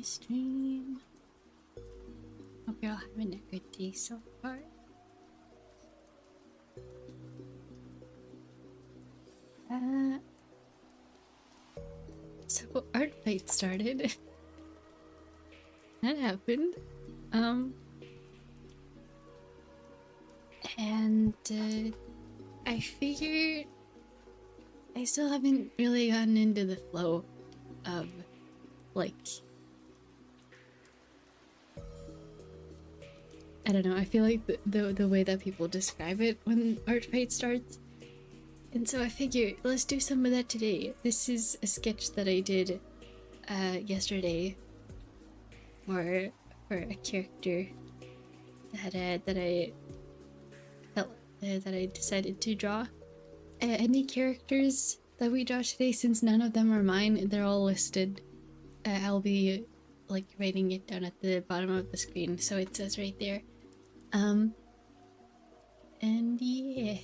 stream. Hope you're all having a good day so far. So Artfight started. That happened. And I figured I still haven't really gotten into the flow of like, I don't know, I feel like the way that people describe it when Artfight starts. And so I figured let's do some of that today. This is a sketch that I did yesterday for a character that I felt that I decided to draw. Any characters that we draw today, since none of them are mine, they're all listed. I'll be like writing it down at the bottom of the screen, so it says right there. And yeah.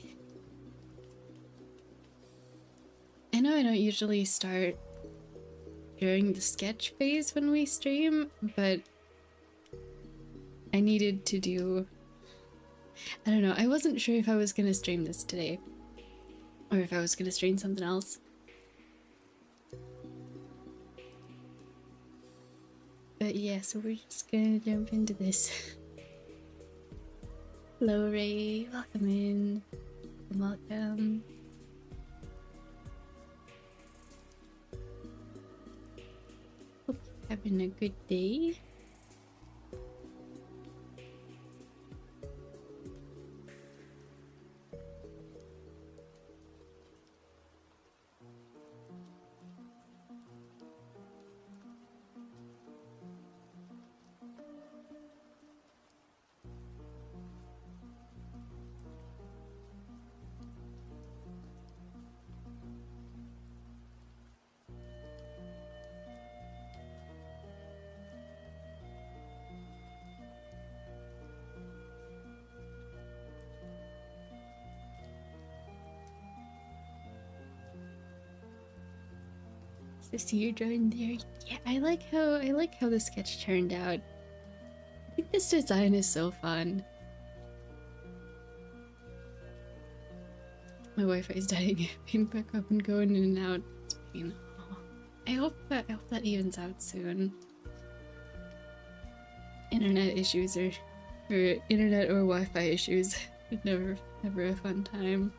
I know I don't usually start during the sketch phase when we stream, but I needed to do... I don't know, I wasn't sure if I was gonna stream this today, or if I was gonna stream something else. But yeah, so we're just gonna jump into this. Hello Ray, welcome in. Welcome. Hope you're having a good day. To see you join there. Yeah, I like how the sketch turned out. I think this design is so fun. My Wi-Fi is dying. Being back up and going in and out. It's been, oh. I hope that evens out soon. Internet issues or internet or Wi-Fi issues. Never a fun time.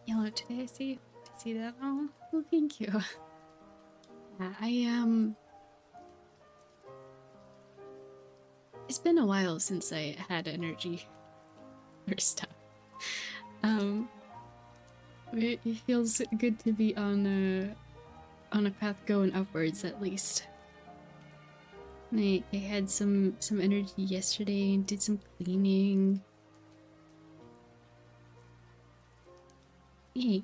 Yellow today, I see that. Oh, well, thank you. Yeah, it's been a while since I had energy for stuff. It feels good to be on a path going upwards at least. And I had some energy yesterday and did some cleaning. Yay.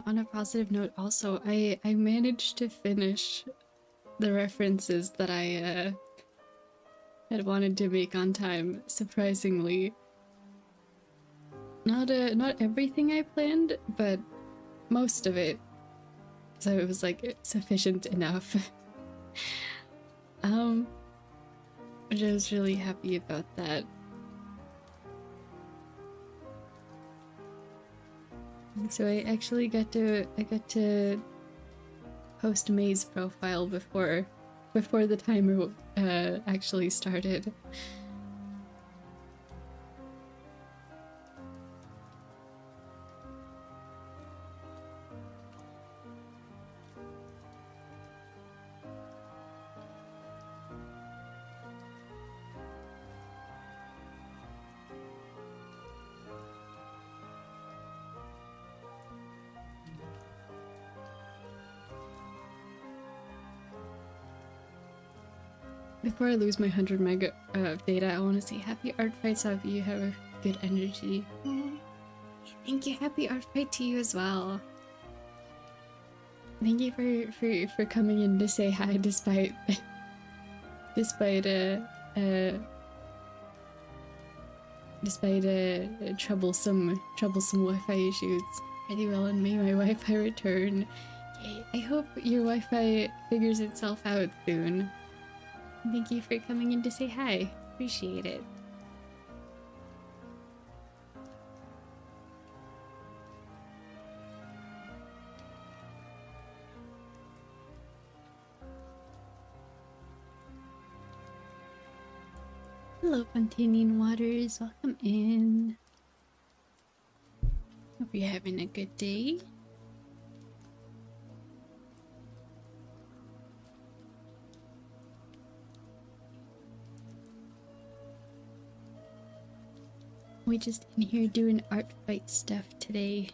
On a positive note, also, I managed to finish the references that I had wanted to make on time, surprisingly. Not everything I planned, but most of it. So it was like sufficient enough. Which I was really happy about that. So I actually got to post May's profile before the timer actually started. Before I lose my 100 mega of data, I want to say happy Artfight, so you have a good energy. Thank you, happy Artfight to you as well. Thank you for coming in to say hi despite troublesome Wi-Fi issues. Pretty well, and may my Wi-Fi return. Okay, I hope your Wi-Fi figures itself out soon. Thank you for coming in to say hi. Appreciate it. Hello, Fontainian Waters. Welcome in. Hope you're having a good day. We just in here doing Artfight stuff today.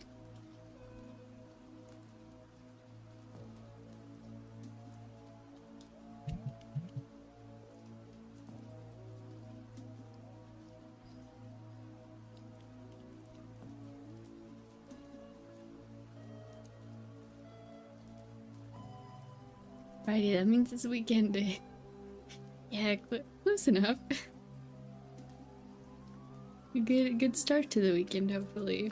Friday, that means it's weekend. Yeah, close enough. Good start to the weekend, hopefully.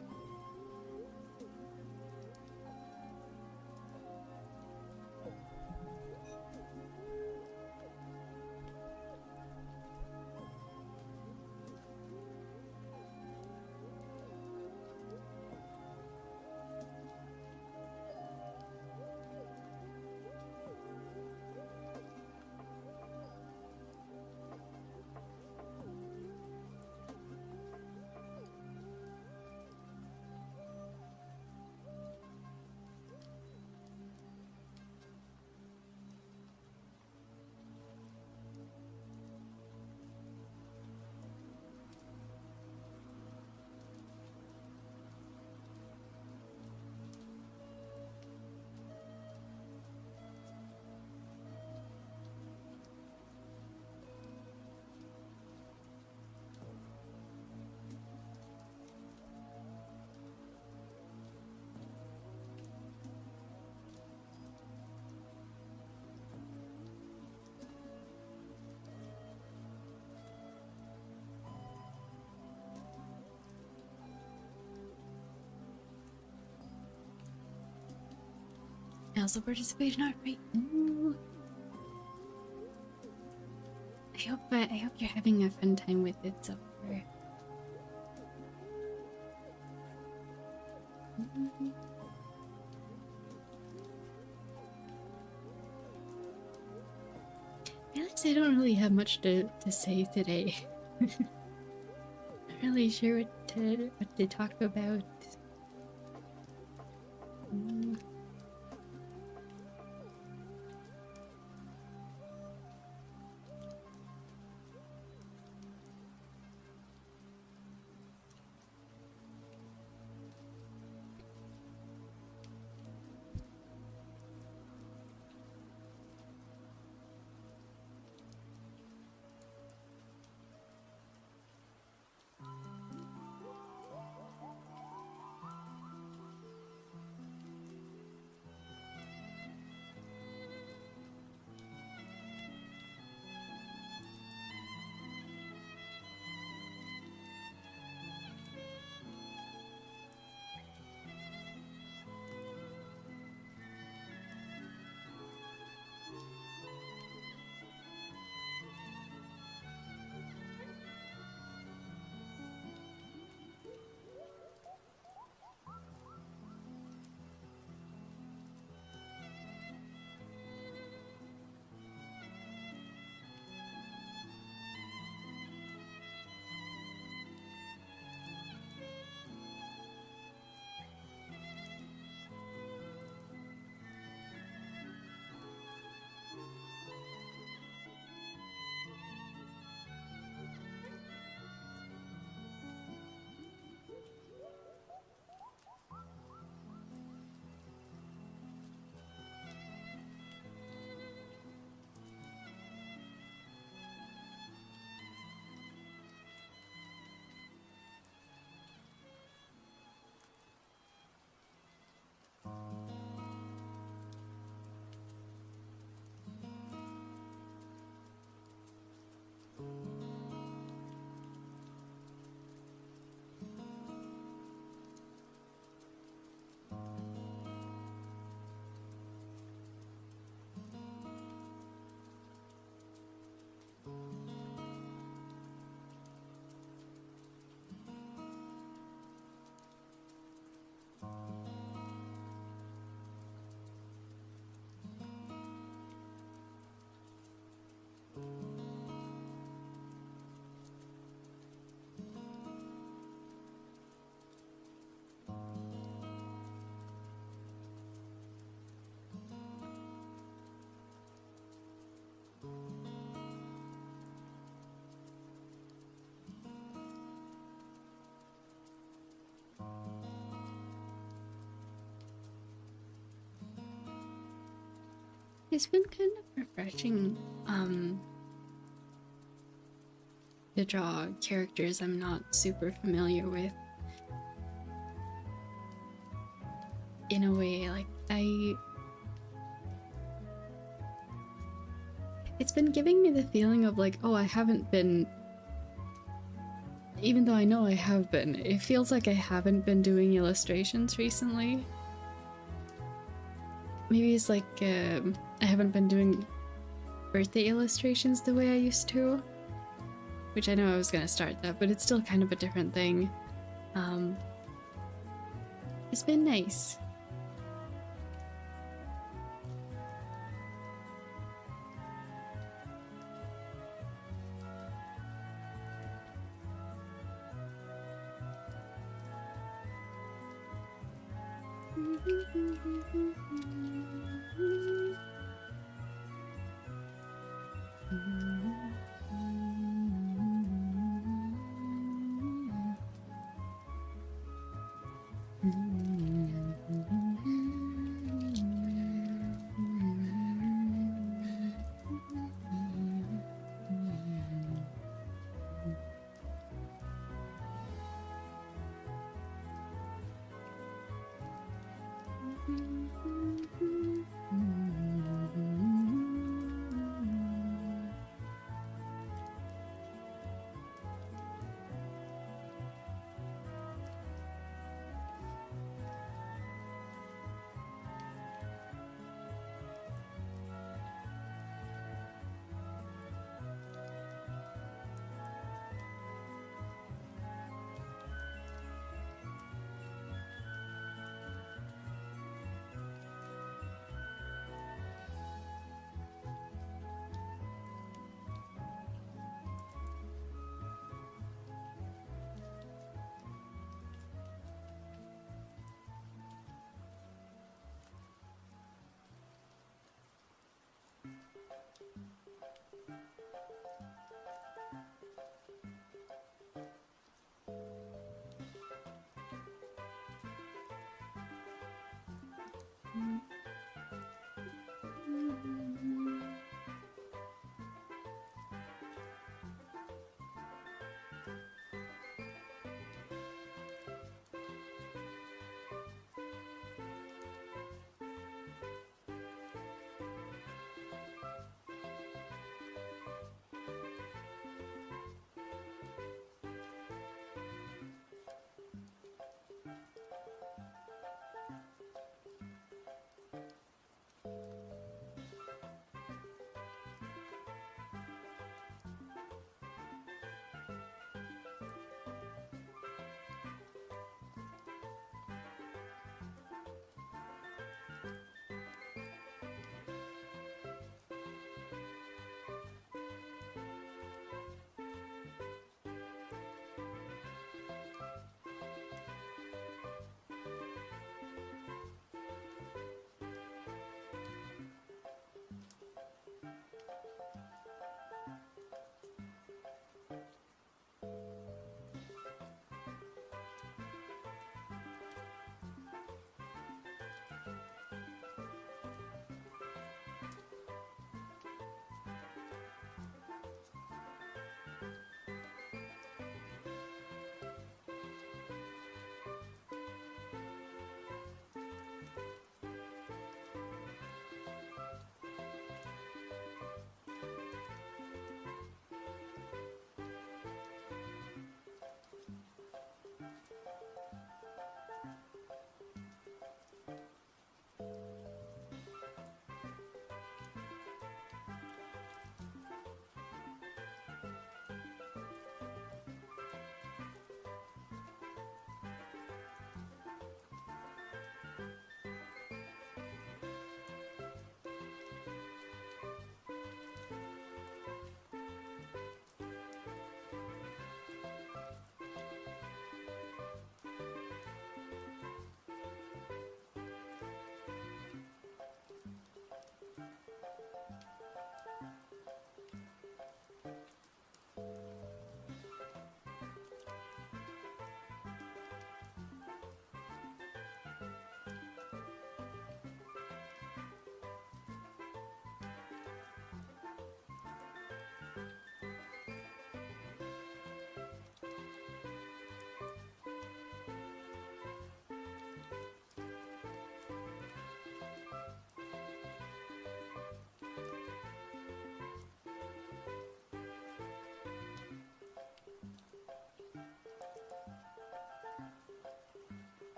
I also participate in Artfight. Ooh. I hope you're having a fun time with it so far. I realize I don't really have much to say today. Not really sure what to talk about. It's been kind of refreshing to draw characters I'm not super familiar with. In a way, like it's been giving me the feeling of like, oh, I haven't been, even though I know I have been, it feels like I haven't been doing illustrations recently. Maybe it's like I haven't been doing birthday illustrations the way I used to, which I know I was gonna start that, but it's still kind of a different thing. It's been nice.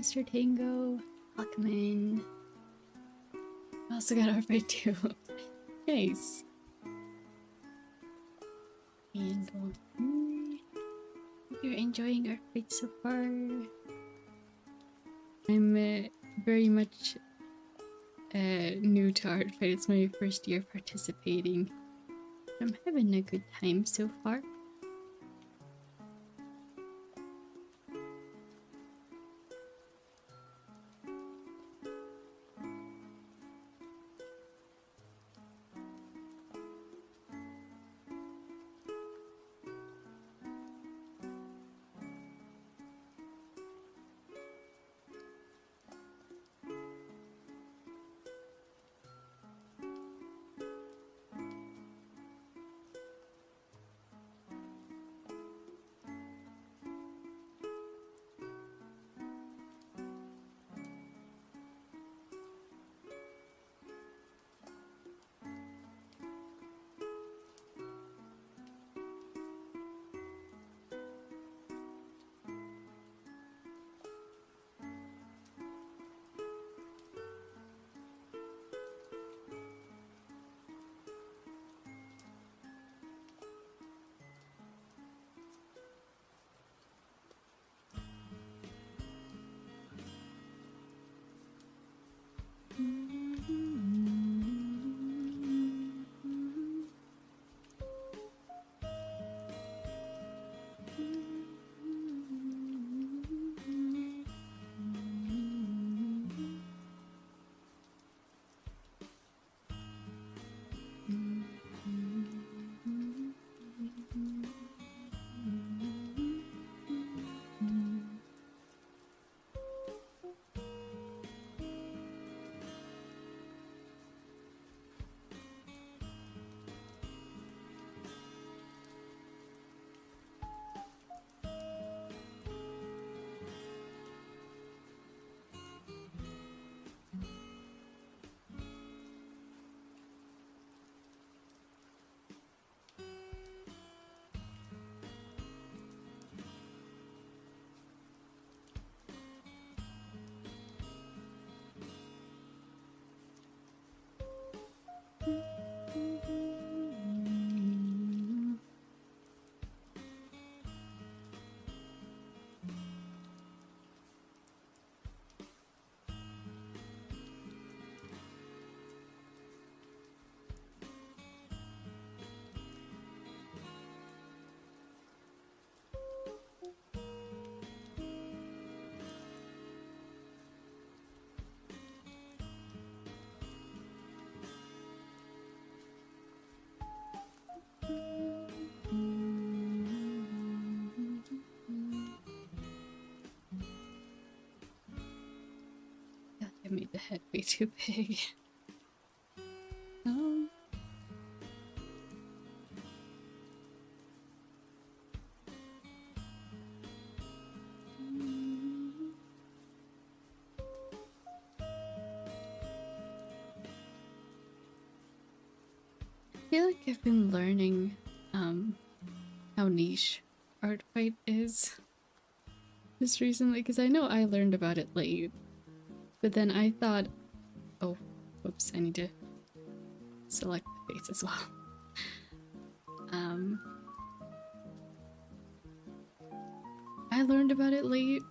Mr. Tango. Welcome in. I also got Artfight too. Nice. And hope you're enjoying Artfight so far. I'm very much new to Artfight. It's my first year participating. I'm having a good time so far. God, I made the head way too big. I feel like I've been learning how niche Artfight is just recently, because I know I learned about it late, but then I thought, oh, whoops, I need to select the face as well. I learned about it late,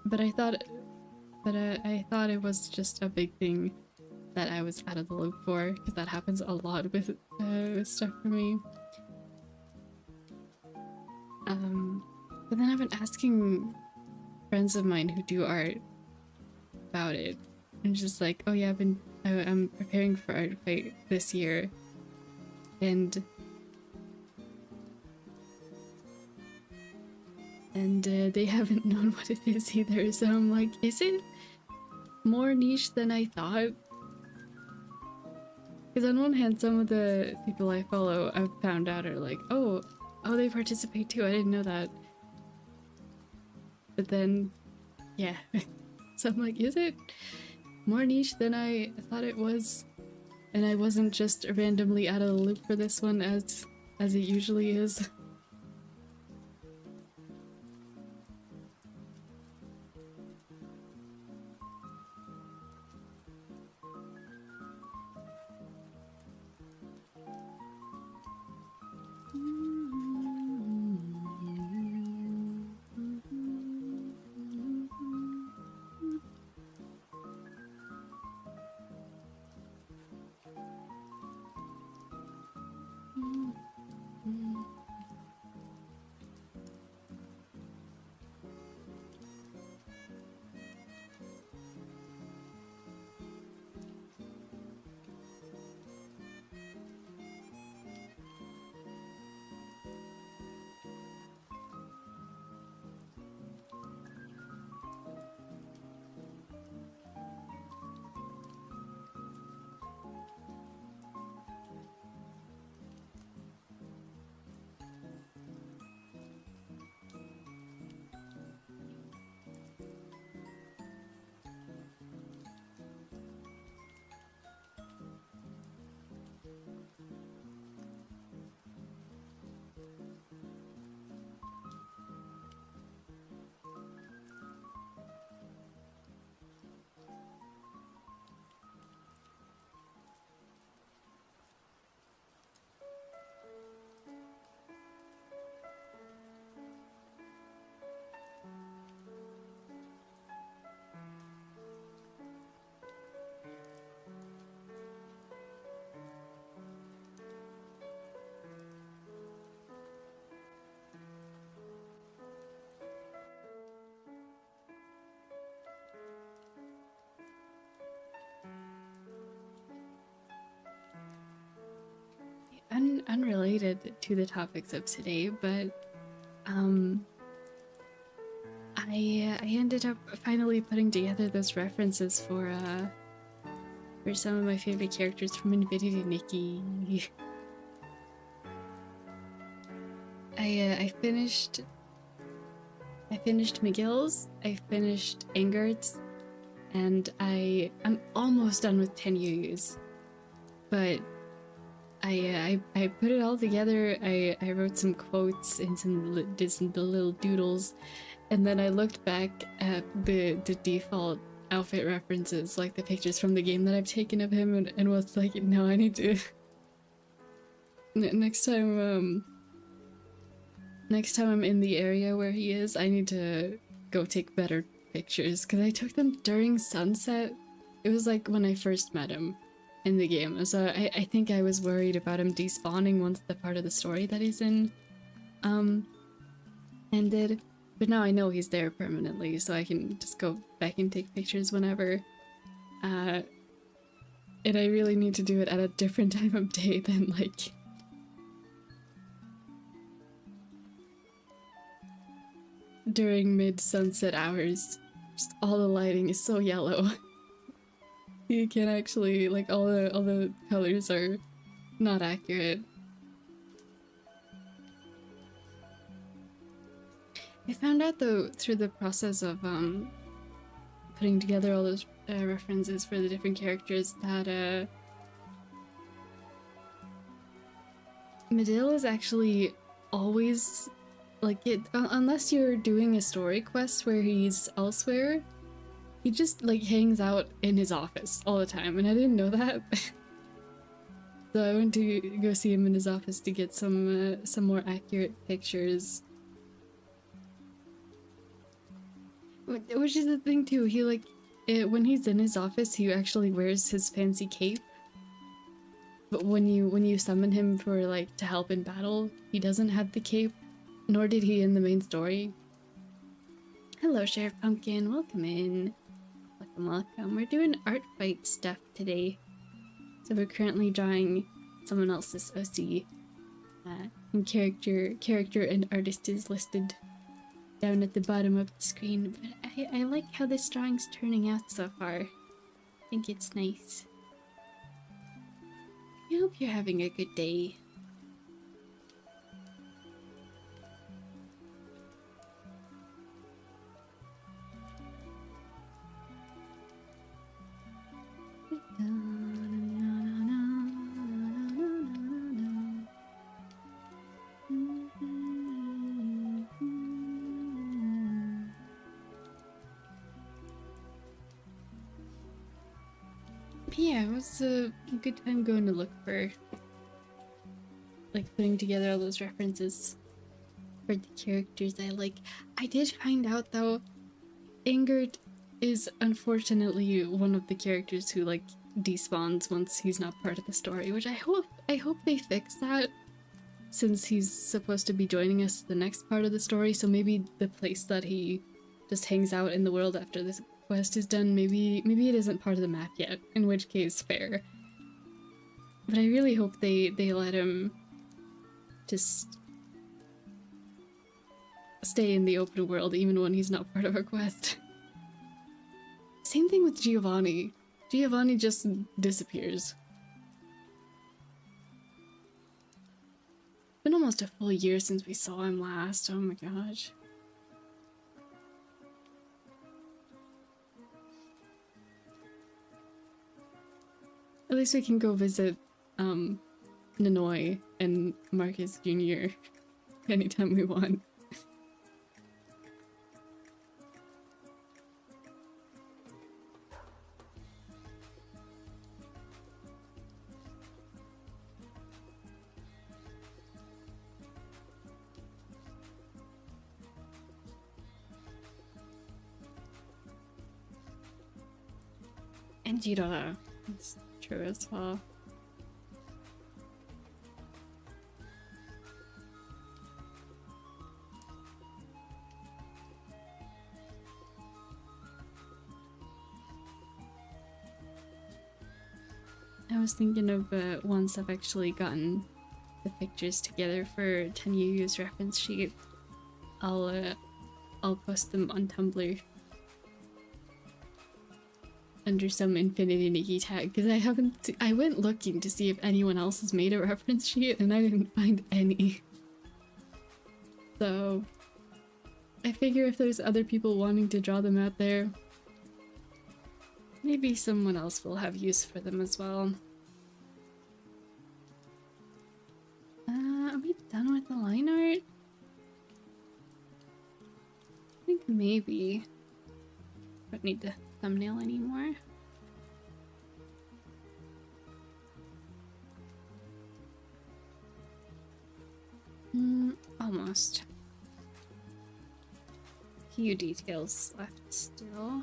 but I thought it was just a big thing that I was out of the loop for, because that happens a lot with stuff for me. But then I've been asking friends of mine who do art about it, and just like, oh yeah, I'm preparing for Artfight this year, and they haven't known what it is either. So I'm like, is it more niche than I thought? Because on one hand, some of the people I follow, I've found out are like, oh, they participate too. I didn't know that. But then, yeah. So I'm like, is it more niche than I thought it was? And I wasn't just randomly out of the loop for this one as it usually is. unrelated to the topics of today, but I ended up finally putting together those references for some of my favorite characters from Infinity Nikki. I finished McGill's, I finished Engert's, and I'm almost done with 10 UUs. But I put it all together. I wrote some quotes and did some little doodles, and then I looked back at the default outfit references, like the pictures from the game that I've taken of him, and was like, no, I need to next time I'm in the area where he is, I need to go take better pictures, because I took them during sunset. It was like when I first met him in the game, so I think I was worried about him despawning once the part of the story that he's in ended, but now I know he's there permanently, so I can just go back and take pictures whenever. And I really need to do it at a different time of day than like during mid-sunset hours. Just all the lighting is so yellow. You can't actually, like, all the colors are not accurate. I found out though through the process of putting together all those references for the different characters that Medill is actually always like it, unless you're doing a story quest where he's elsewhere, he just like hangs out in his office all the time, and I didn't know that. So I went to go see him in his office to get some more accurate pictures. Which is the thing too, he like, when he's in his office, he actually wears his fancy cape. But when you summon him for like to help in battle, he doesn't have the cape, nor did he in the main story. Hello, Sheriff Pumpkin, welcome in. Welcome. We're doing Artfight stuff today. So we're currently drawing someone else's OC. And character and artist is listed down at the bottom of the screen, but I like how this drawing's turning out so far. I think it's nice. I hope you're having a good day. Yeah, it was a good time going to look for, like, putting together all those references for the characters I like. I did find out though, Ingrid is unfortunately one of the characters who like despawns once he's not part of the story, which I hope they fix that, since he's supposed to be joining us the next part of the story. So maybe the place that he just hangs out in the world after this quest is done, maybe it isn't part of the map yet, in which case fair. But I really hope they let him just stay in the open world even when he's not part of our quest. Same thing with Giovanni. Giovanni just disappears. Been almost a full year since we saw him last. Oh my gosh. At least we can go visit Nanoy and Marcus Jr. anytime we want. And Jirora. That's true as well. I was thinking of once I've actually gotten the pictures together for 10U use reference sheet, I'll post them on Tumblr under some Infinity Nikki tag, because I went looking to see if anyone else has made a reference sheet and I didn't find any. So I figure if there's other people wanting to draw them out there, maybe someone else will have use for them as well. Are we done with the line art? I think maybe. Don't need the thumbnail anymore. Almost. Few details left still.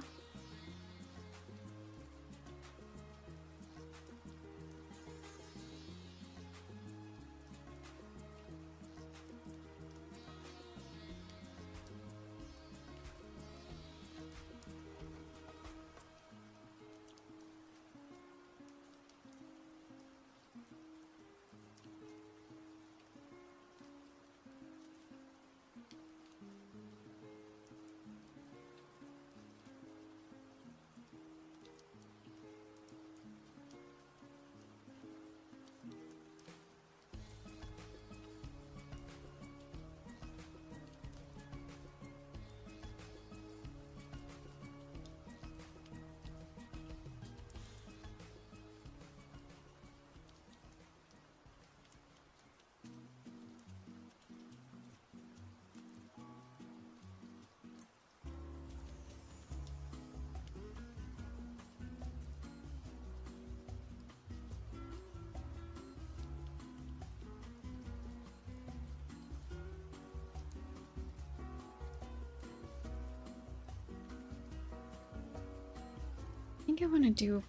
I think I want to do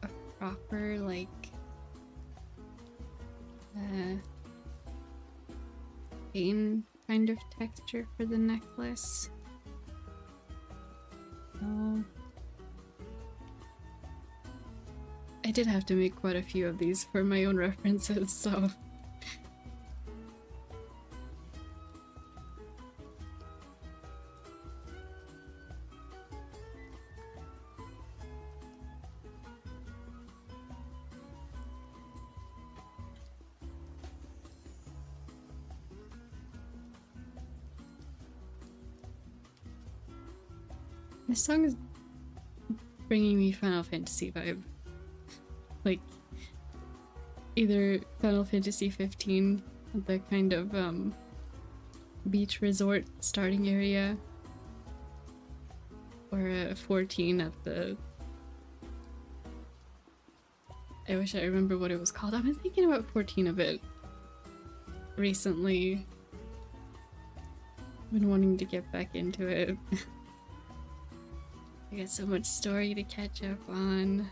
a proper, like, vein kind of texture for the necklace. So I did have to make quite a few of these for my own references, so this song is bringing me Final Fantasy vibe. Like, either Final Fantasy 15, the kind of beach resort starting area, or 14 at the... I wish I remember what it was called. I've been thinking about 14 a bit recently. Been wanting to get back into it. I got so much story to catch up on.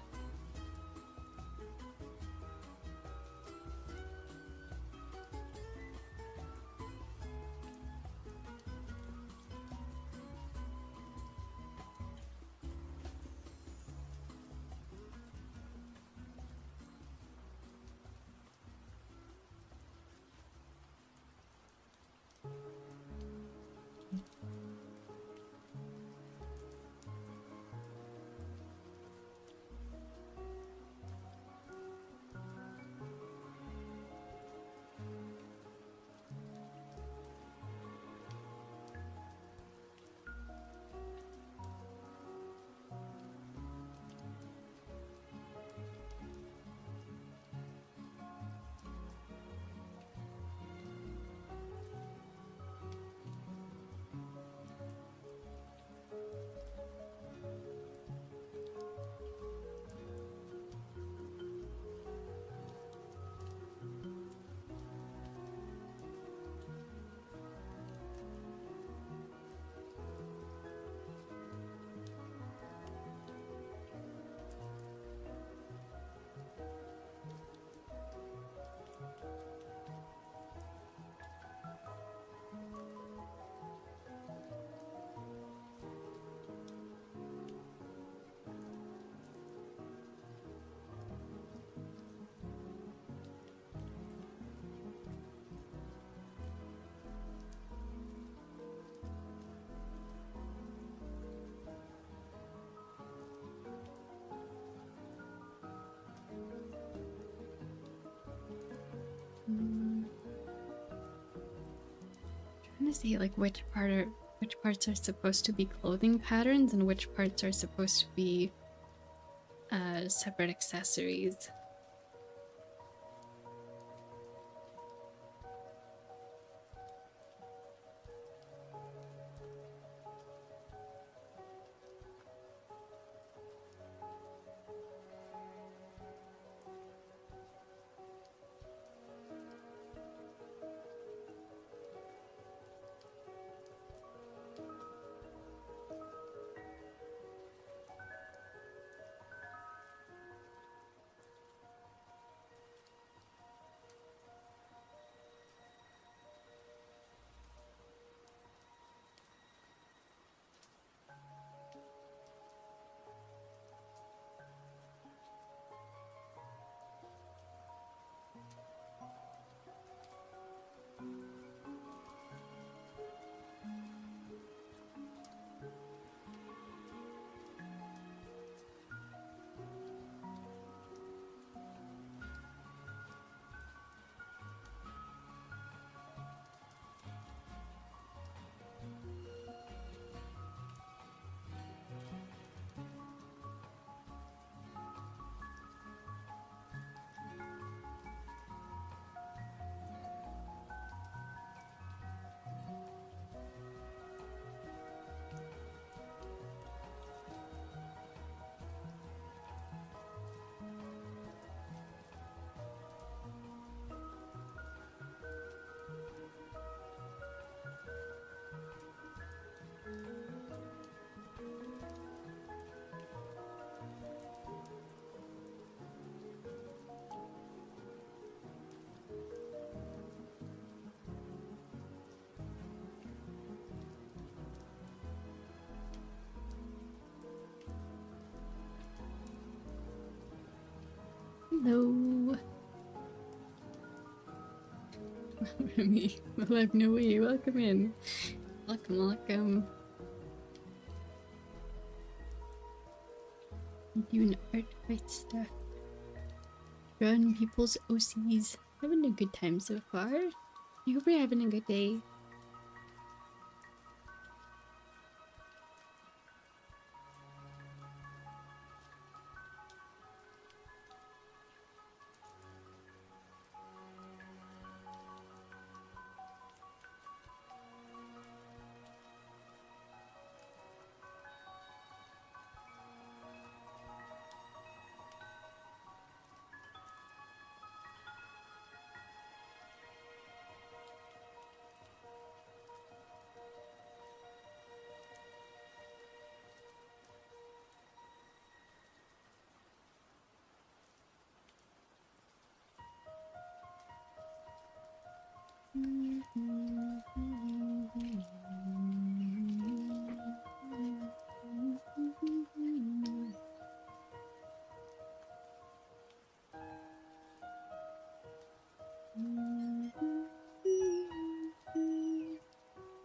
to say like which parts are supposed to be clothing patterns and which parts are supposed to be separate accessories. Hello. Remy, Malagnawi, welcome in. Welcome, welcome. Doing Artfight stuff. Drawing people's OCs. Having a good time so far. I hope you're having a good day.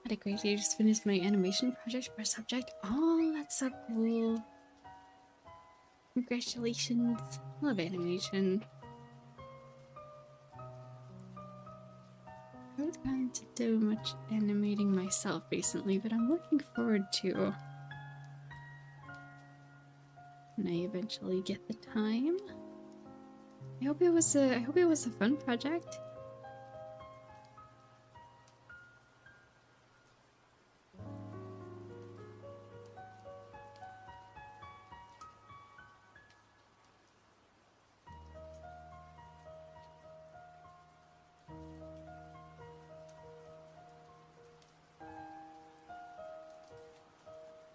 Had a great day. Just finished my animation project for a subject. Oh, that's so cool. Congratulations. Love animation. I haven't gotten to do much animating myself recently, but I'm looking forward to when I eventually get the time. I hope it was a fun project.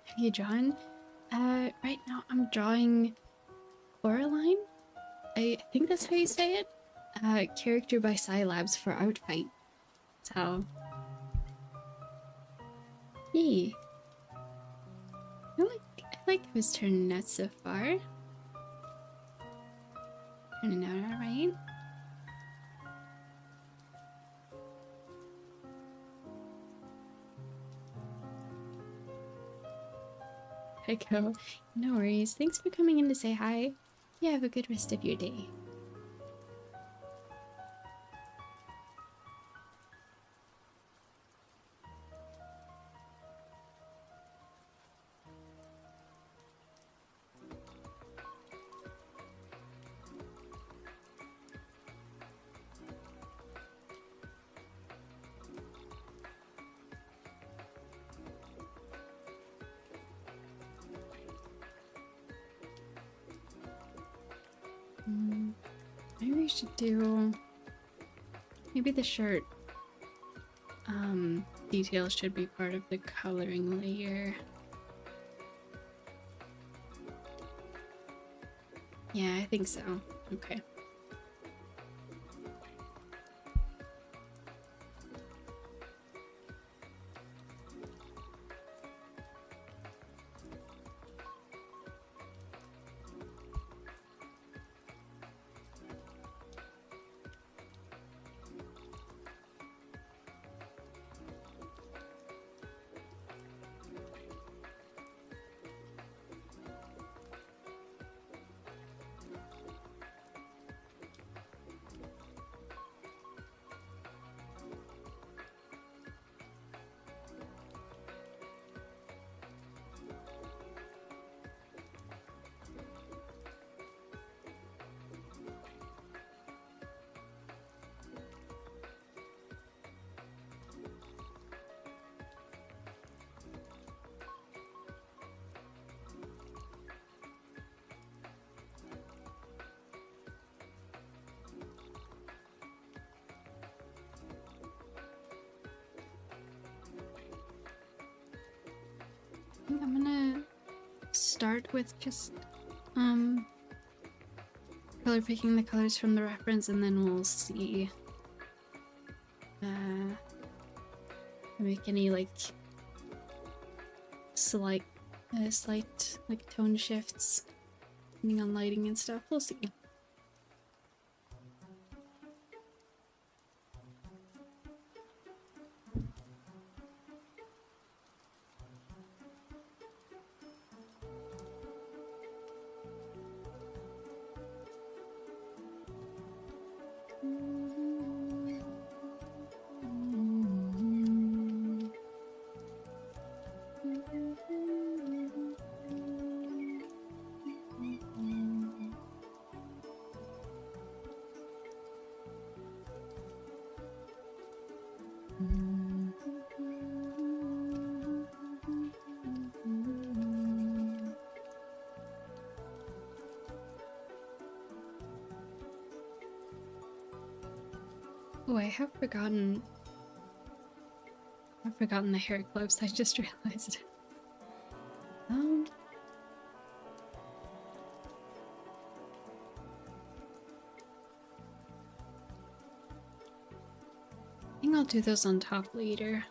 Have you drawn? Right now I'm drawing Coraline. I think that's how you say it. Character by Scilabs for Artfight. So, yay! I like how it's turning out so far. Turning out alright. Echo. No worries. Thanks for coming in to say hi. Yeah, have a good rest of your day. Maybe we should do... Maybe the shirt details should be part of the coloring layer. Yeah, I think so. Okay. I'm gonna start with just color picking the colors from the reference, and then we'll see make any like slight like tone shifts depending on lighting and stuff. We'll see. Oh, I've forgotten the hair clips, I just realized. I think I'll do those on top later.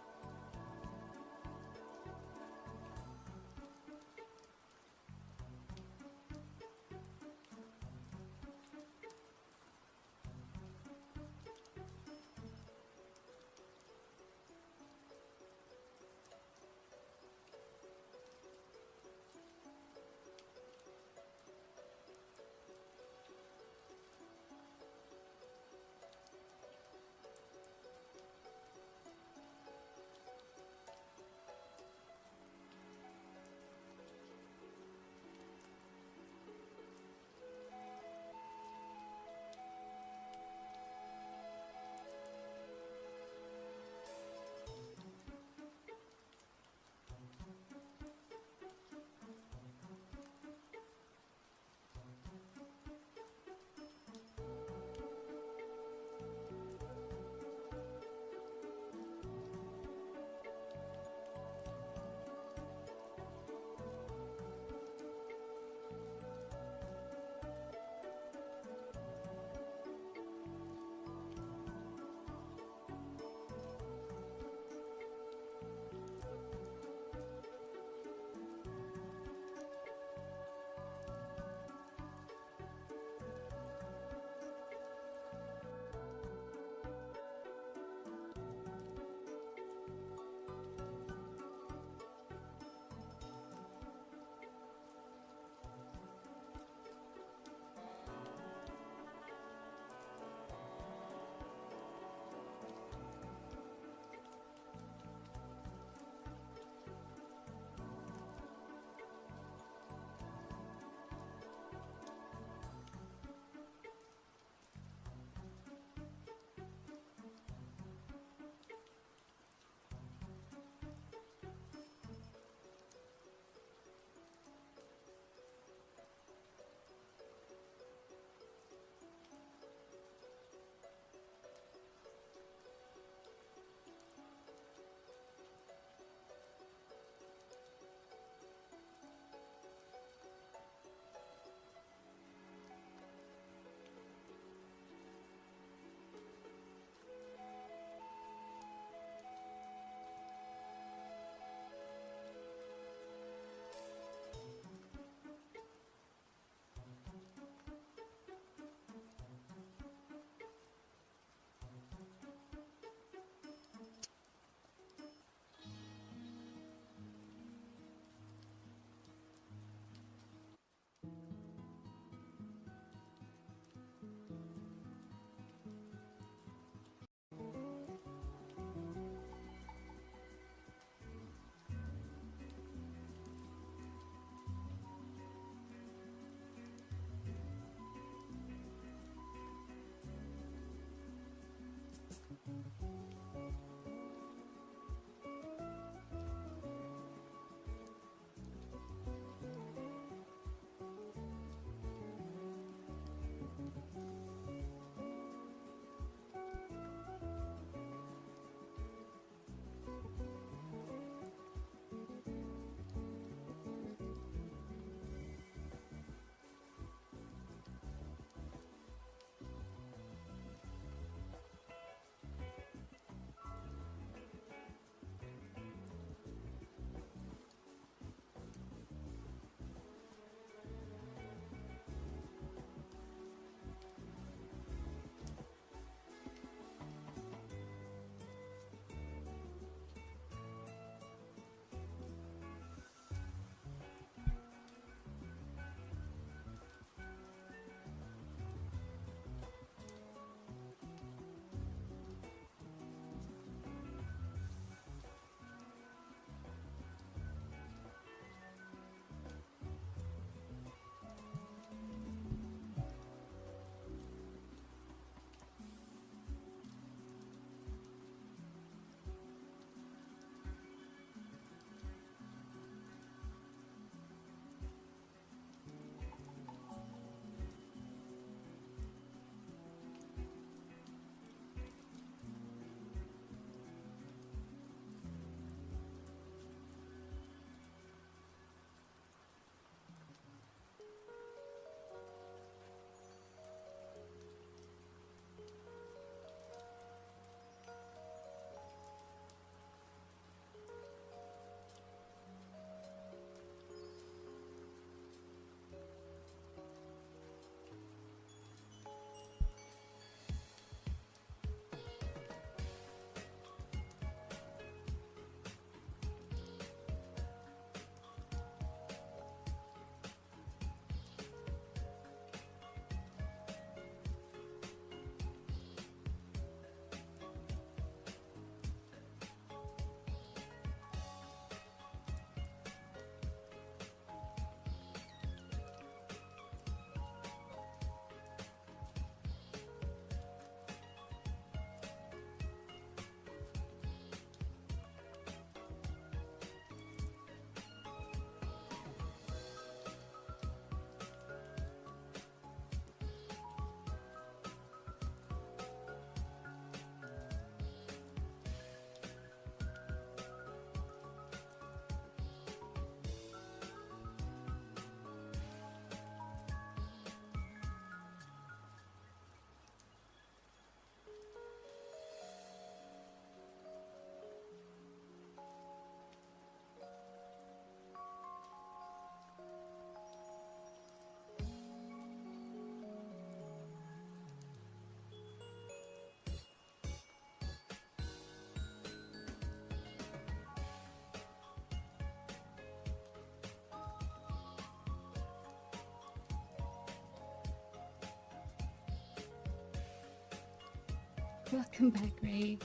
Welcome back, Ray.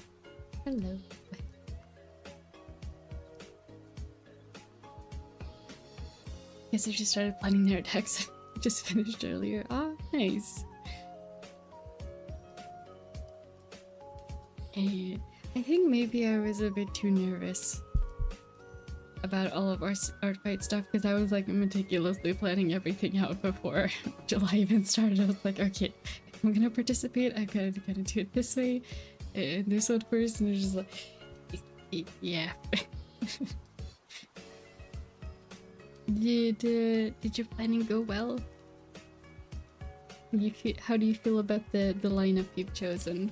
Hello. Guess I just started planning their attacks. Just finished earlier. Ah, nice. And I think maybe I was a bit too nervous about all of our Artfight stuff because I was like meticulously planning everything out before July even started. I was like, okay, if I'm gonna participate, I'm gonna do it this way, and this one first, and it's just like, yeah. Did your planning go well? How do you feel about the lineup you've chosen?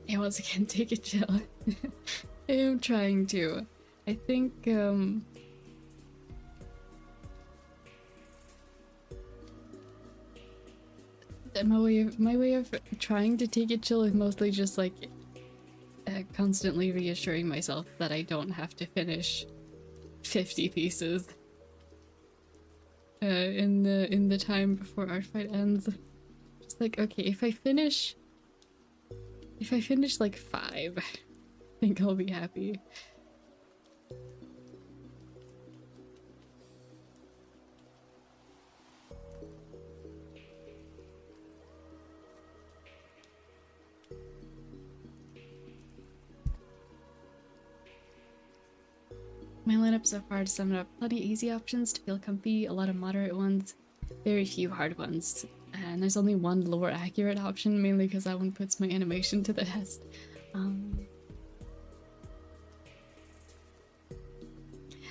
Yeah, once again, take it chill. I am trying to. I think, my way of trying to take it chill is mostly just like constantly reassuring myself that I don't have to finish 50 pieces in the time before Artfight ends. Just like, okay, if I finish like 5, I think I'll be happy. My lineup so far, to sum it up, plenty easy options to feel comfy, a lot of moderate ones, very few hard ones. And there's only one lower accurate option, mainly because that one puts my animation to the test.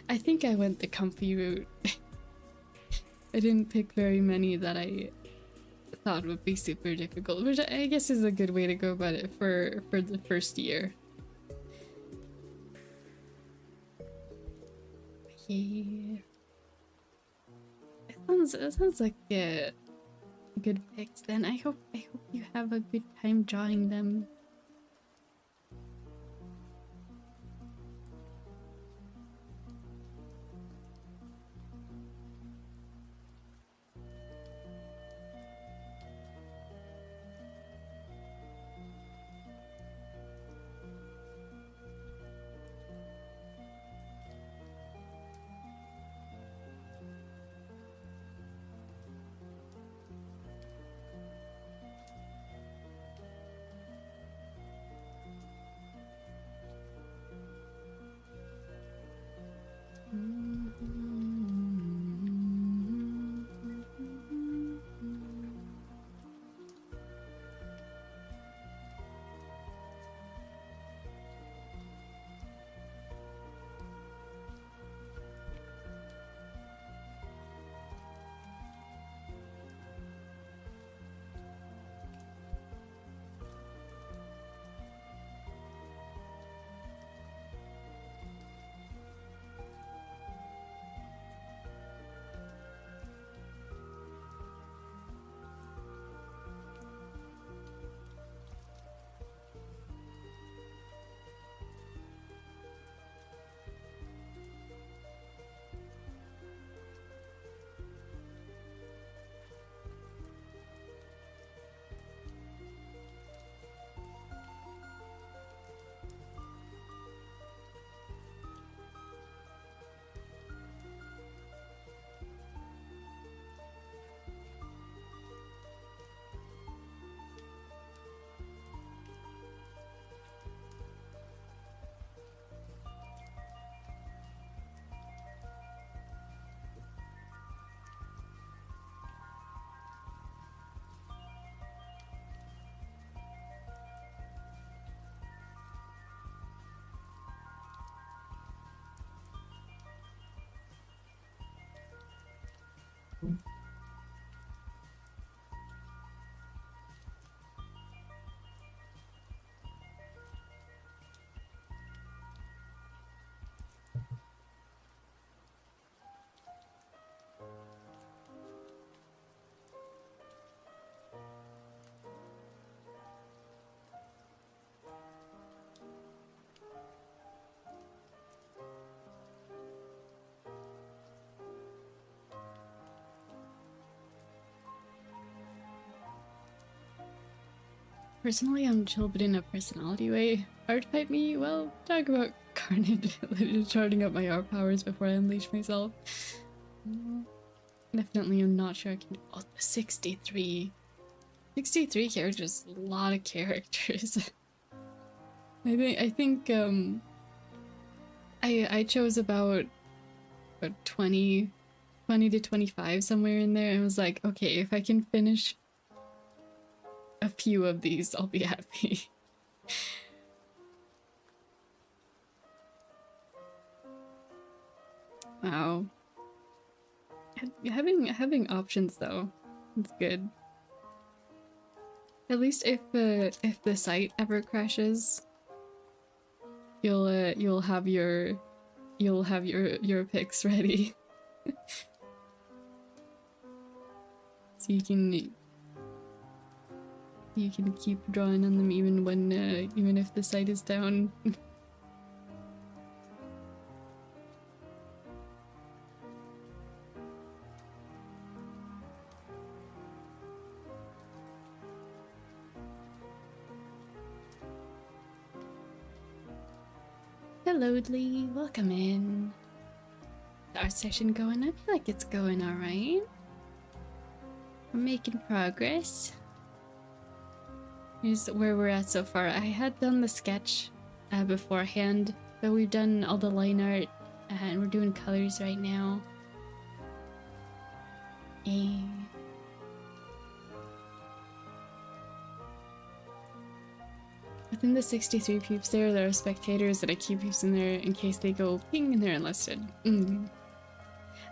I think I went the comfy route. I didn't pick very many that I thought would be super difficult, which I guess is a good way to go about it for the first year. Yeah. It sounds like good picks then. I hope you have a good time drawing them. Personally, I'm chill, but in a personality way. Artfight me? Well, talk about carnage. Charting up my art powers before I unleash myself. Definitely, I'm not sure I can. Oh, 63. 63 characters, a lot of characters. I think I chose about 20 to 25, somewhere in there, and was like, okay, if I can finish a few of these, I'll be happy. Wow. Having options though, it's good. At least if the site ever crashes, you'll have your picks ready. So you can keep drawing on them even when even if the site is down. Hello, Lee. Welcome in. The art session going? I feel like it's going alright. We're making progress. Here's where we're at so far. I had done the sketch beforehand, but we've done all the line art and we're doing colors right now. Within the 63 peeps there are spectators that I keep using there in case they go ping and they're enlisted.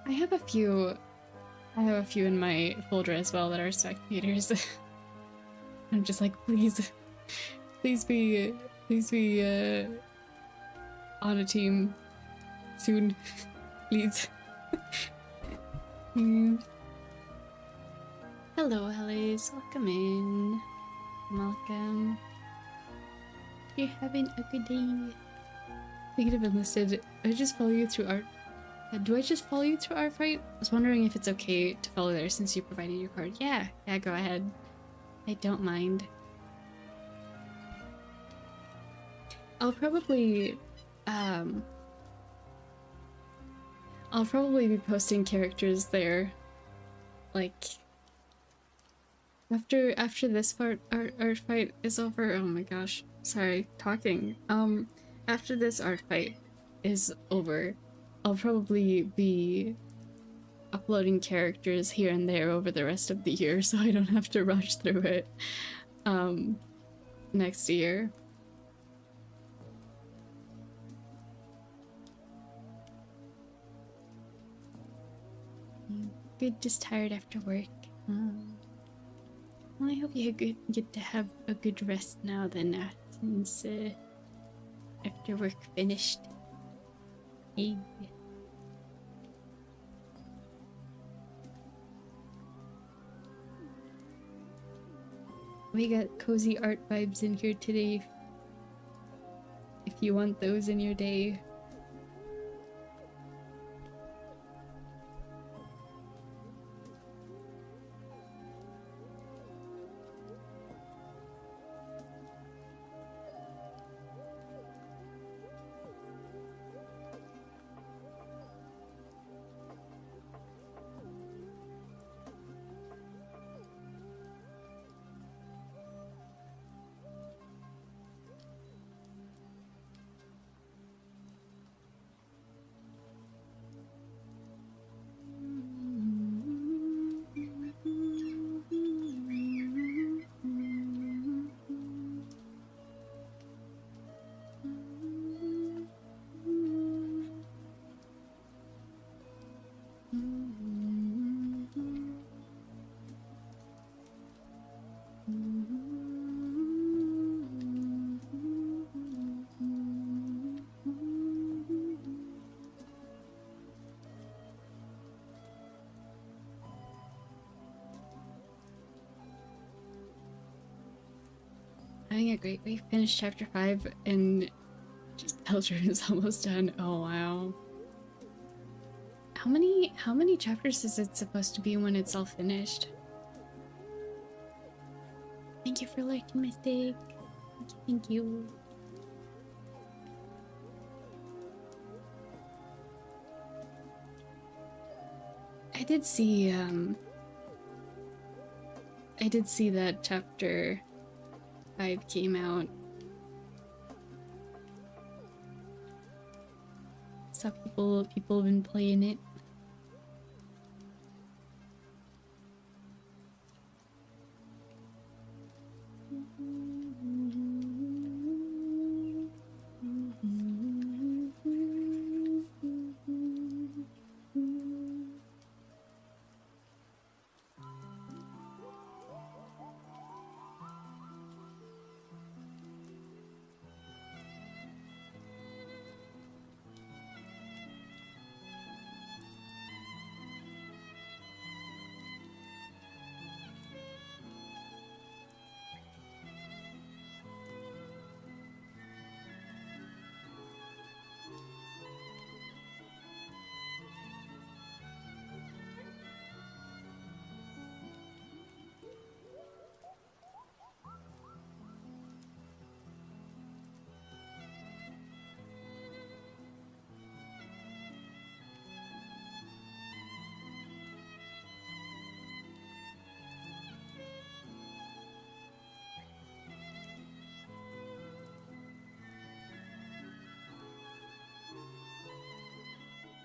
I have a few in my folder as well that are spectators. I'm just like, please be on a team soon, please. Hello, Alice. Welcome in. Welcome. You're having a good day. Thinking of enlisted. I just follow you through art. Do I just follow you through Artfight? I was wondering if it's okay to follow there since you provided your card. Yeah, go ahead. I don't mind. I'll probably be posting characters there, like after this part art fight is over. Oh my gosh, sorry, talking. After this art fight is over, I'll probably be uploading characters here and there over the rest of the year, so I don't have to rush through it next year. Good, just tired after work. Well, I hope you get to have a good rest now then, since after work finished. Hey. We got cozy art vibes in here today, if you want those in your day. Having a great week. Finished chapter 5 and just Eldrin is almost done. Oh wow. How many chapters is it supposed to be when it's all finished? Thank you for liking Mystic. Thank you. I did see that chapter 5 came out. Saw people have been playing it.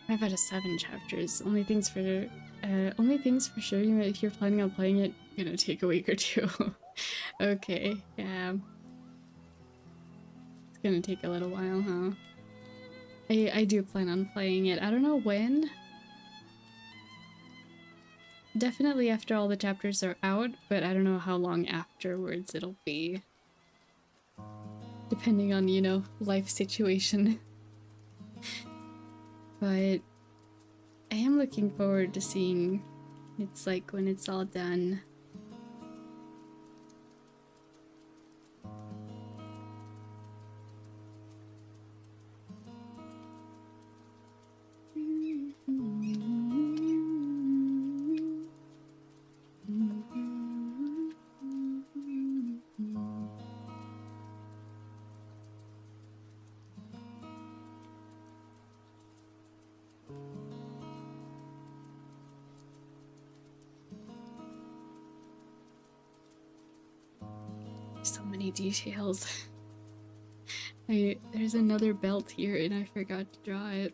Five out of 7 chapters. Only things for sure. If you're planning on playing it, gonna take a week or 2. Okay, yeah. It's gonna take a little while, huh? I do plan on playing it. I don't know when. Definitely after all the chapters are out, but I don't know how long afterwards it'll be. Depending on, you know, life situation. But I am looking forward to seeing it's like when it's all done. So many details. There's another belt here and I forgot to draw it.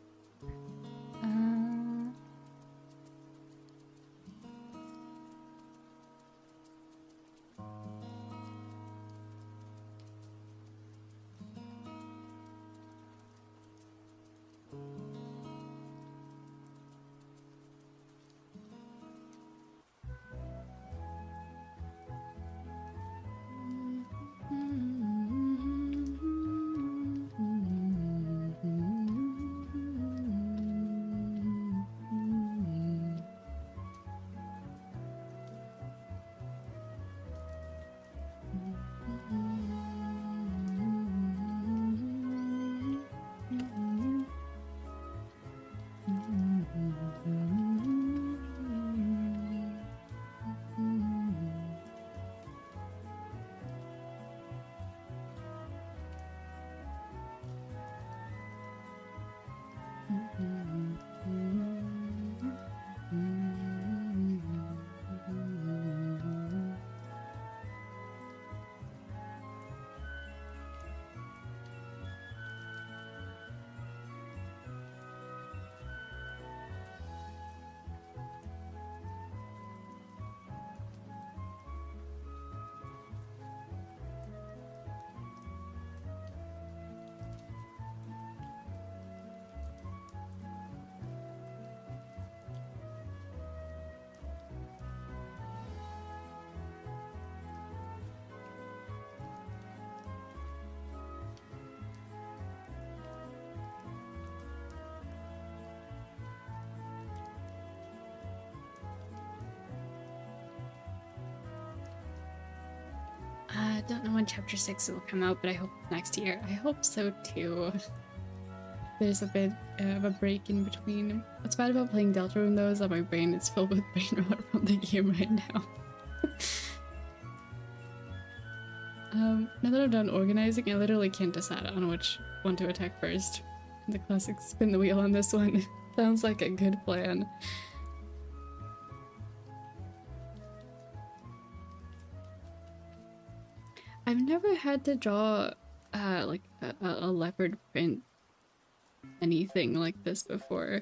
don't know when chapter 6 will come out, but I hope it's next year. I hope so too. There's a bit of a break in between. What's bad about playing Deltarune though is that my brain is filled with brain rot from the game right now. Now that I'm done organizing, I literally can't decide on which one to attack first. The classic spin the wheel on this one. Sounds like a good plan. I've never had to draw like a leopard print anything like this before,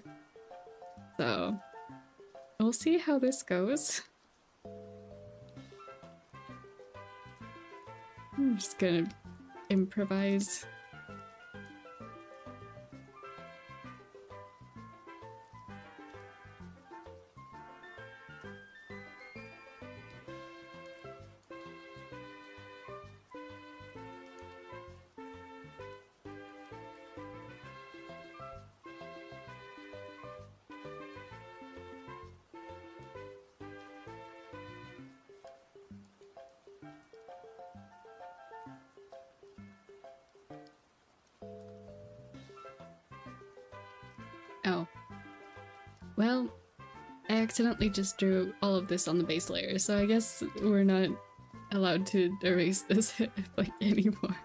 so we'll see how this goes. I'm just gonna improvise. Oh. Well, I accidentally just drew all of this on the base layer, so I guess we're not allowed to erase this like anymore.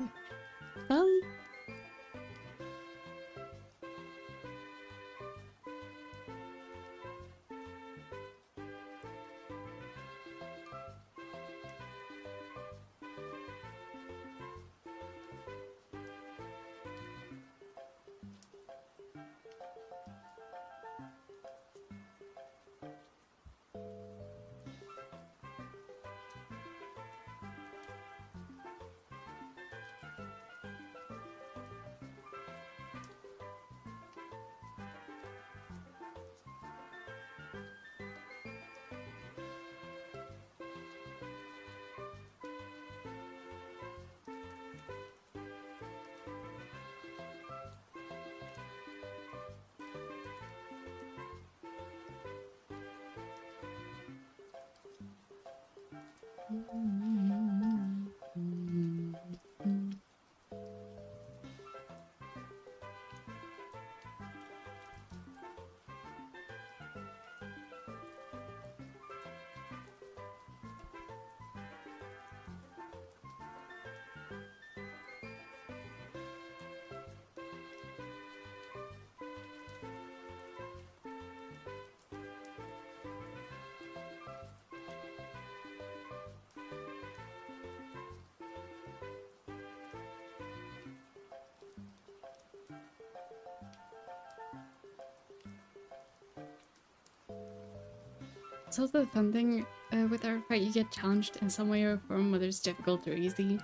It's also the fun thing with Artfight, you get challenged in some way or form, whether it's difficult or easy.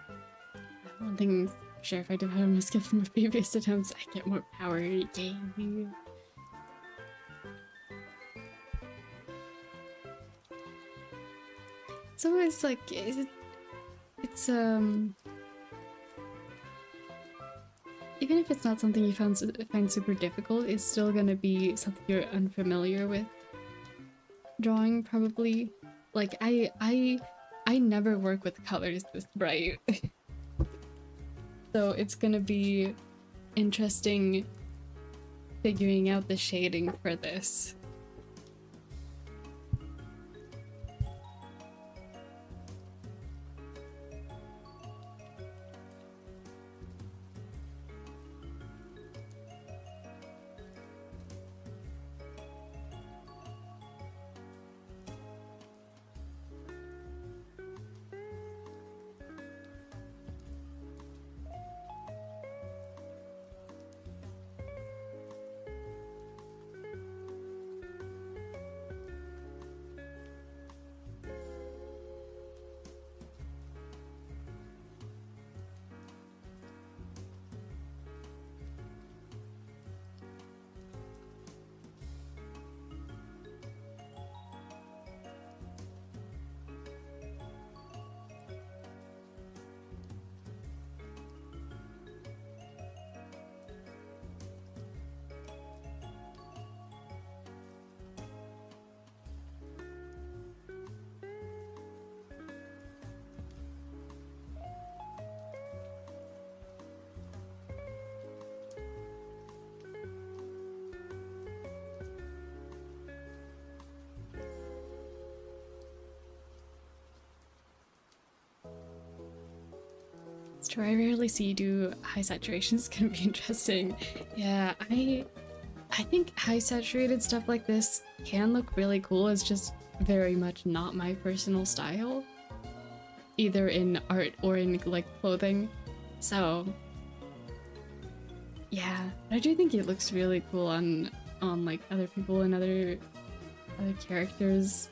One thing, sure, if I develop a skill from my previous attempts, I get more power. Yay. It's always like, it's even if it's not something you find super difficult, it's still gonna be something you're unfamiliar with drawing, probably. Like, I never work with colors this bright. So it's gonna be interesting figuring out the shading for this. It's true, I rarely see you do high saturation. It's gonna be interesting. Yeah, I think high saturated stuff like this can look really cool. It's just very much not my personal style, either in art or in like clothing. So yeah, I do think it looks really cool on like other people and other characters.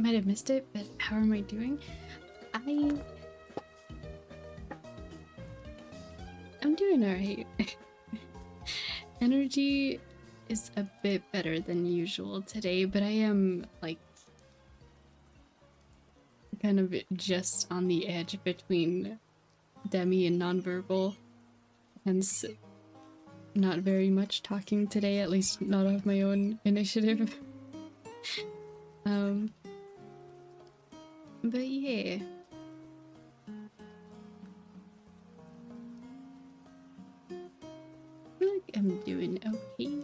Might have missed it, but how am I doing? I'm doing alright. Energy is a bit better than usual today, but I am like kind of just on the edge between demi and nonverbal, hence not very much talking today, at least not of my own initiative. But yeah. I feel like I'm doing okay.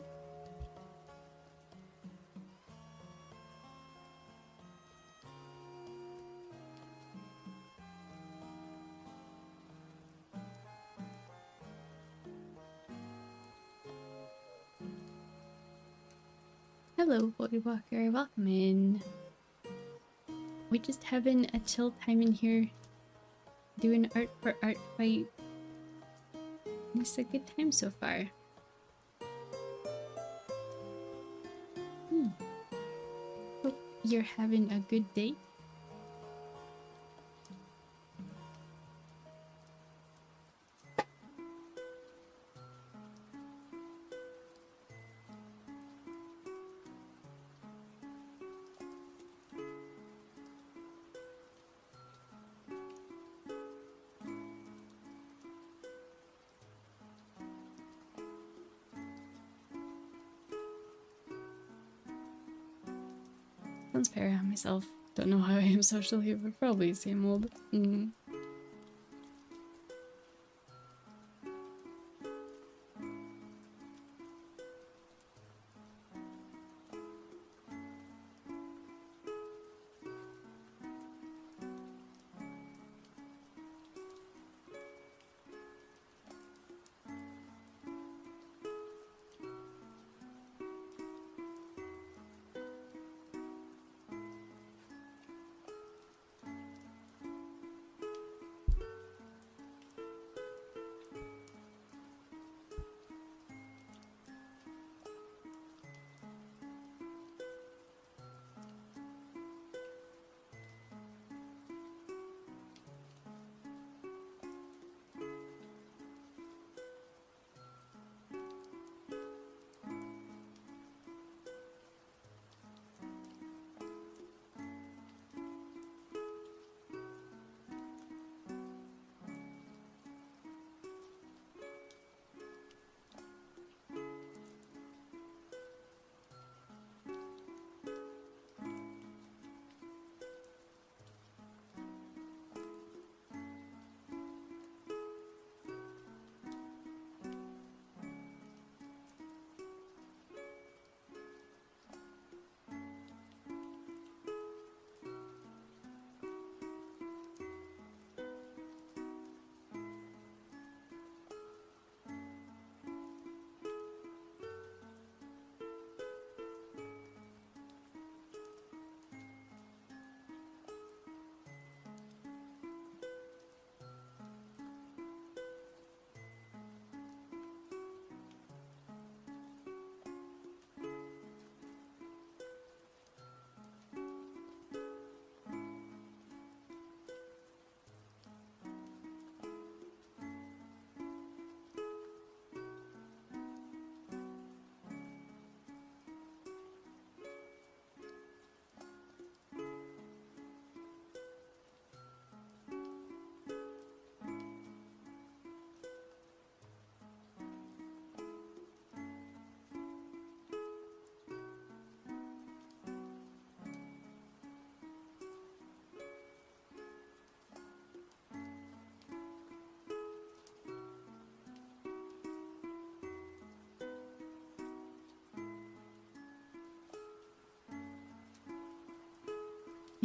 Hello, Boy Walker, welcome in. We're just having a chill time in here, doing art for Artfight. It's a good time so far. Hope you're having a good day. Sounds fair on myself. Don't know how I am socially, but probably same old.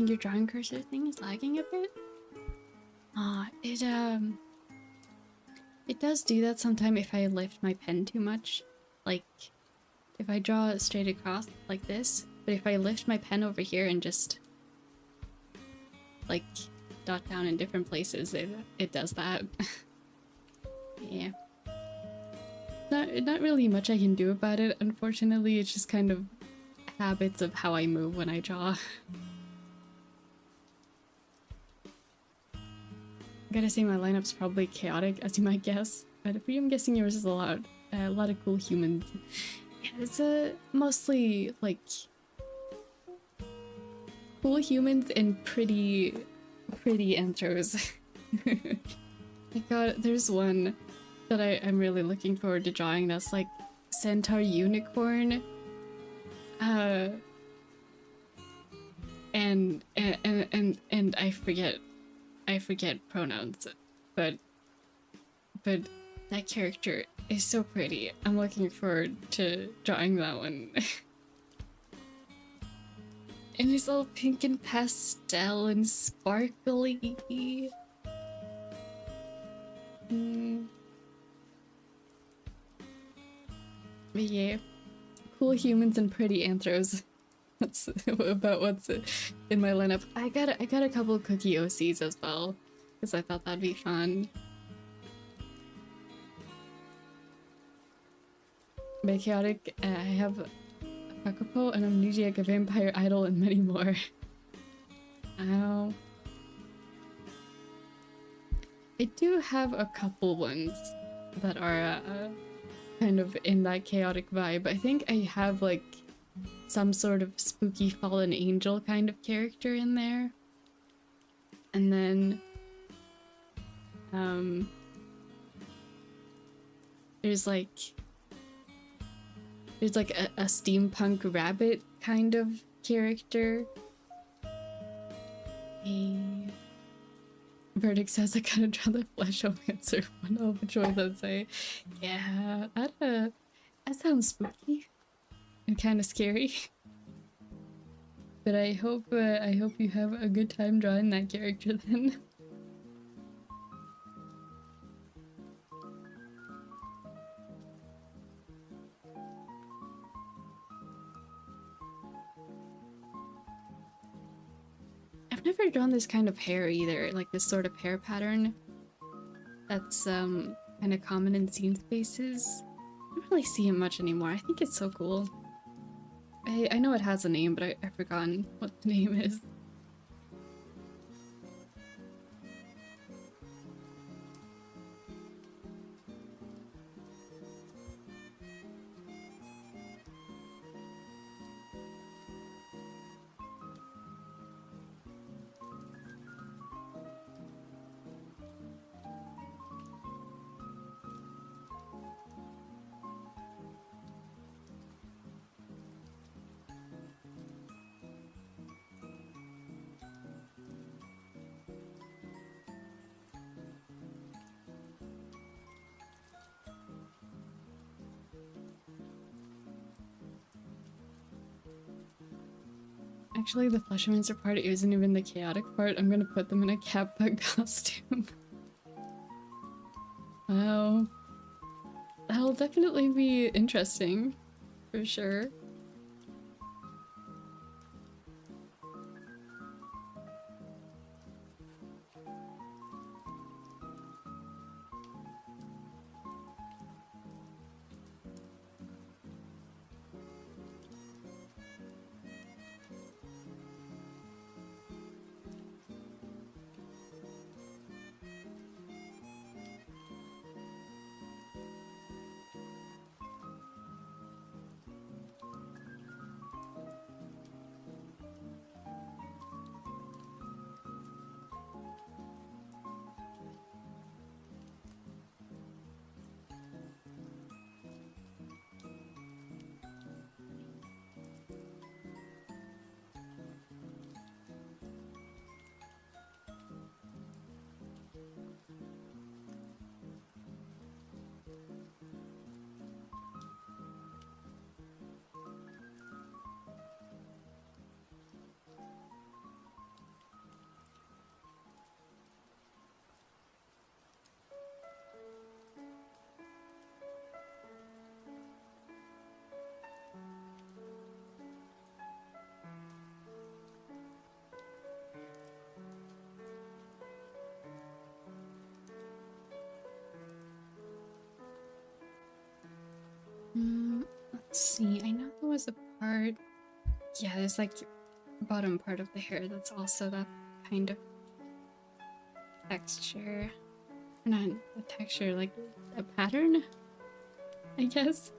think your drawing cursor thing is lagging a bit. It does do that sometimes if I lift my pen too much. Like, if I draw straight across like this, but if I lift my pen over here and just like dot down in different places, it does that. Yeah. Not really much I can do about it, unfortunately. It's just kind of habits of how I move when I draw. I gotta say my lineup's probably chaotic, as you might guess, but I'm guessing yours is a lot of cool humans. Yeah, it's mostly like cool humans and pretty intros. There's one that I'm really looking forward to drawing that's like centaur unicorn. And I forget pronouns, but that character is so pretty. I'm looking forward to drawing that one. And it's all pink and pastel and sparkly. But yeah, cool humans and pretty anthros. That's about what's in my lineup. I got a couple of cookie OCs as well, because I thought that'd be fun. By chaotic, I have a Kakapo, an amnesiac, a vampire idol, and many more. Ow. I do have a couple ones that are kind of in that chaotic vibe. I think I have like some sort of spooky fallen angel kind of character in there. And then there's like a steampunk rabbit kind of character. Verdict says I gotta draw the flesh answer one of the choice I'd say. Yeah, that sounds spooky and kind of scary. But I hope you have a good time drawing that character then. I've never drawn this kind of hair either, like this sort of hair pattern that's kind of common in scene spaces. I don't really see it much anymore. I think it's so cool. I know it has a name, but I've forgotten what the name is. Actually, the Fleshermancer part isn't even the chaotic part. I'm gonna put them in a cat bug costume. Wow. That'll definitely be interesting, for sure. See, I know there was a part. Yeah, there's like bottom part of the hair that's also that kind of texture. Not a texture, like a pattern, I guess.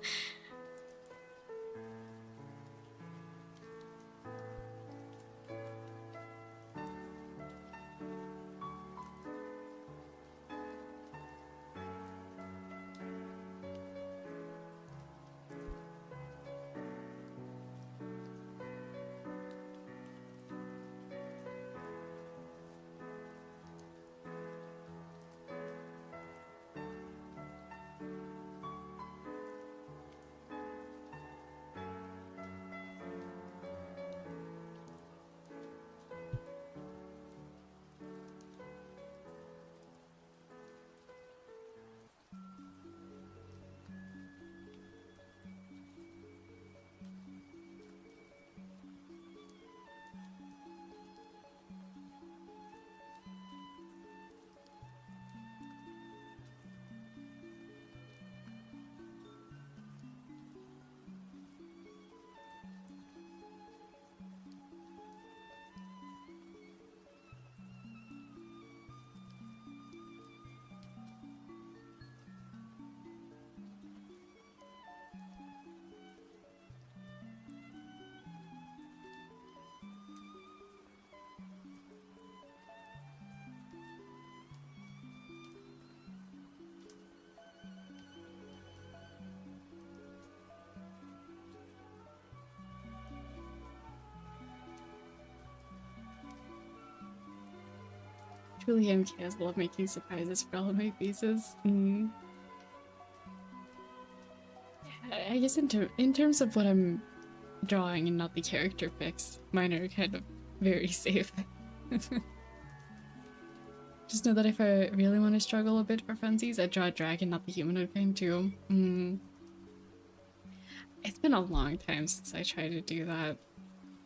Truly MKs love making surprises for all of my pieces. I guess in terms of what I'm drawing and not the character pics, mine are kind of very safe. Just know that if I really want to struggle a bit for funsies, I draw a dragon, not the humanoid kind too. It's been a long time since I tried to do that.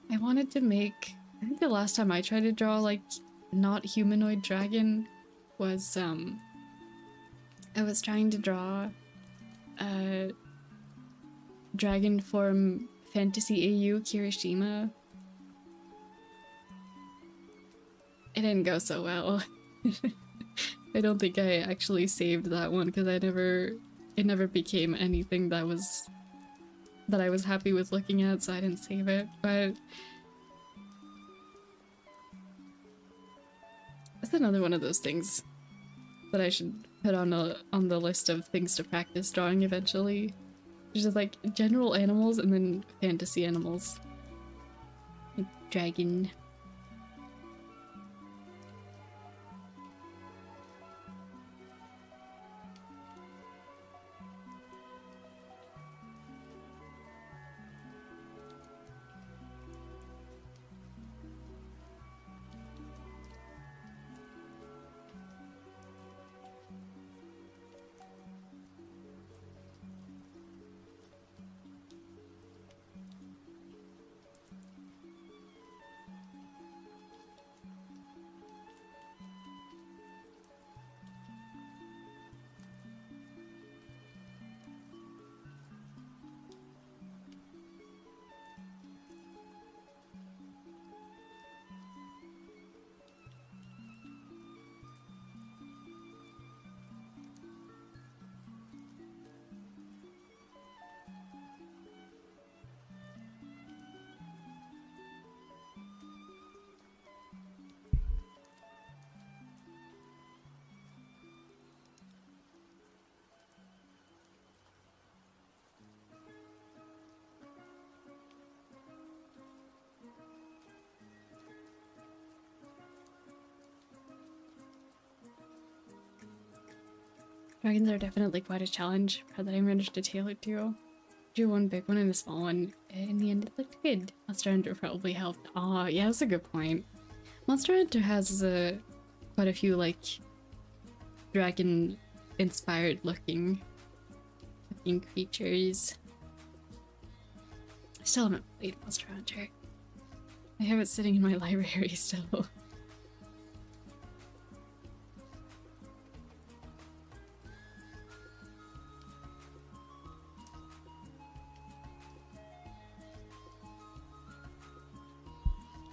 I wanted to make... I think the last time I tried to draw, like, not humanoid dragon was, I was trying to draw a dragon form fantasy AU Kirishima. It didn't go so well. I don't think I actually saved that one because it never became anything that I was happy with looking at, so I didn't save it, but that's another one of those things that I should put on the list of things to practice drawing eventually. Just like general animals and then fantasy animals. Like dragon. Dragons are definitely quite a challenge, proud that I managed to tailor it to. Drew one big one and a small one. In the end, it looked good. Monster Hunter probably helped. Aw, yeah, that's a good point. Monster Hunter has quite a few, like, dragon-inspired looking creatures. I still haven't played Monster Hunter. I have it sitting in my library still.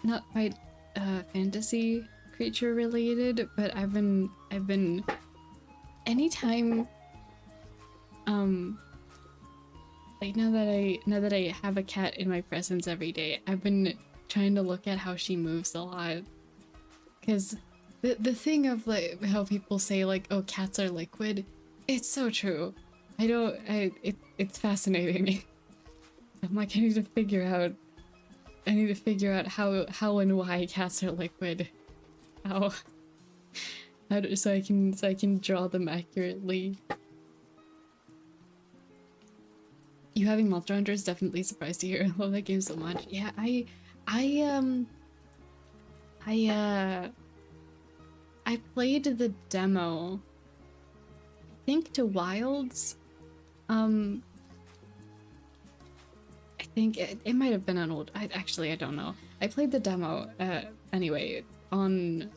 not quite fantasy creature related, but I've been anytime like now that I have a cat in my presence every day, I've been trying to look at how she moves a lot. Because the thing of like how people say like, oh, cats are liquid, it's so true. It's fascinating. I'm like, I need to figure out how and why cats are liquid. So I can draw them accurately. You having Monster Hunter is definitely surprised to hear. I love that game so much. Yeah, I played the demo, I think to Wilds. I think it might have been an old. I don't know. I played the demo anyway on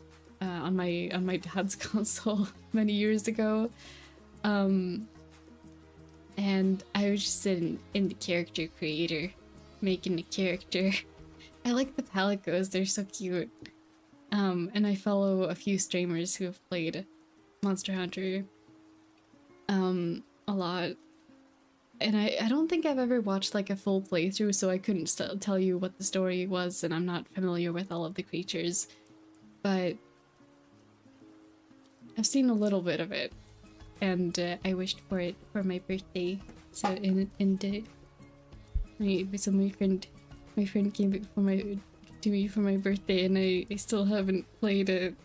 my dad's console many years ago, and I was just in the character creator, making the character. I like the palicos; they're so cute. And I follow a few streamers who have played Monster Hunter a lot. And I don't think I've ever watched like a full playthrough, so I couldn't tell you what the story was, and I'm not familiar with all of the creatures. But I've seen a little bit of it, and I wished for it for my birthday. So my friend came back to me for my birthday, and I still haven't played it.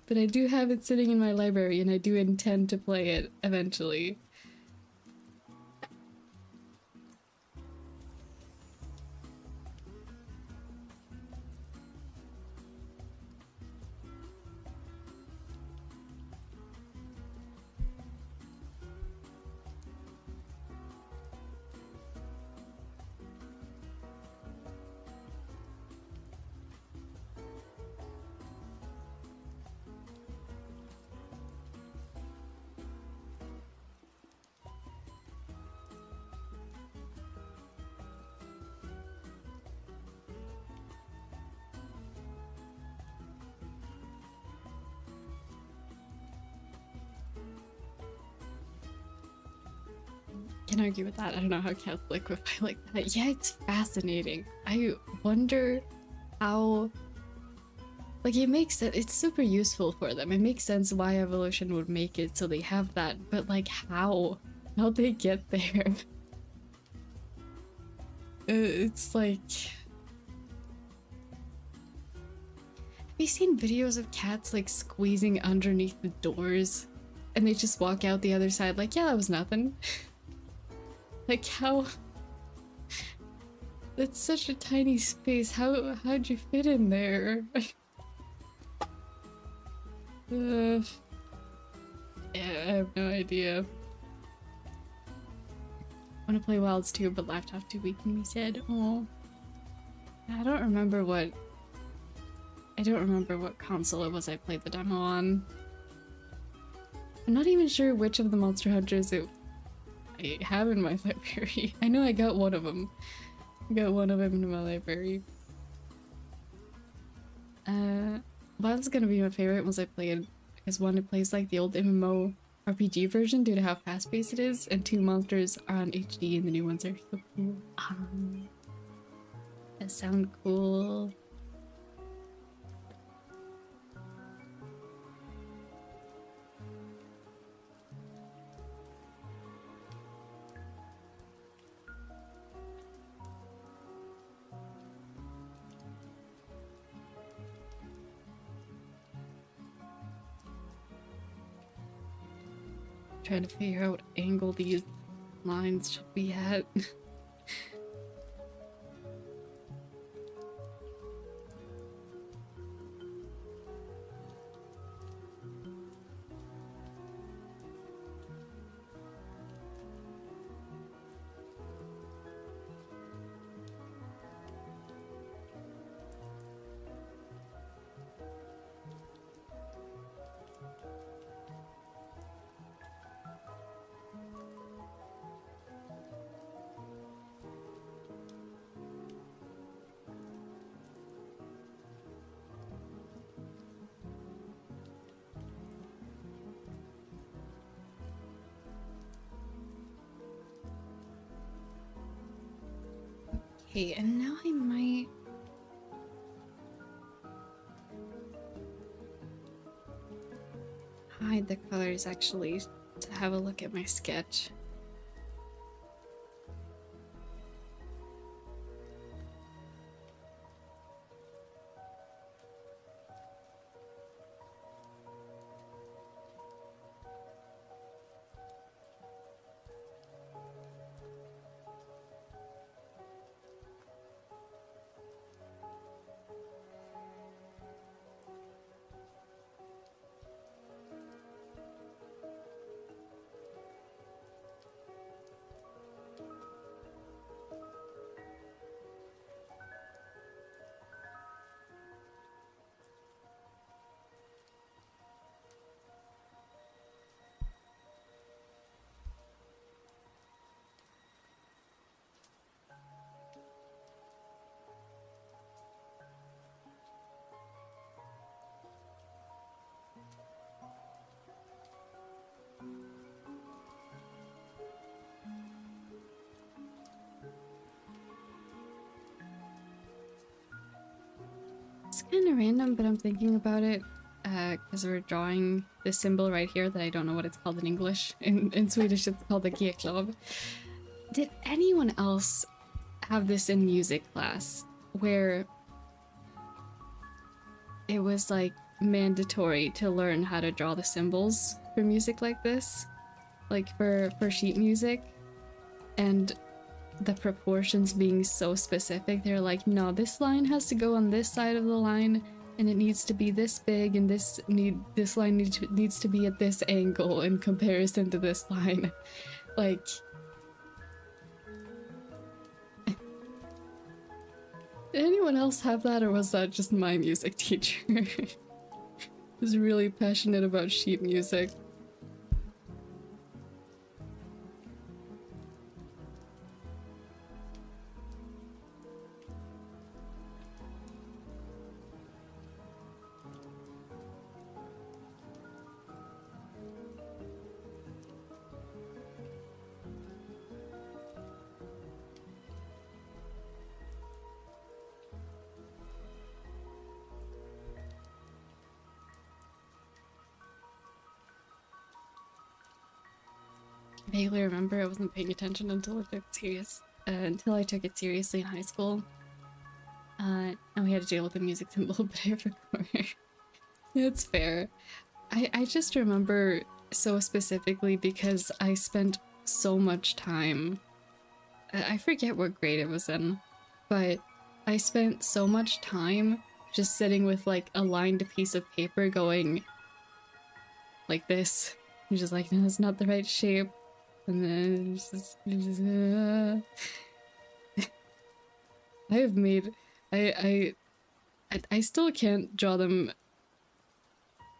But I do have it sitting in my library, and I do intend to play it eventually. Can't argue with that. I don't know how cats liquefy like that. Yeah, it's fascinating. I wonder how... Like, it makes sense. It's super useful for them. It makes sense why evolution would make it so they have that. But, like, how? How'd they get there? It's like... Have you seen videos of cats, like, squeezing underneath the doors? And they just walk out the other side like, yeah, that was nothing. Like, how... That's such a tiny space. How'd you fit in there? Yeah, I have no idea. I want to play Wilds too, but laptop too weak, and he said, oh. I don't remember what console it was I played the demo on. I'm not even sure which of the Monster Hunters I have in my library. I know I got one of them. I got one of them in my library. Wilds gonna be my favorite once I played, because one, it plays like the old MMO RPG version due to how fast-paced it is, and two, monsters are on HD and the new ones are so cool. That sound cool. Trying to figure out what angle these lines should be at. Okay, and now I might... hide the colors actually to have a look at my sketch. It's kind of random, but I'm thinking about it because we're drawing this symbol right here that I don't know what it's called in English. In Swedish, it's called the G-klov. Did anyone else have this in music class where it was like mandatory to learn how to draw the symbols for music like this? Like for sheet music? And the proportions being so specific, they're like, no, this line has to go on this side of the line and it needs to be this big, and this line needs to be at this angle in comparison to this line. Like, did anyone else have that, or was that just my music teacher? Who's really passionate about sheet music. I vaguely remember I wasn't paying attention until I took it seriously in high school. And we had to deal with the music symbol, but I forgot. It's fair. I just remember so specifically because I spent so much time... I forget what grade it was in, but I spent so much time just sitting with like a lined piece of paper going like this. You're just like, no, that's not the right shape. And then I have made... I still can't draw them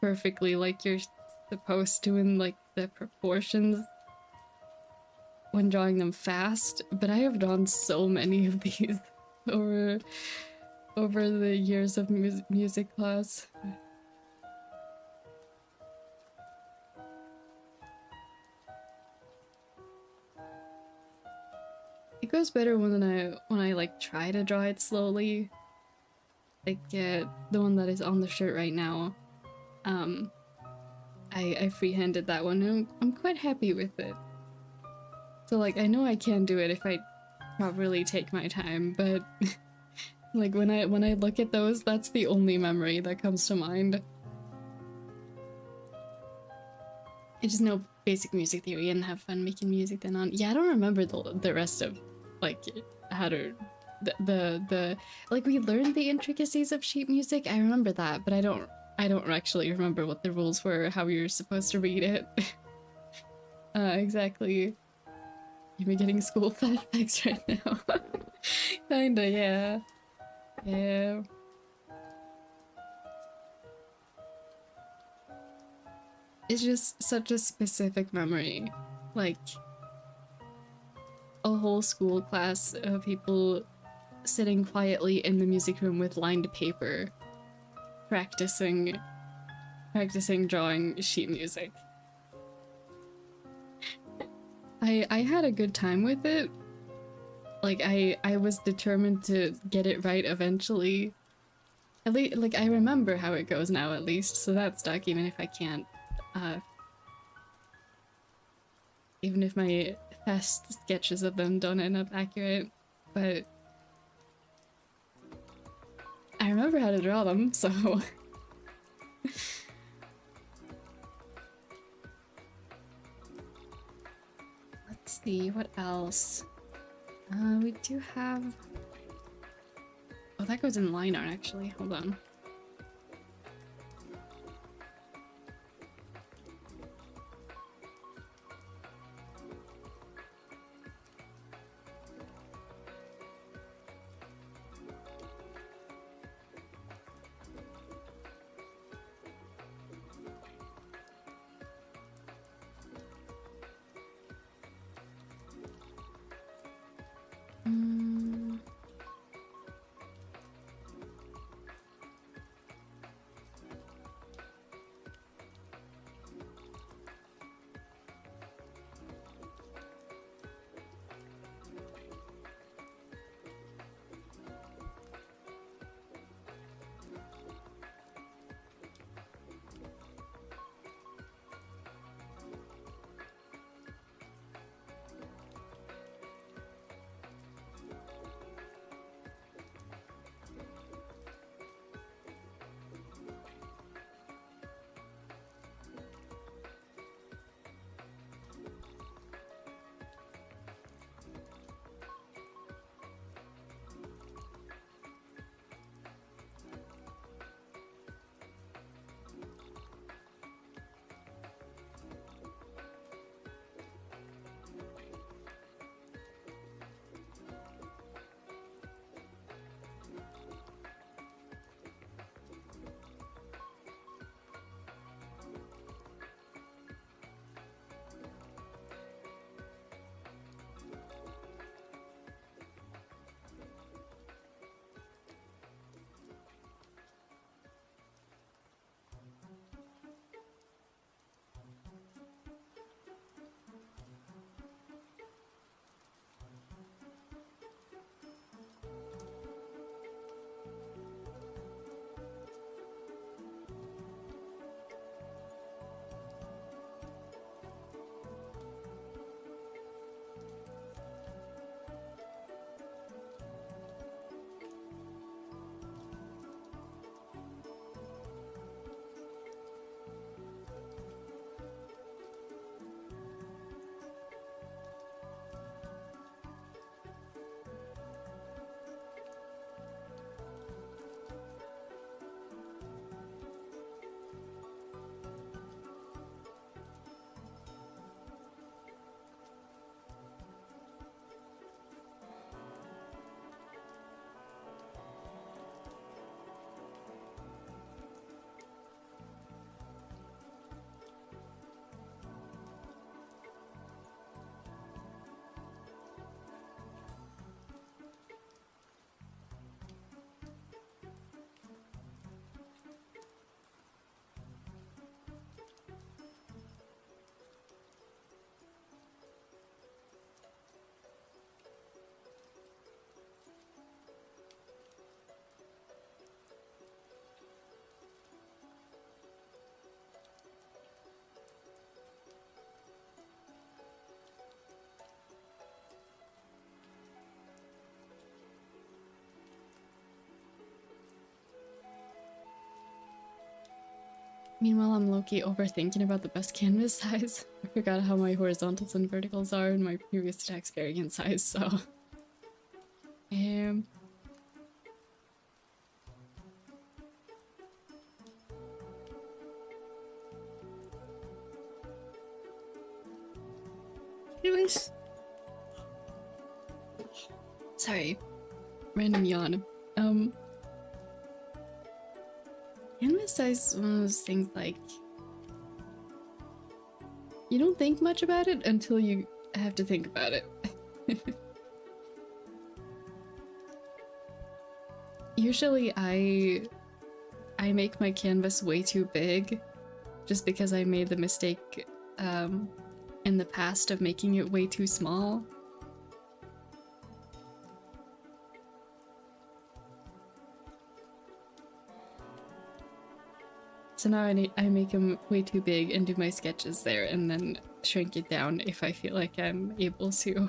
perfectly like you're supposed to in like the proportions when drawing them fast, but I have drawn so many of these over the years of music class. It goes better when I like try to draw it slowly. Like the one that is on the shirt right now. I freehanded that one and I'm quite happy with it. So like I know I can do it if I properly take my time, but like when I look at those, that's the only memory that comes to mind. I just know basic music theory and have fun making music then on. Yeah, I don't remember the rest of like how to the like we learned the intricacies of sheet music. I remember that, but I don't actually remember what the rules were, how you're supposed to read it. Exactly. You're getting school flashbacks right now. Kinda, yeah. Yeah. It's just such a specific memory. Like, a whole school class of people sitting quietly in the music room with lined paper, practicing drawing sheet music. I had a good time with it, Like, I was determined to get it right eventually. At least, like, I remember how it goes now, at least, so that's stuck, even if I can't, even if my past sketches of them don't end up accurate. But I remember how to draw them, so... Let's see, what else? We do have... Oh, that goes in line art, actually. Hold on. Meanwhile, I'm low-key overthinking about the best canvas size. I forgot how my horizontals and verticals are in my previous stacks variant size, so... Anyways... Sorry. Random yawn. Canvas size is one of those things, like, you don't think much about it until you have to think about it. Usually I make my canvas way too big just because I made the mistake in the past of making it way too small. So now I make them way too big and do my sketches there and then shrink it down if I feel like I'm able to.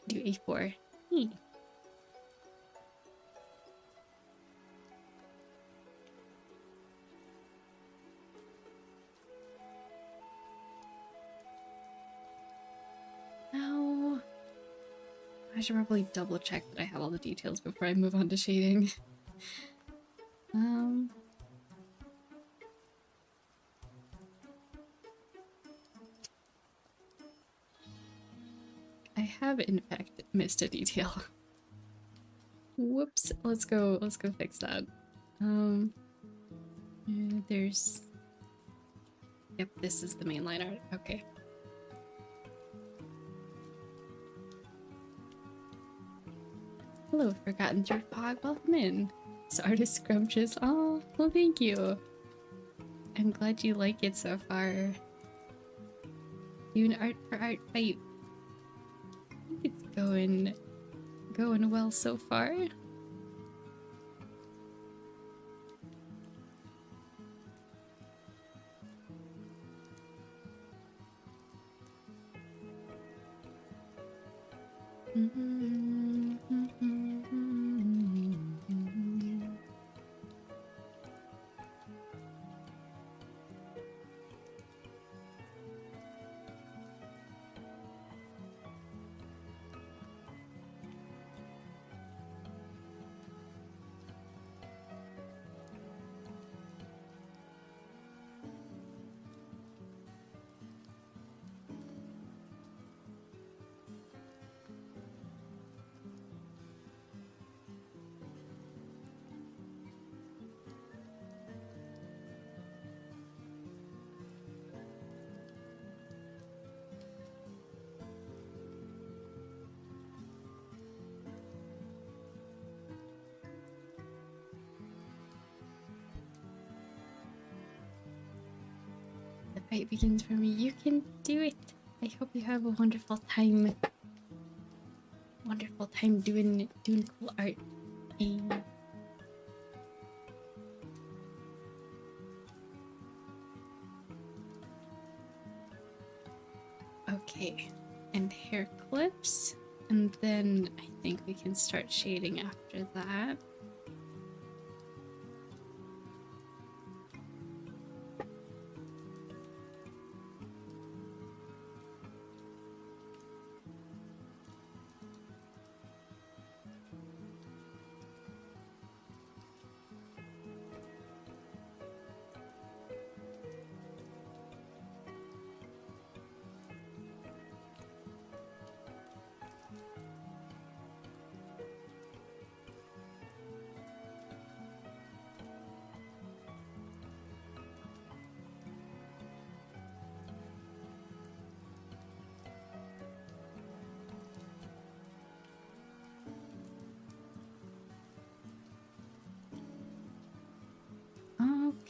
Do A4. Now, I should probably double check that I have all the details before I move on to shading. I have in fact missed a detail. Whoops, let's go fix that. There's... Yep, this is the main line art, okay. Hello, Forgotten Third Pod, welcome in. So artist scrumptious, oh, well thank you. I'm glad you like it so far. Doing art for Artfight. I think it's going well so far. The fight begins for me. You can do it. I hope you have a wonderful time. Wonderful time doing cool art. Okay, and hair clips, and then I think we can start shading after that.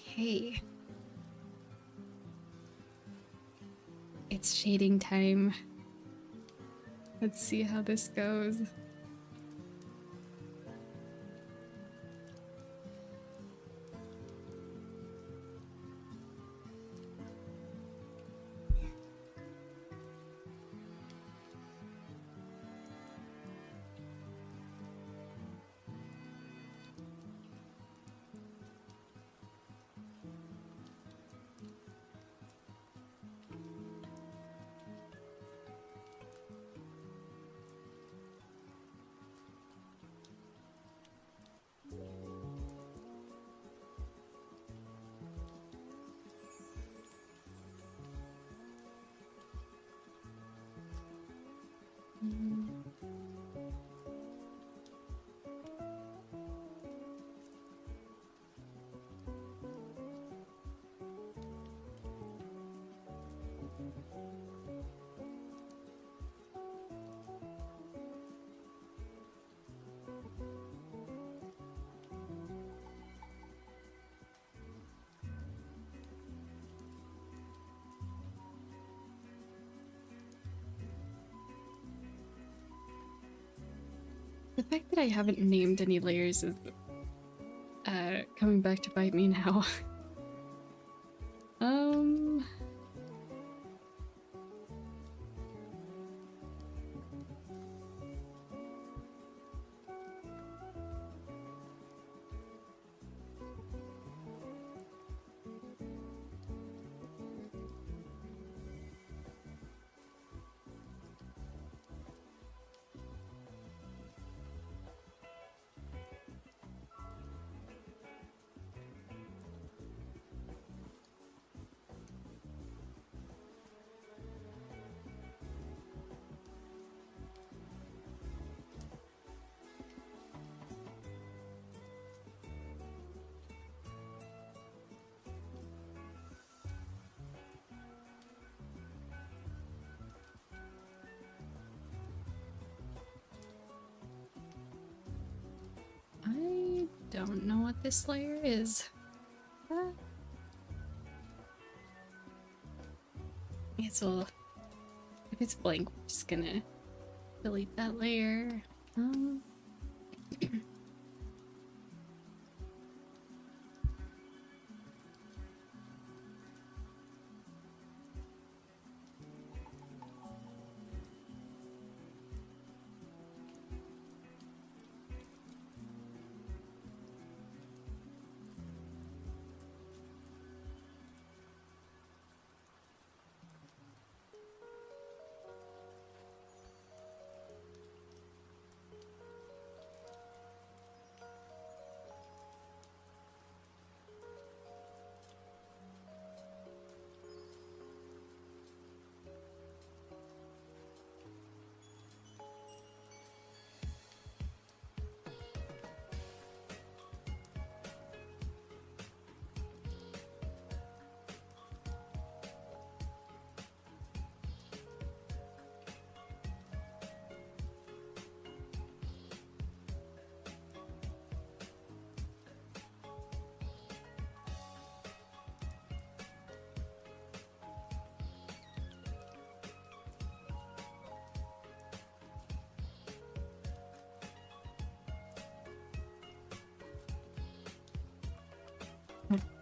Okay. It's shading time. Let's see how this goes. The fact that I haven't named any layers is coming back to bite me now. I don't know what this layer is. Yes, well, if it's blank, we're just gonna delete that layer.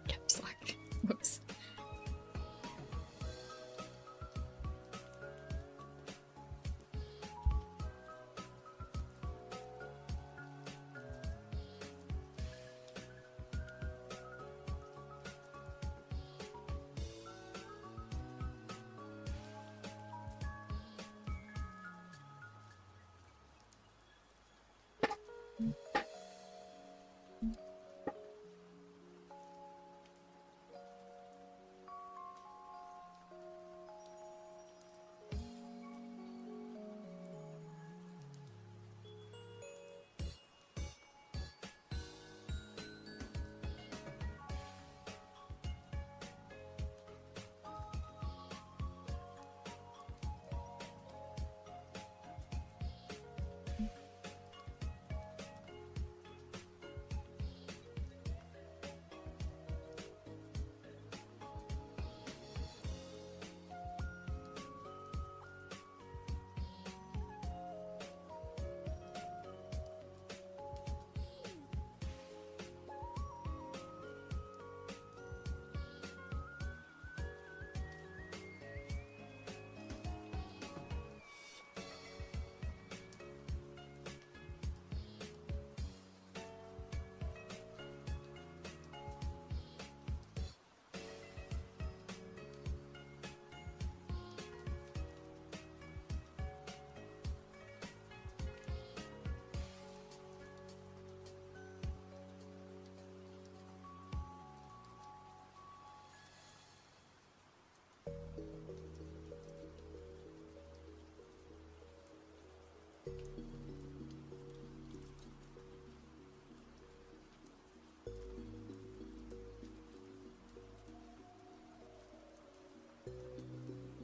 Caps lock. Whoops.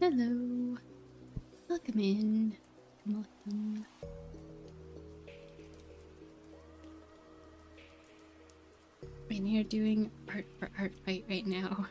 Hello. Welcome in. Welcome. And you're doing art for Artfight right now.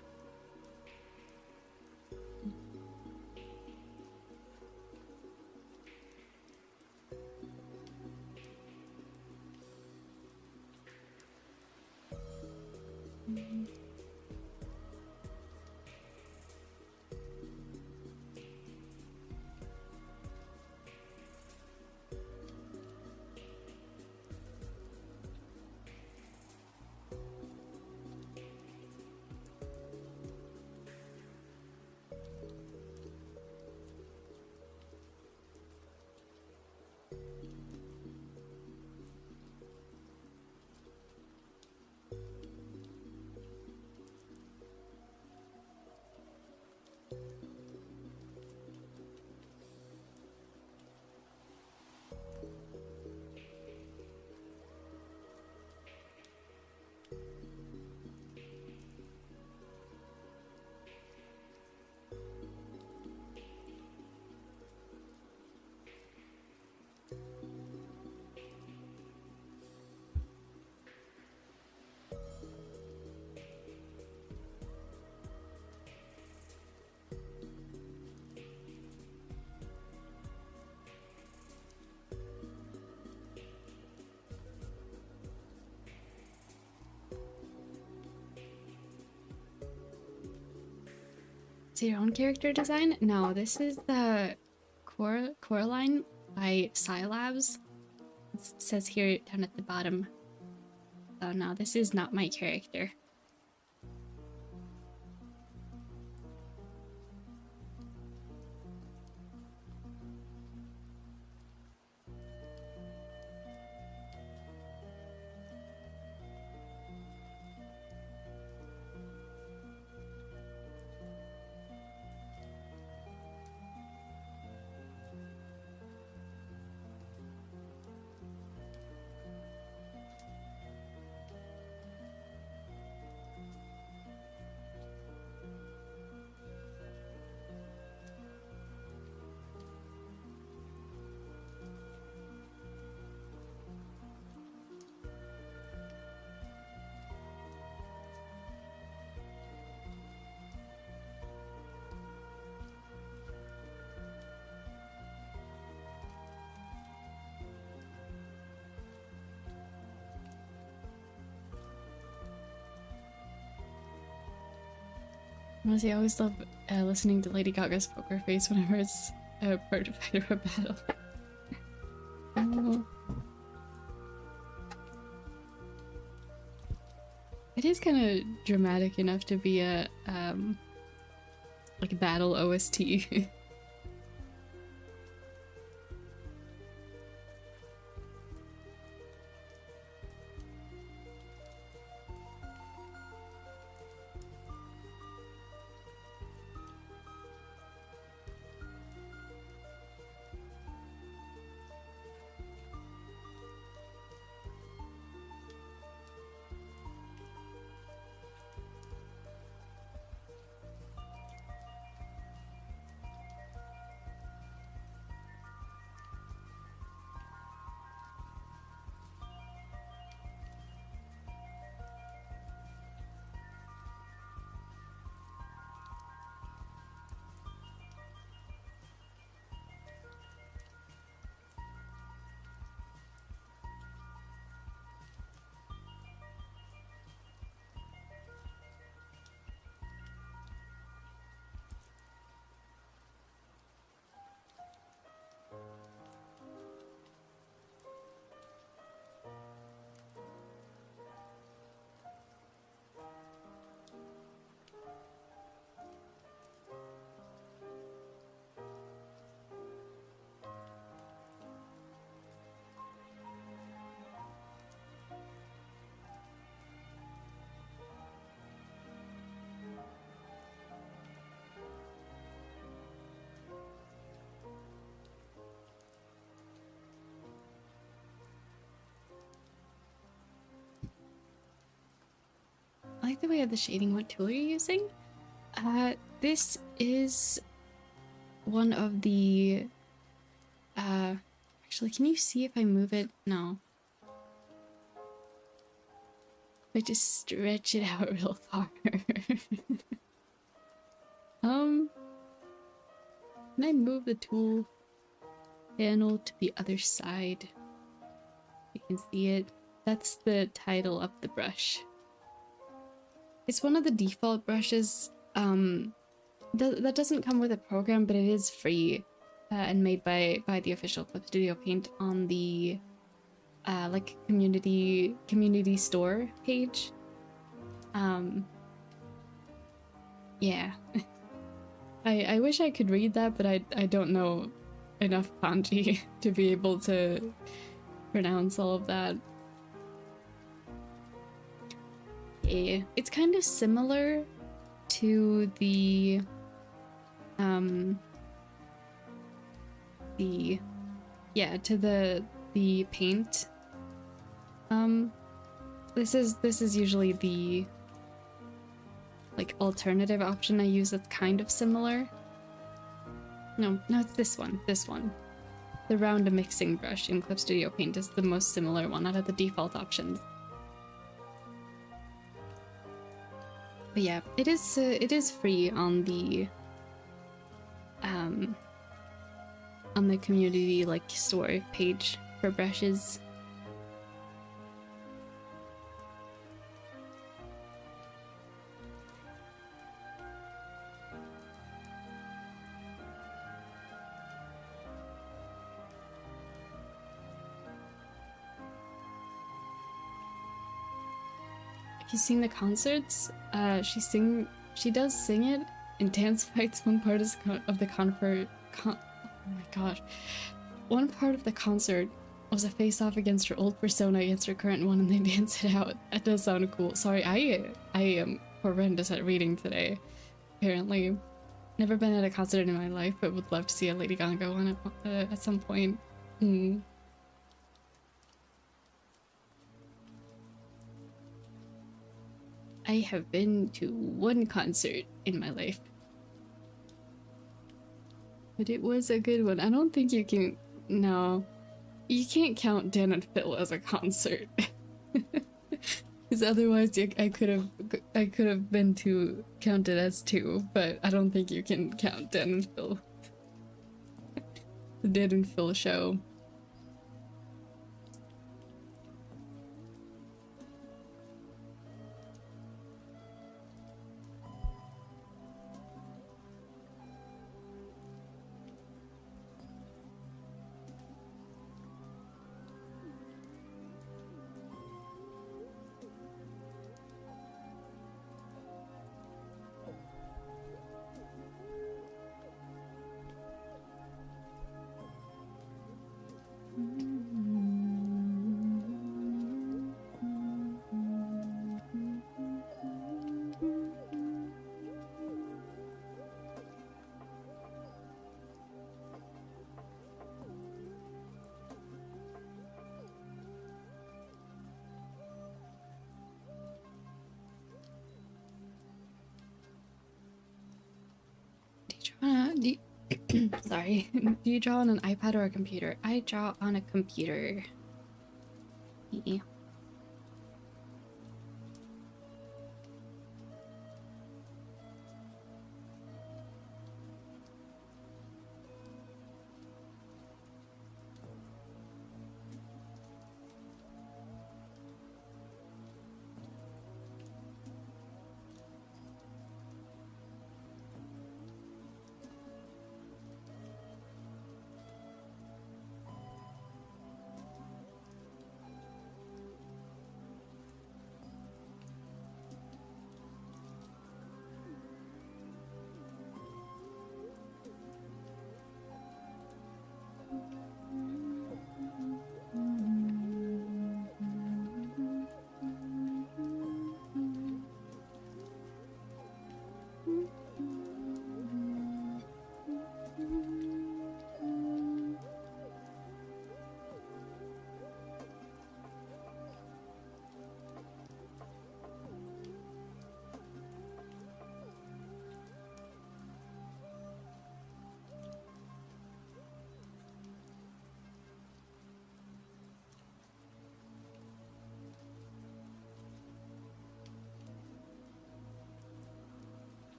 Your own character design? No, this is the Coraline by Scilabs. It says here down at the bottom. Oh no, this is not my character. Honestly, I always love listening to Lady Gaga's poker face whenever it's part of a battle. Oh. It is kind of dramatic enough to be a like a battle OST. I like the way of the shading. What tool are you using? This is one of the actually, can you see if I move it? No. I just stretch it out real far. Can I move the tool panel to the other side? You can see it. That's the title of the brush. It's one of the default brushes. That doesn't come with a program, but it is free and made by the official Clip Studio Paint on the like community store page. Yeah. I wish I could read that, but I don't know enough kanji to be able to pronounce all of that. Yeah, it's kind of similar to the paint. This is usually the like alternative option I use that's kind of similar. No, it's this one. The round mixing brush in Clip Studio Paint is the most similar one out of the default options. But yeah, it is free on the community like store page for brushes. If you've seen the concerts, she does sing it in Dance Fights. One part of the oh my gosh. One part of the concert was a face-off against her old persona against her current one, and they dance it out. That does sound cool. Sorry, I am horrendous at reading today, apparently. Never been at a concert in my life, but would love to see a Lady Gaga one at some point. I have been to one concert in my life. But it was a good one. I don't think you can... No. You can't count Dan and Phil as a concert. Because otherwise I could have been counted as two, but I don't think you can count Dan and Phil. The Dan and Phil show. Sorry. Do you draw on an iPad or a computer? I draw on a computer. Yeah.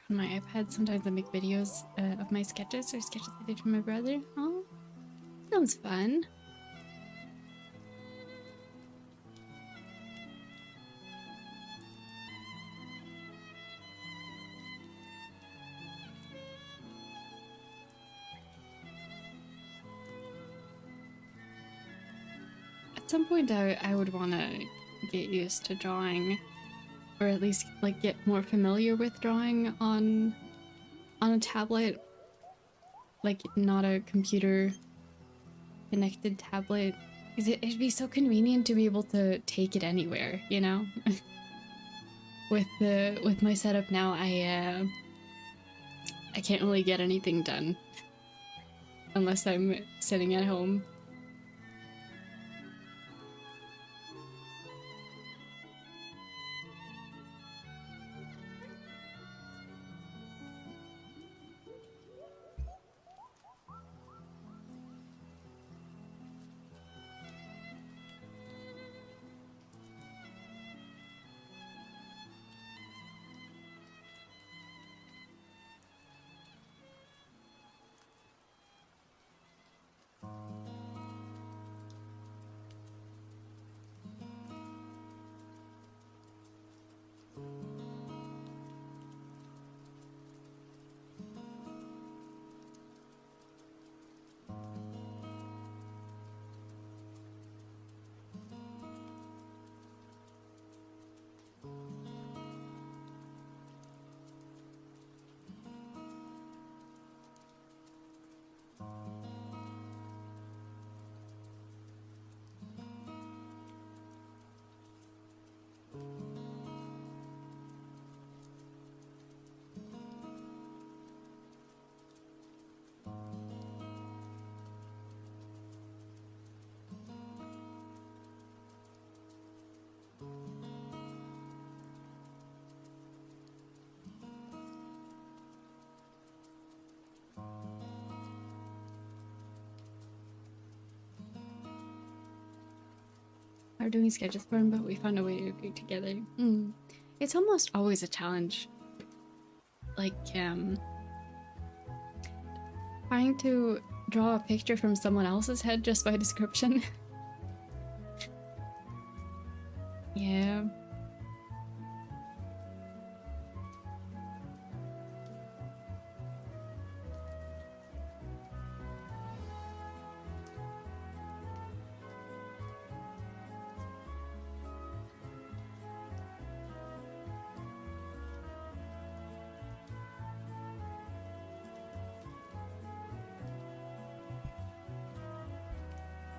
On my iPad, sometimes I make videos of my sketches or sketches I did for my brother. Oh, sounds fun. At some point I would want to get used to drawing, or at least like get more familiar with drawing on a tablet, like not a computer connected tablet, because it'd be so convenient to be able to take it anywhere, you know. With my setup now, I can't really get anything done unless I'm sitting at home. Are doing sketches for him, but we found a way to agree together. It's almost always a challenge. Like, trying to draw a picture from someone else's head just by description. Yeah.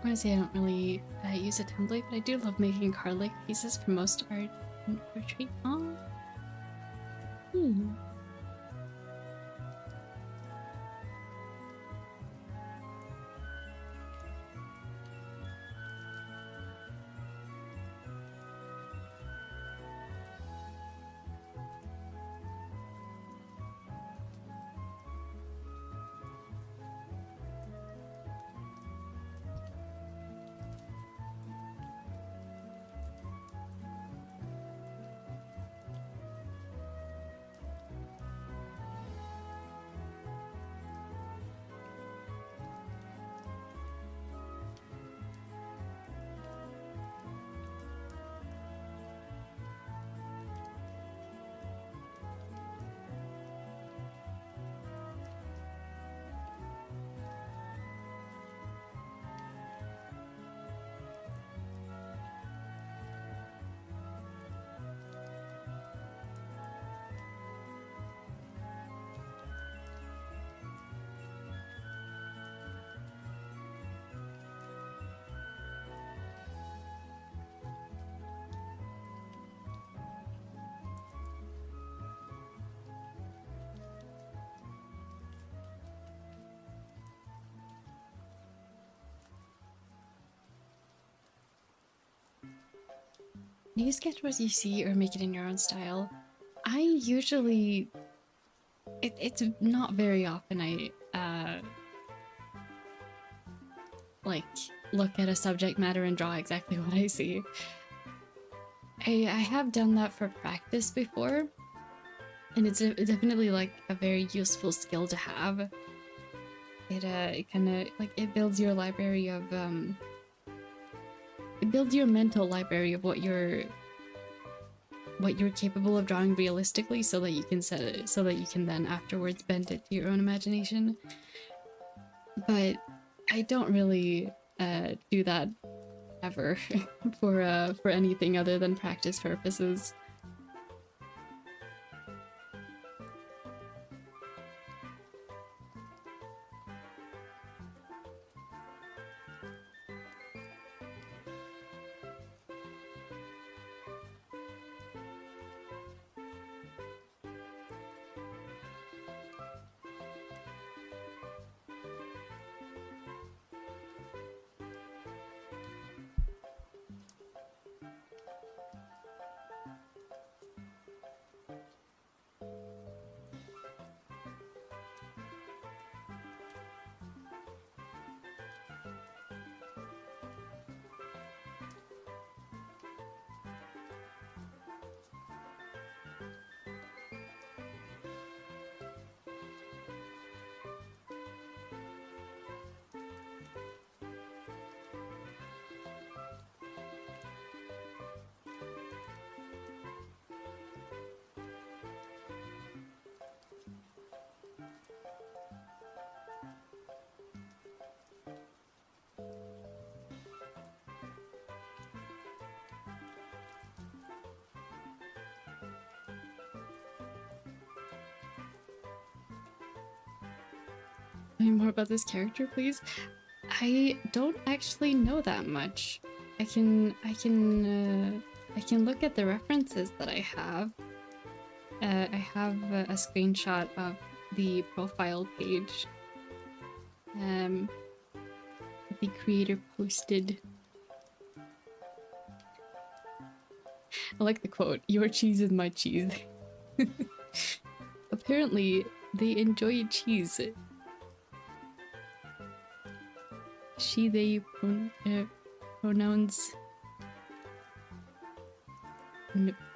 Honestly, I don't really use a template, but I do love making card-like pieces for most art and portrait. Oh. Do you sketch what you see or make it in your own style? I usually... It's not very often I, like, look at a subject matter and draw exactly what I see. I have done that for practice before, and it's definitely, like, a very useful skill to have. It kind of, like, it builds your library of, it builds your mental library of what you're capable of drawing realistically, so that you can set it, so that you can then afterwards bend it to your own imagination. But I don't really do that ever for anything other than practice purposes. Tell me more about this character, please. I don't actually know that much. I can look at the references that I have. I have a screenshot of the profile page. The creator posted. I like the quote, "Your cheese is my cheese." Apparently, they enjoy cheese. She, they pronouns.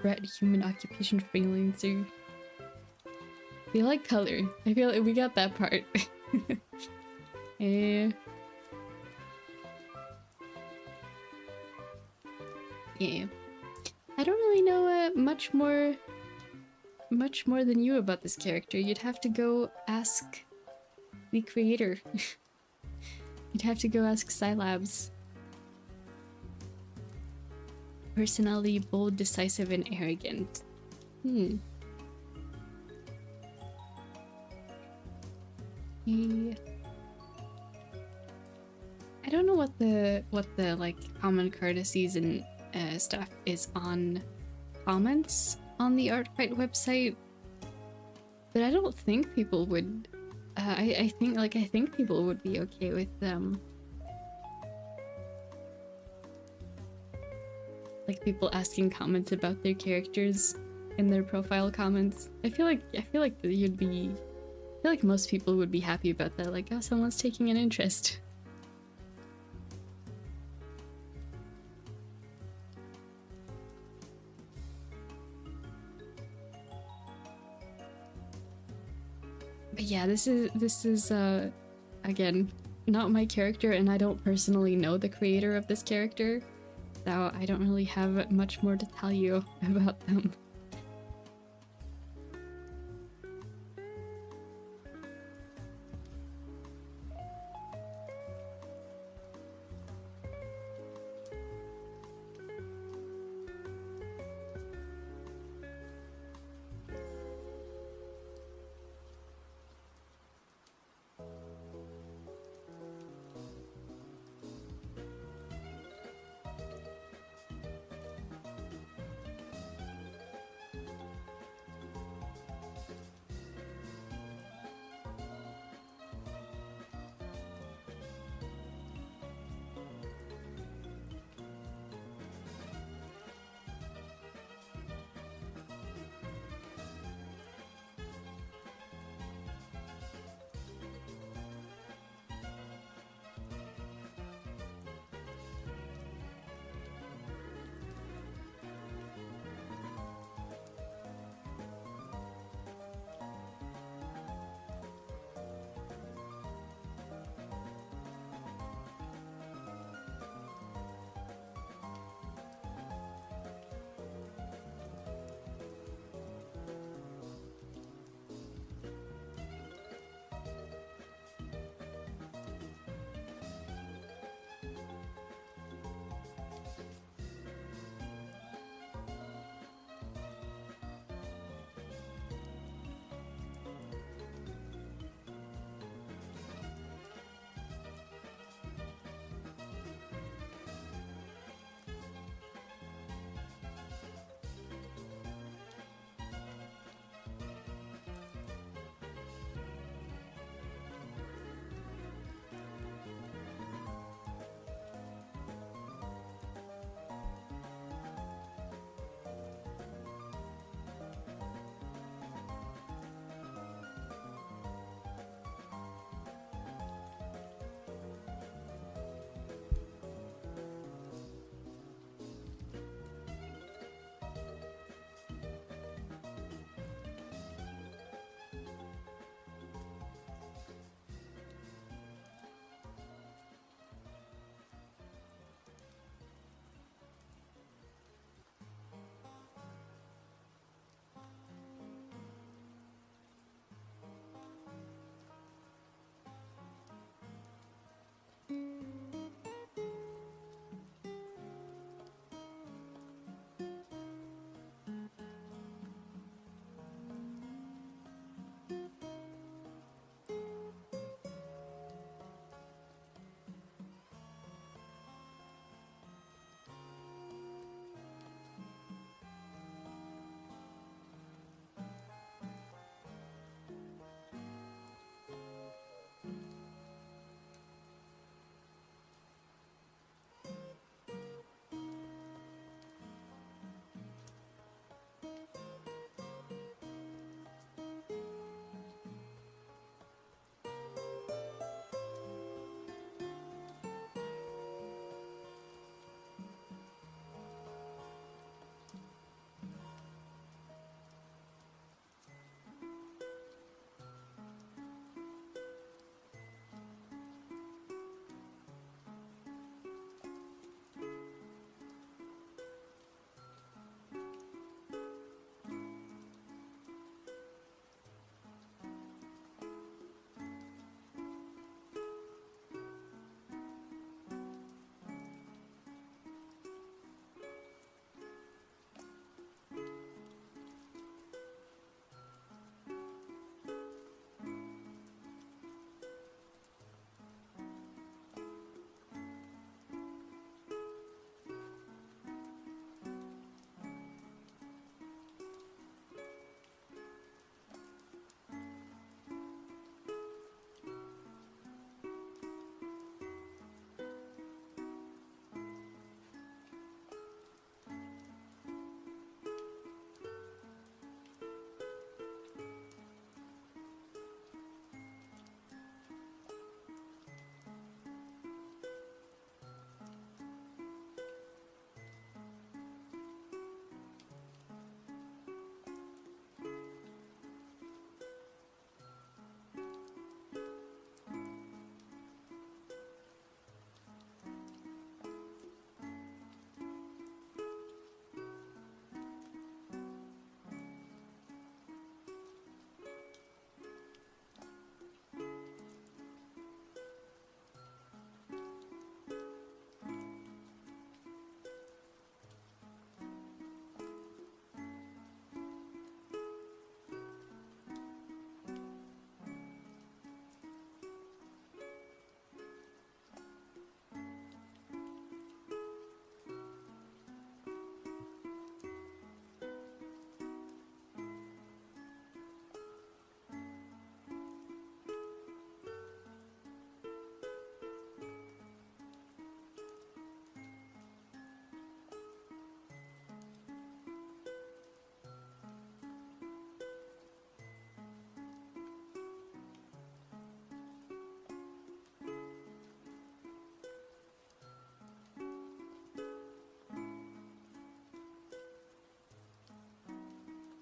Bred human occupation freelancer. They like color. I feel like we got that part. Yeah. I don't really know much more than you about this character. You'd have to go ask the creator. You'd have to go ask Scilabs. Personality, bold, decisive, and arrogant. Yeah. I don't know what the like common courtesies and stuff is on comments on the Artfight website, but I don't think people would. I think people would be okay with them. Like people asking comments about their characters in their profile comments. I feel like you'd be. I feel like most people would be happy about that. Like, oh, someone's taking an interest. But yeah, this is again, not my character, and I don't personally know the creator of this character, so I don't really have much more to tell you about them.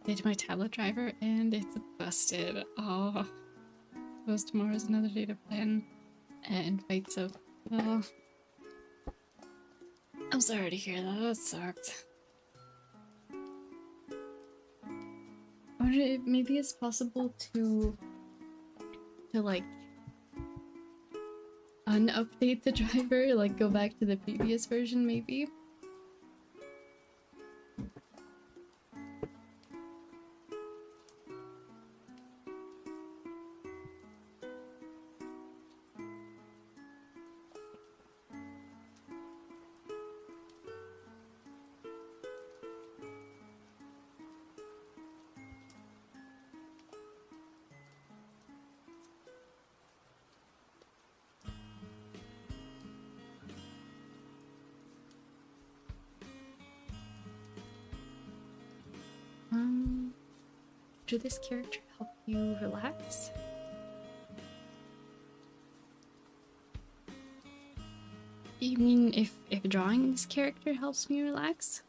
did my tablet driver and it's busted. Oh, suppose tomorrow's another day to plan and fight, so oh, I'm sorry to hear that. That sucked. I wonder if maybe it's possible to like unupdate the driver, like go back to the previous version maybe. Do this character help you relax? You mean if drawing this character helps me relax?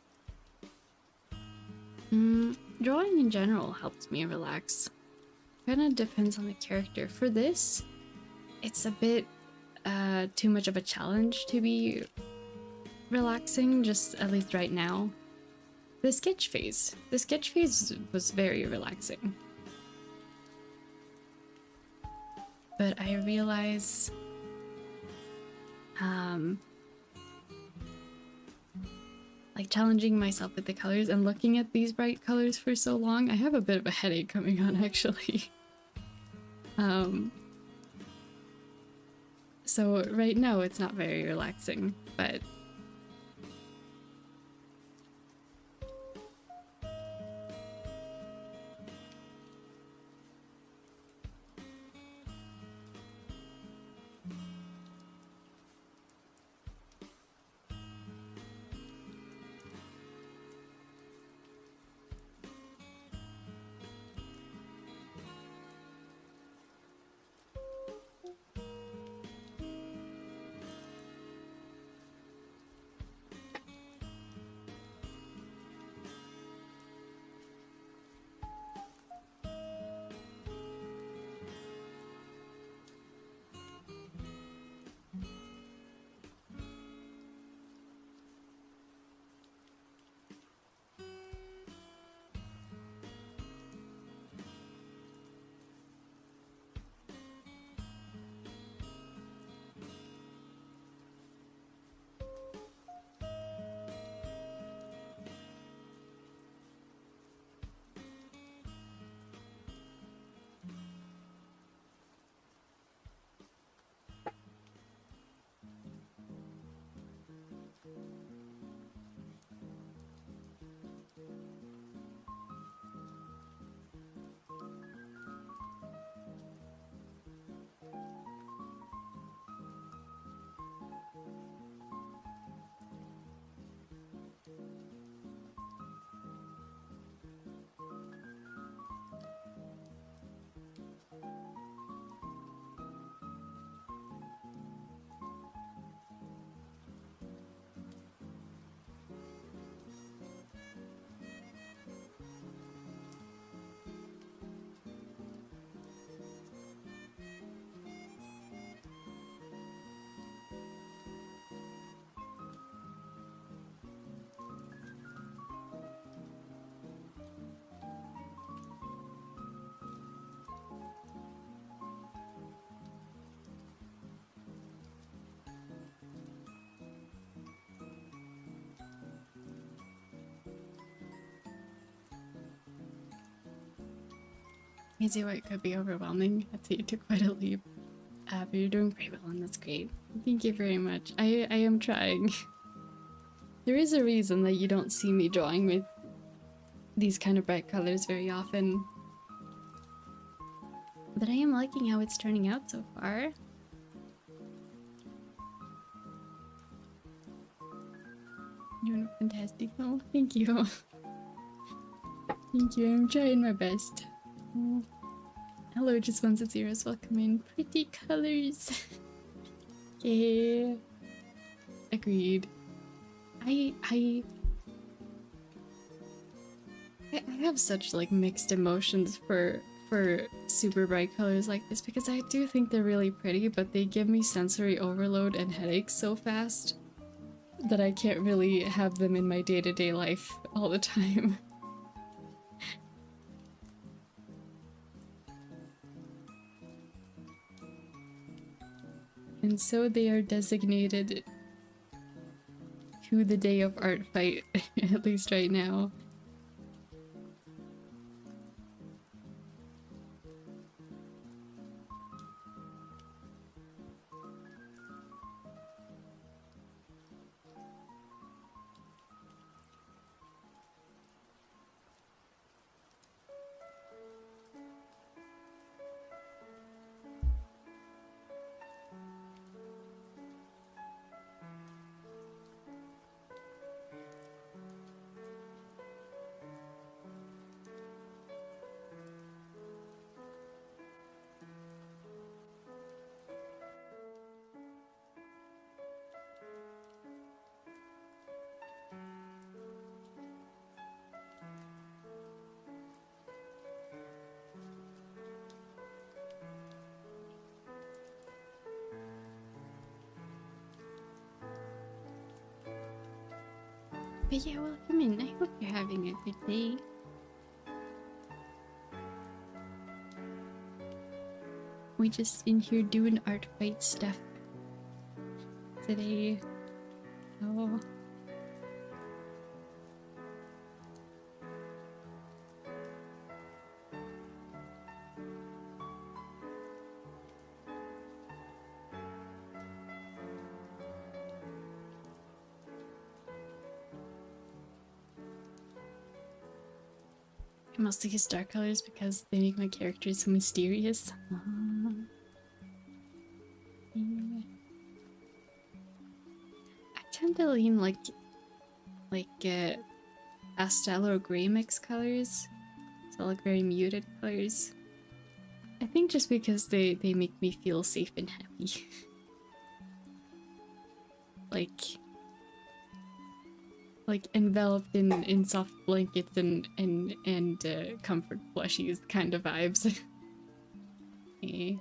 Drawing in general helps me relax. Kinda depends on the character. For this, it's a bit too much of a challenge to be relaxing, just at least right now. The sketch phase was very relaxing. But I realize like challenging myself with the colors and looking at these bright colors for so long, I have a bit of a headache coming on actually. So right now it's not very relaxing, but I see why it could be overwhelming. I'd say you took quite a leap. But you're doing pretty well and that's great. Thank you very much. I am trying. There is a reason that you don't see me drawing with these kind of bright colors very often. But I am liking how it's turning out so far. You're doing fantastic. Oh, thank you. Thank you, I'm trying my best. Oh. Hello, just ones and zeros. Welcome in. Pretty colors. Yeah. Agreed. I have such like mixed emotions for super bright colors like this because I do think they're really pretty, but they give me sensory overload and headaches so fast that I can't really have them in my day-to-day life all the time. And so they are designated to the day of Artfight, at least right now. But yeah, welcome in. I hope you're having a good day. We just in here doing art fight stuff today. Oh. I mostly use dark colors because they make my characters so mysterious. Yeah. I tend to lean like pastel or gray mix colors, so like very muted colors. I think just because they make me feel safe and happy. like enveloped in soft blankets and comfort plushies kind of vibes. Eh.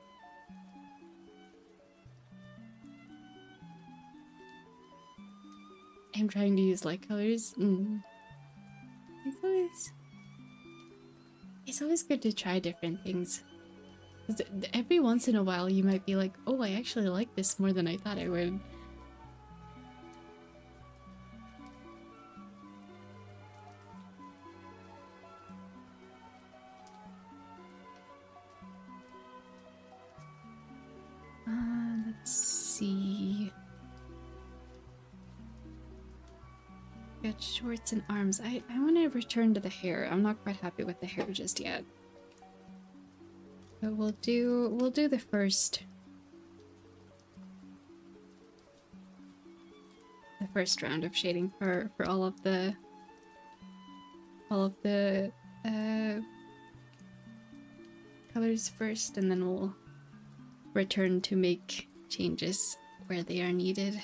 I'm trying to use light colors. It's always good to try different things. 'Cause every once in a while you might be like, oh, I actually like this more than I thought I would. Let's see. Got shorts and arms. I want to return to the hair. I'm not quite happy with the hair just yet. But we'll do the first round of shading for all of the colors first, and then we'll return to make changes where they are needed.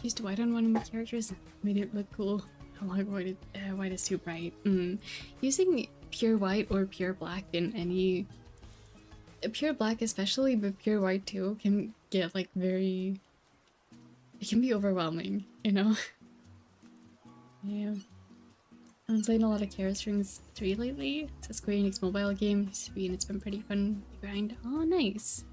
used white on one of my characters, made it look cool. How long white is too bright. Using pure white or pure black in any... Pure black especially, but pure white too, can get like very... It can be overwhelming, you know? Yeah. I'm playing a lot of Kara Strings 3 lately. It's a Square Enix mobile game, and it's been pretty fun to grind. Oh, nice.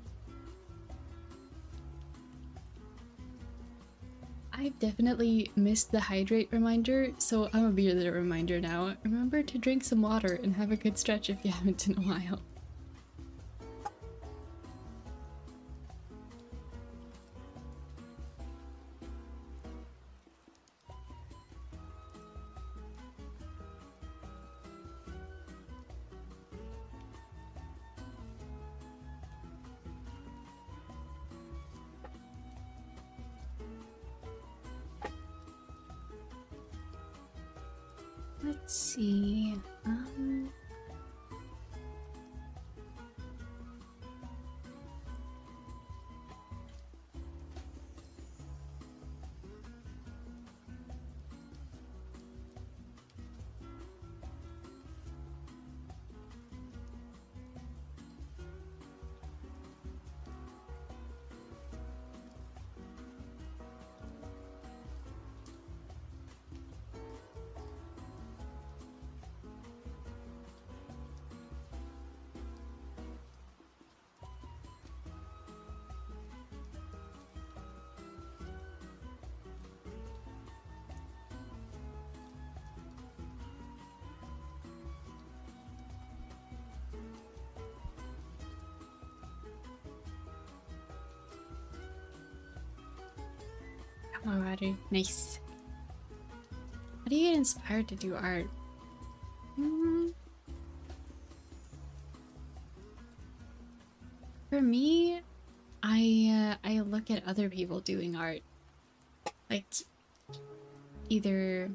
I've definitely missed the hydrate reminder, so I'm a be the reminder now. Remember to drink some water and have a good stretch if you haven't in a while. Let's see. Alrighty, nice. How do you get inspired to do art? For me, I look at other people doing art. Like, either...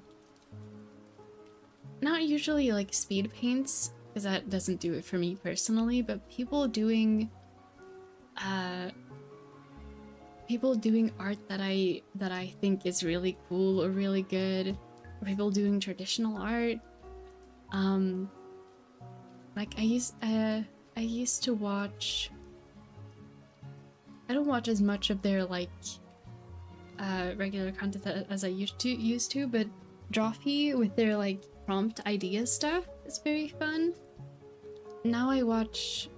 Not usually like speed paints, because that doesn't do it for me personally, but people doing art that I think is really cool or really good, or people doing traditional art. Like I used to watch... I don't watch as much of their like regular content as I used to, but Drawfee with their like prompt idea stuff is very fun. Now I watch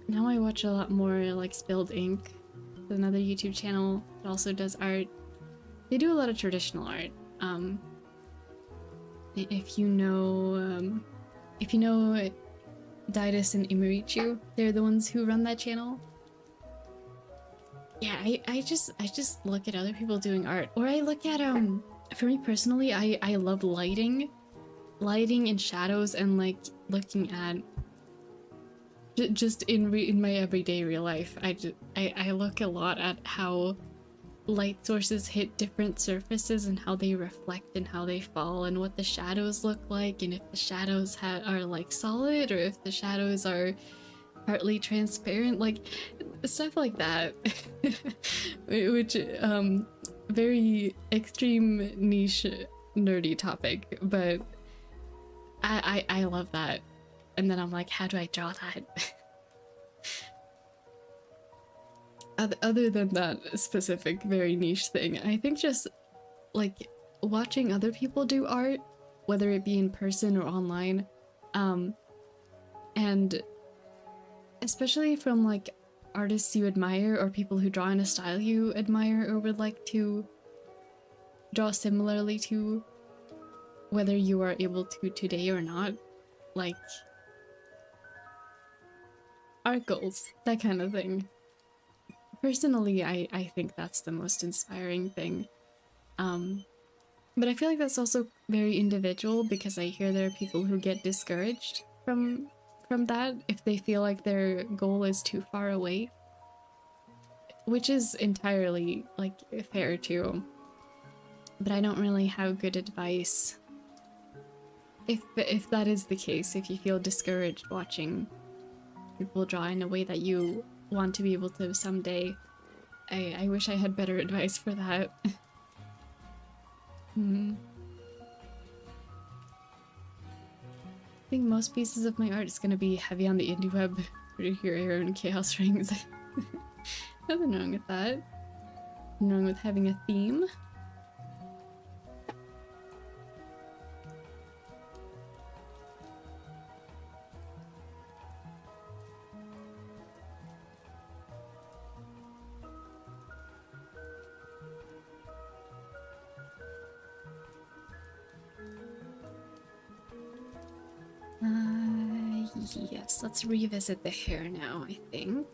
a lot more like Spilled Ink, another YouTube channel that also does art. They do a lot of traditional art. If you know Didus and Imarichu, they're the ones who run that channel. Yeah, I just look at other people doing art, or I look at for me personally, I love lighting and shadows, and like looking at just in my everyday real life. I look a lot at how light sources hit different surfaces and how they reflect and how they fall and what the shadows look like, and if the shadows are like solid or if the shadows are partly transparent, like stuff like that. Which very extreme niche nerdy topic, but I love that. And then I'm like, how do I draw that? Other than that specific very niche thing, I think just like watching other people do art, whether it be in person or online, and especially from like artists you admire or people who draw in a style you admire or would like to draw similarly to, whether you are able to today or not, like art goals, that kind of thing. Personally, I think that's the most inspiring thing. But I feel like that's also very individual, because I hear there are people who get discouraged from that if they feel like their goal is too far away, which is entirely like fair too. But I don't really have good advice if that is the case. If you feel discouraged watching people draw in a way that you want to be able to someday, I wish I had better advice for that. Hmm. I think most pieces of my art is gonna be heavy on the indie web for your own chaos rings. Nothing wrong with that. Nothing wrong with having a theme. Yes, let's revisit the hair now, I think.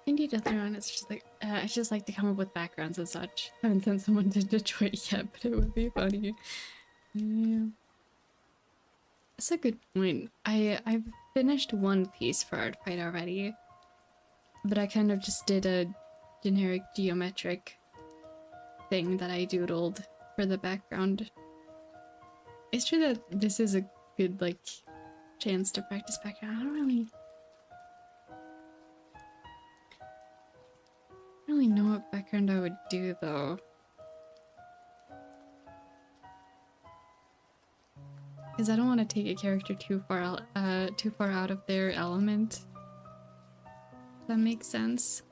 Indeed, nothing wrong. It's just like I just like to come up with backgrounds and such. I haven't sent someone to Detroit yet, but it would be funny. Yeah. That's a good point. I've finished one piece for Artfight already, but I kind of just did a generic geometric thing that I doodled for the background. It's true that this is a good like chance to practice background. I don't really know what background I would do though. Because I don't want to take a character too far out of their element. If that makes sense.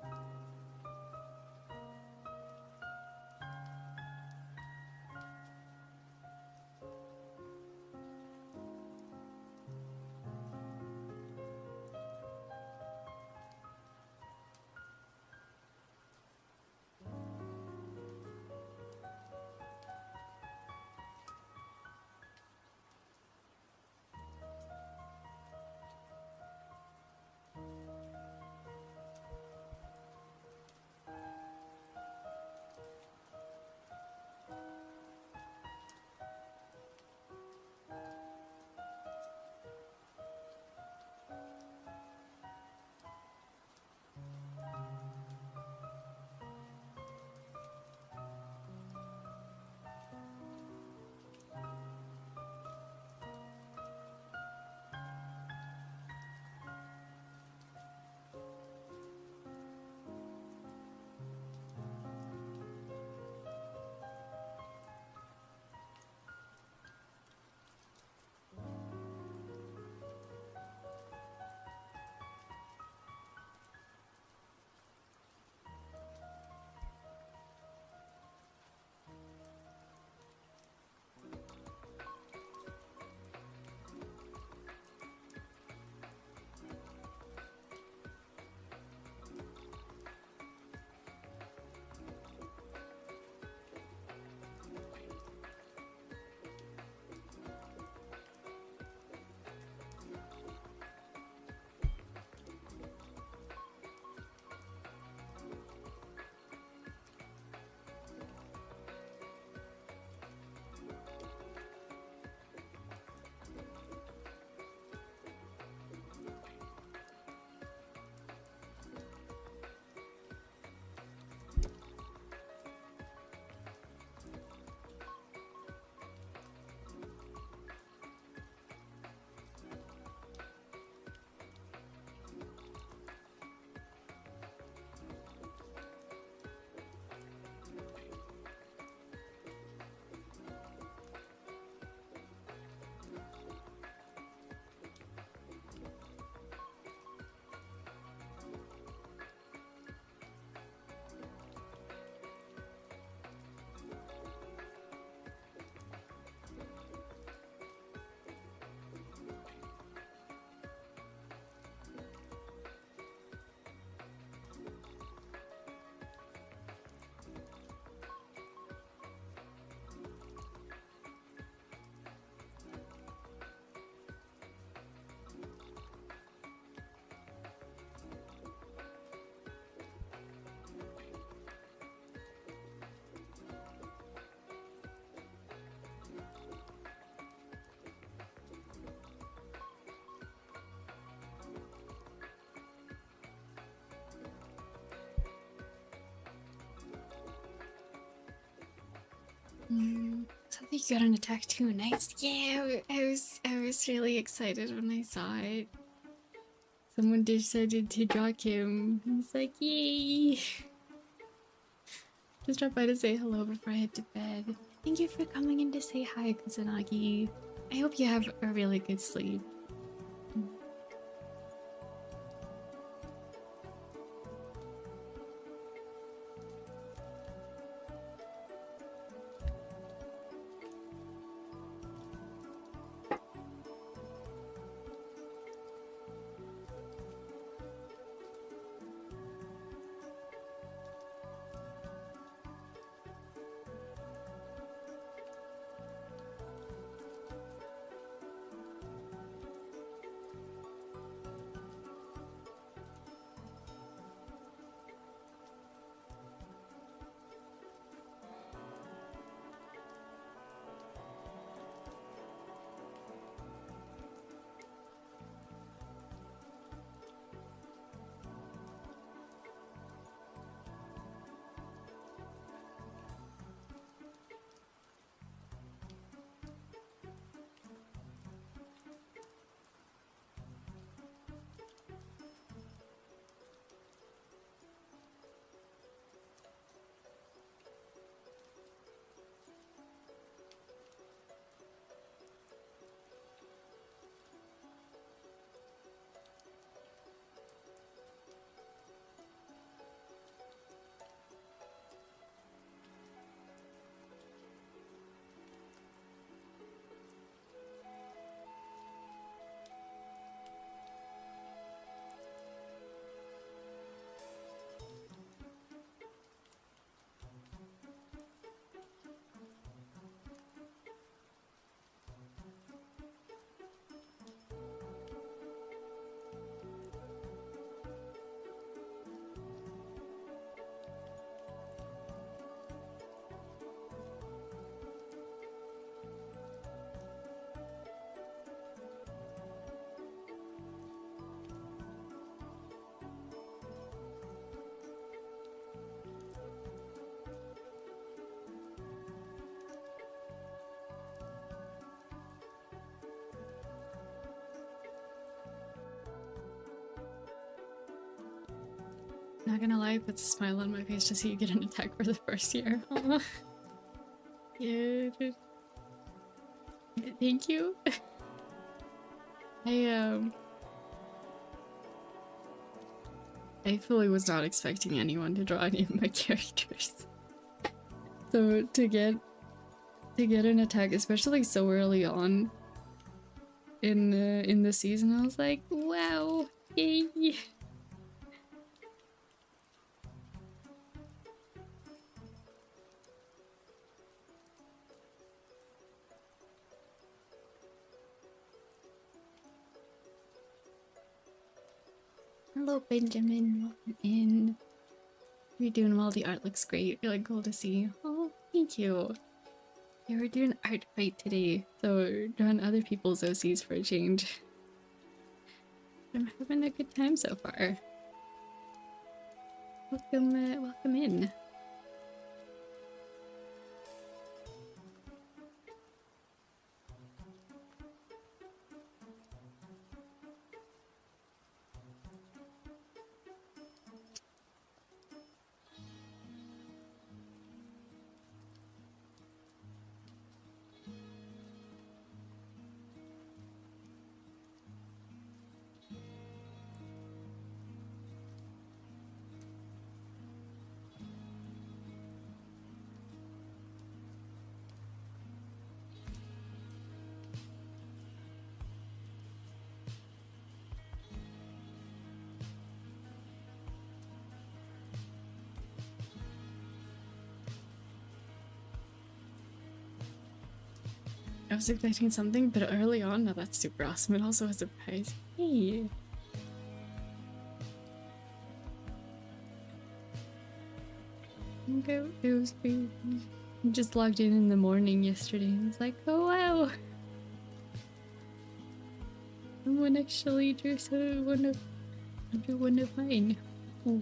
So you got an attack too. Nice. Yeah, I was really excited when I saw it. Someone decided to draw him. I was like, yay! Just dropped by to say hello before I head to bed. Thank you for coming in to say hi, Kusanagi. I hope you have a really good sleep. Not gonna lie, it puts a smile on my face to see you get an attack for the first year. Aw. Yeah, dude. Thank you. I fully was not expecting anyone to draw any of my characters. So to get an attack, especially so early on in the season, I was like, wow, yay. Hello, Benjamin. Welcome in. You're doing well. The art looks great. Really cool to see. Oh, thank you. Yeah, we're doing art fight today, so we're drawing other people's OCs for a change. I'm having a good time so far. Welcome, welcome in. I was expecting something, but early on, now that's super awesome. And also a surprise. Hey. Okay, it was weird. I just logged in the morning yesterday and was like, oh wow. Someone actually drew one of mine. Oh.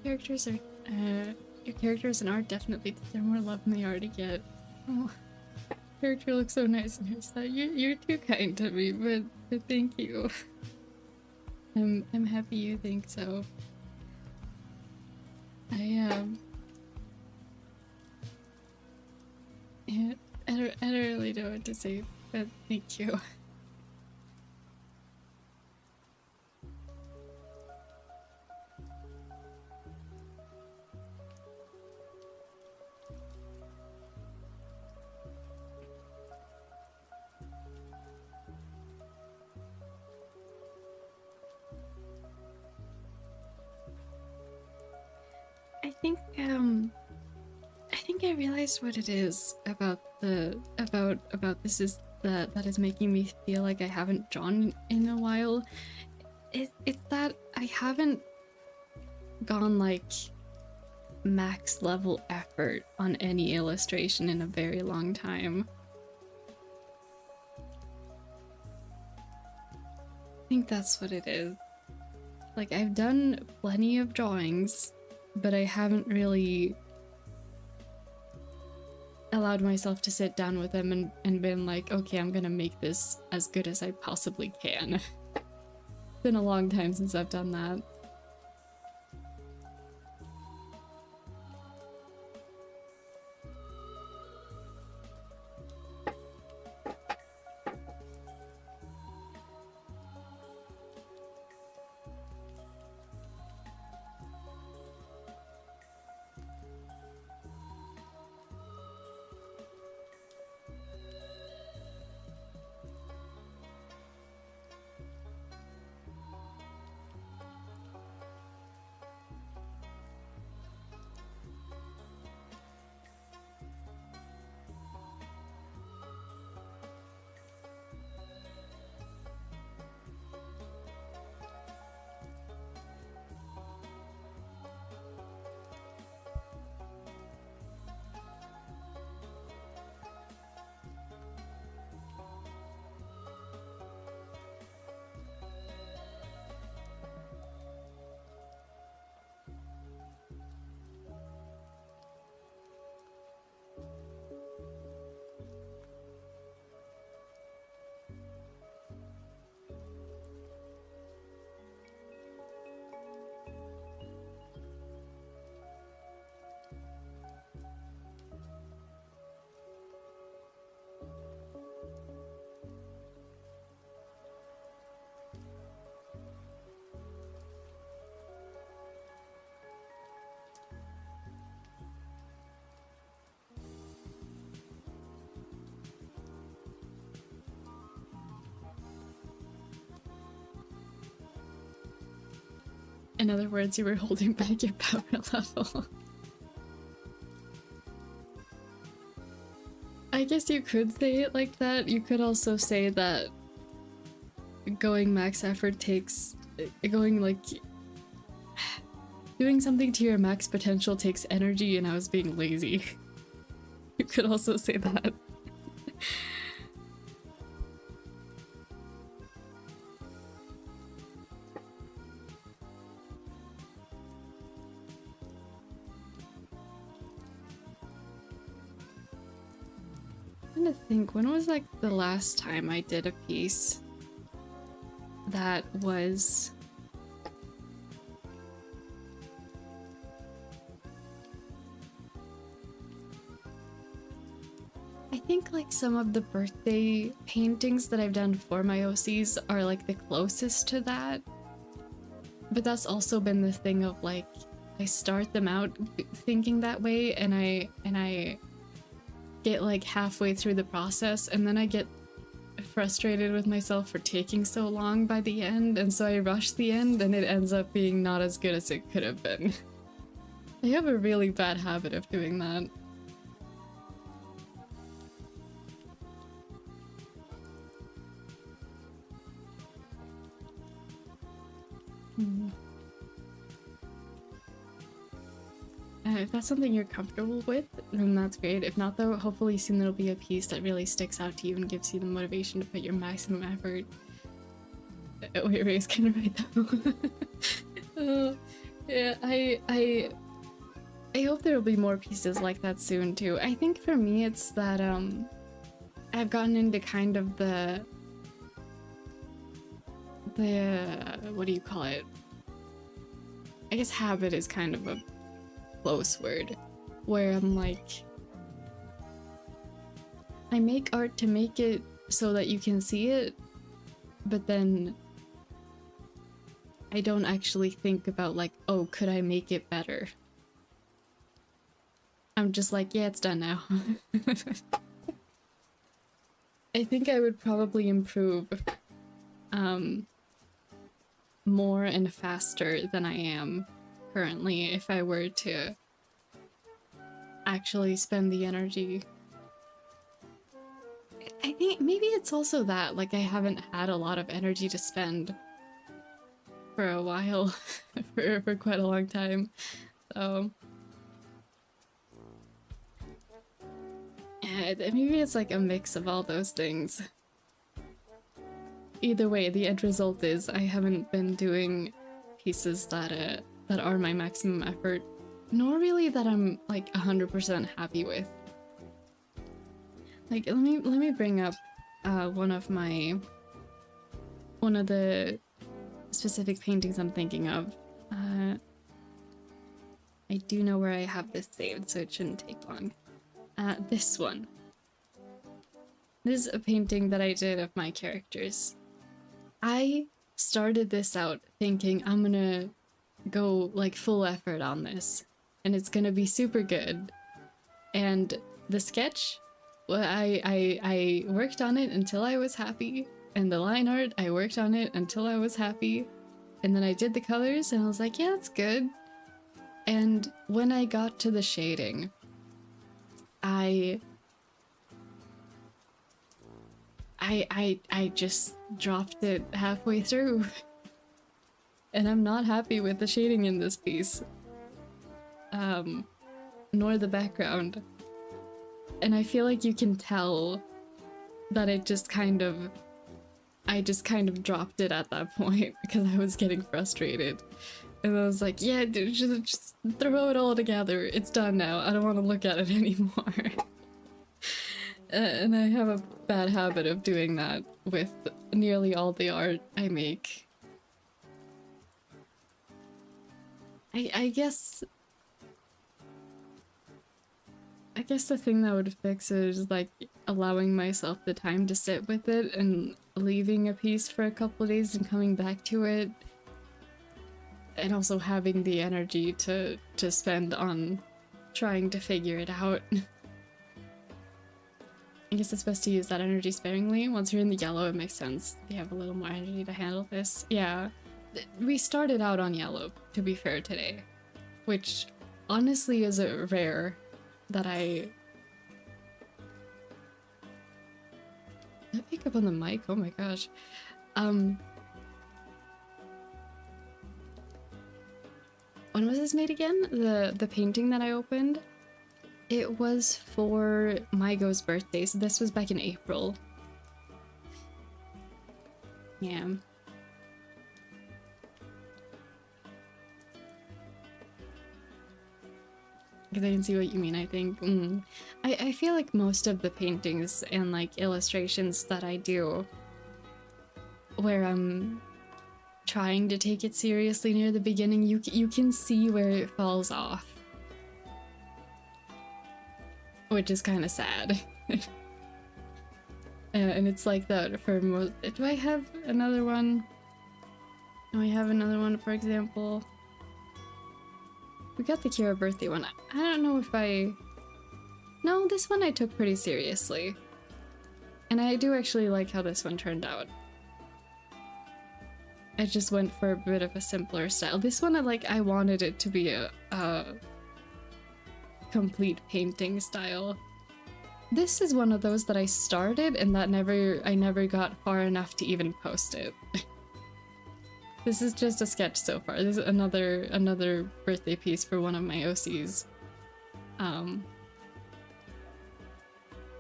Characters are, your characters in art definitely deserve more love than they already get. Oh, character looks so nice in his side. You're too kind to me, but thank you. I'm happy you think so. Yeah, I don't really know what to say, but thank you. I think I realized what it is about this is that is making me feel like I haven't drawn in a while. It's that I haven't gone like max level effort on any illustration in a very long time. I think that's what it is. Like, I've done plenty of drawings, but I haven't really allowed myself to sit down with them and been like, okay, I'm gonna make this as good as I possibly can. It's been a long time since I've done that. In other words, you were holding back your power level. I guess you could say it like that. You could also say that going max effort takes... going like... doing something to your max potential takes energy and I was being lazy. You could also say that. I'm trying to think, when was like the last time I did a piece that was... I think like some of the birthday paintings that I've done for my OCs are like the closest to that. But that's also been the thing of like, I start them out thinking that way and I get like halfway through the process and then I get frustrated with myself for taking so long by the end, and so I rush the end and it ends up being not as good as it could have been. I have a really bad habit of doing that. If that's something you're comfortable with, then that's great. If not though, hopefully soon there'll be a piece that really sticks out to you and gives you the motivation to put your maximum effort. Wait, Ray's kind of right though. Yeah, I hope there'll be more pieces like that soon too. I think for me it's that I've gotten into kind of the what do you call it? I guess habit is kind of a close word, where I'm like, I make art to make it so that you can see it, but then I don't actually think about like, oh, could I make it better? I'm just like, yeah, it's done now. I think I would probably improve more and faster than I am currently if I were to actually spend the energy. I think maybe it's also that, like, I haven't had a lot of energy to spend for a while, for quite a long time, so... Yeah, maybe it's like a mix of all those things. Either way, the end result is I haven't been doing pieces that are my maximum effort, nor really that I'm like 100% happy with. Like, let me bring up one of the specific paintings I'm thinking of. I do know where I have this saved, so it shouldn't take long. This one. This is a painting that I did of my characters. I started this out thinking I'm gonna go like full effort on this and it's gonna be super good. And the sketch, well, I worked on it until I was happy, and the line art, I worked on it until I was happy, and then I did the colors and I was like, yeah, that's good. And when I got to the shading, I just dropped it halfway through. And I'm not happy with the shading in this piece. Nor the background. And I feel like you can tell that it just kind of... I just kind of dropped it at that point because I was getting frustrated. And I was like, yeah, dude, just throw it all together. It's done now. I don't want to look at it anymore. And I have a bad habit of doing that with nearly all the art I make. I guess the thing that would fix it is like allowing myself the time to sit with it and leaving a piece for a couple of days and coming back to it. And also having the energy to spend on trying to figure it out. I guess it's best to use that energy sparingly. Once you're in the yellow, it makes sense. You have a little more energy to handle this. Yeah. we started out on yellow, to be fair, today, which honestly is a rare that I pick up on the mic. Oh my gosh. When was this made again? The painting that I opened? It was for Mygo's birthday, so this was back in April. Yeah. Because I can see what you mean, I think. I feel like most of the paintings and like illustrations that I do where I'm trying to take it seriously near the beginning, you can see where it falls off. Which is kind of sad. And it's like that for most... Do I have another one? Do I have another one, for example? We got the Kira birthday one. I don't know if I... No, this one I took pretty seriously. And I do actually like how this one turned out. I just went for a bit of a simpler style. This one, I wanted it to be a complete painting style. This is one of those that I started and that I never got far enough to even post it. This is just a sketch so far. This is another birthday piece for one of my OCs.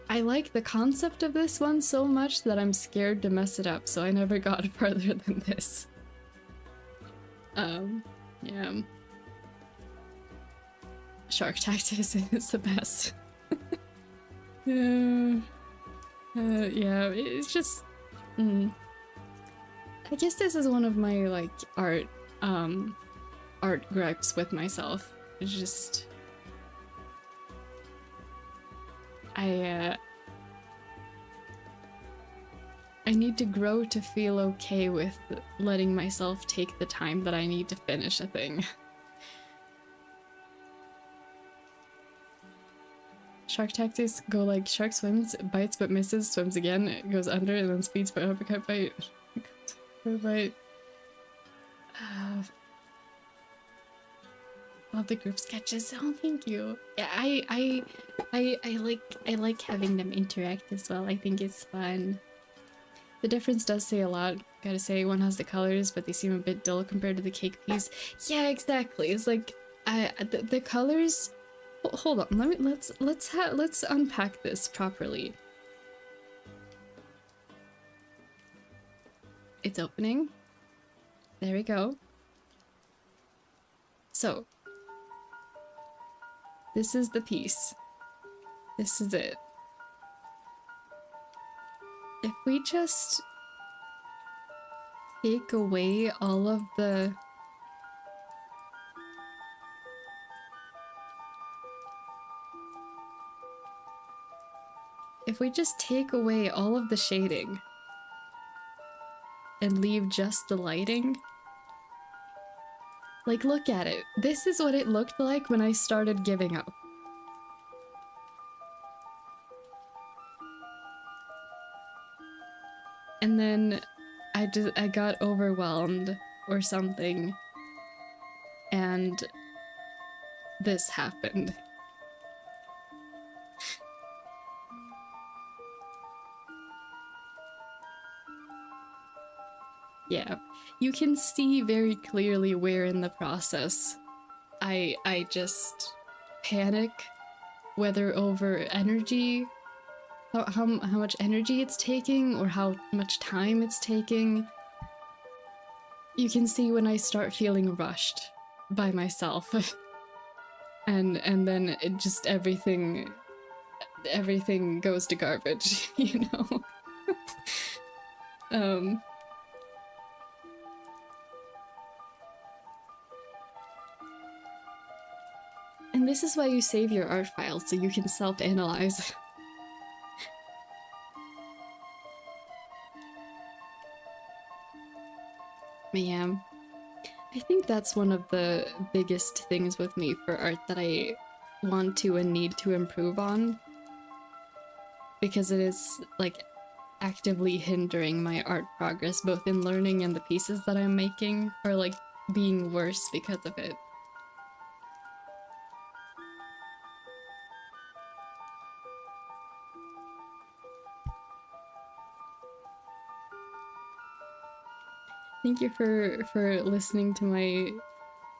I like the concept of this one so much that I'm scared to mess it up, so I never got further than this. Yeah. Shark Tactics is the best. Yeah, it's just... I guess this is one of my, like, art gripes with myself. It's just... I need to grow to feel okay with letting myself take the time that I need to finish a thing. Shark Tactics go like shark swims, bites but misses, swims again, goes under, and then speeds by uppercut bite. Bite. Love the group sketches. Oh, thank you. Yeah, I like having them interact as well. I think it's fun. The difference does say a lot. Gotta say, one has the colors, but they seem a bit dull compared to the cake piece. Yeah, exactly. It's like the colors. Hold on. Let's unpack this properly. It's opening. There we go. So, this is the piece. This is it. If we just take away all of the... If we just take away all of the shading and leave just the lighting, like, look at it. This is what it looked like when I started giving up. And then I got overwhelmed or something, and this happened. Yeah, you can see very clearly where in the process I just panic, whether over energy, how much energy it's taking or how much time it's taking. You can see when I start feeling rushed by myself. and then it just everything goes to garbage, you know? And this is why you save your art files, so you can self-analyze. Yeah. I think that's one of the biggest things with me for art that I want to and need to improve on. Because it is, like, actively hindering my art progress, both in learning and the pieces that I'm making, or like being worse because of it. Thank you for listening to my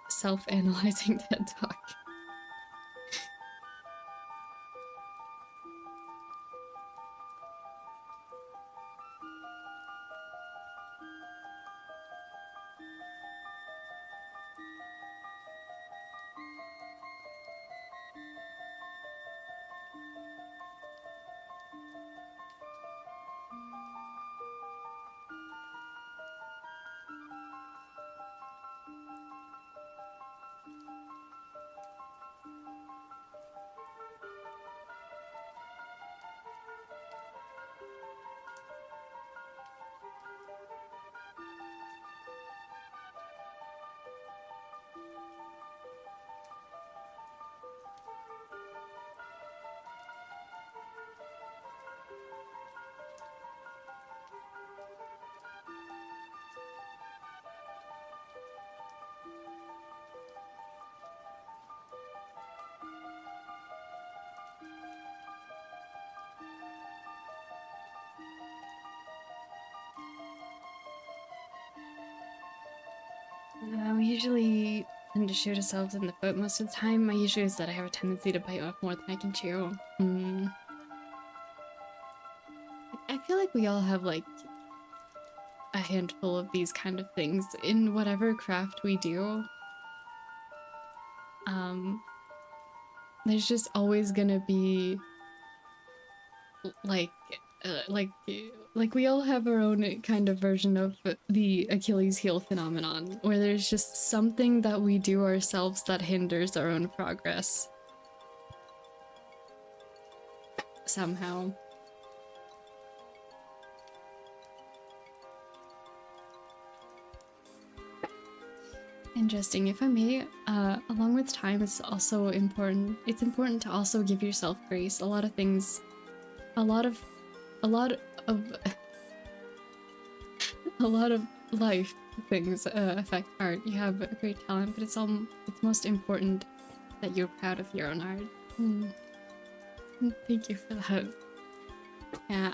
self-analyzing TED Talk. We usually tend to shoot ourselves in the foot most of the time. My issue is that I have a tendency to bite off more than I can chew. I feel like we all have like a handful of these kind of things in whatever craft we do. There's just always gonna be like we all have our own kind of version of the Achilles heel phenomenon, where there's just something that we do ourselves that hinders our own progress. Somehow. Interesting. If I may, along with time, it's also important. It's important to also give yourself grace. A lot of life things affect art. You have a great talent, but it's most important that you're proud of your own art. Thank you for that. Yeah,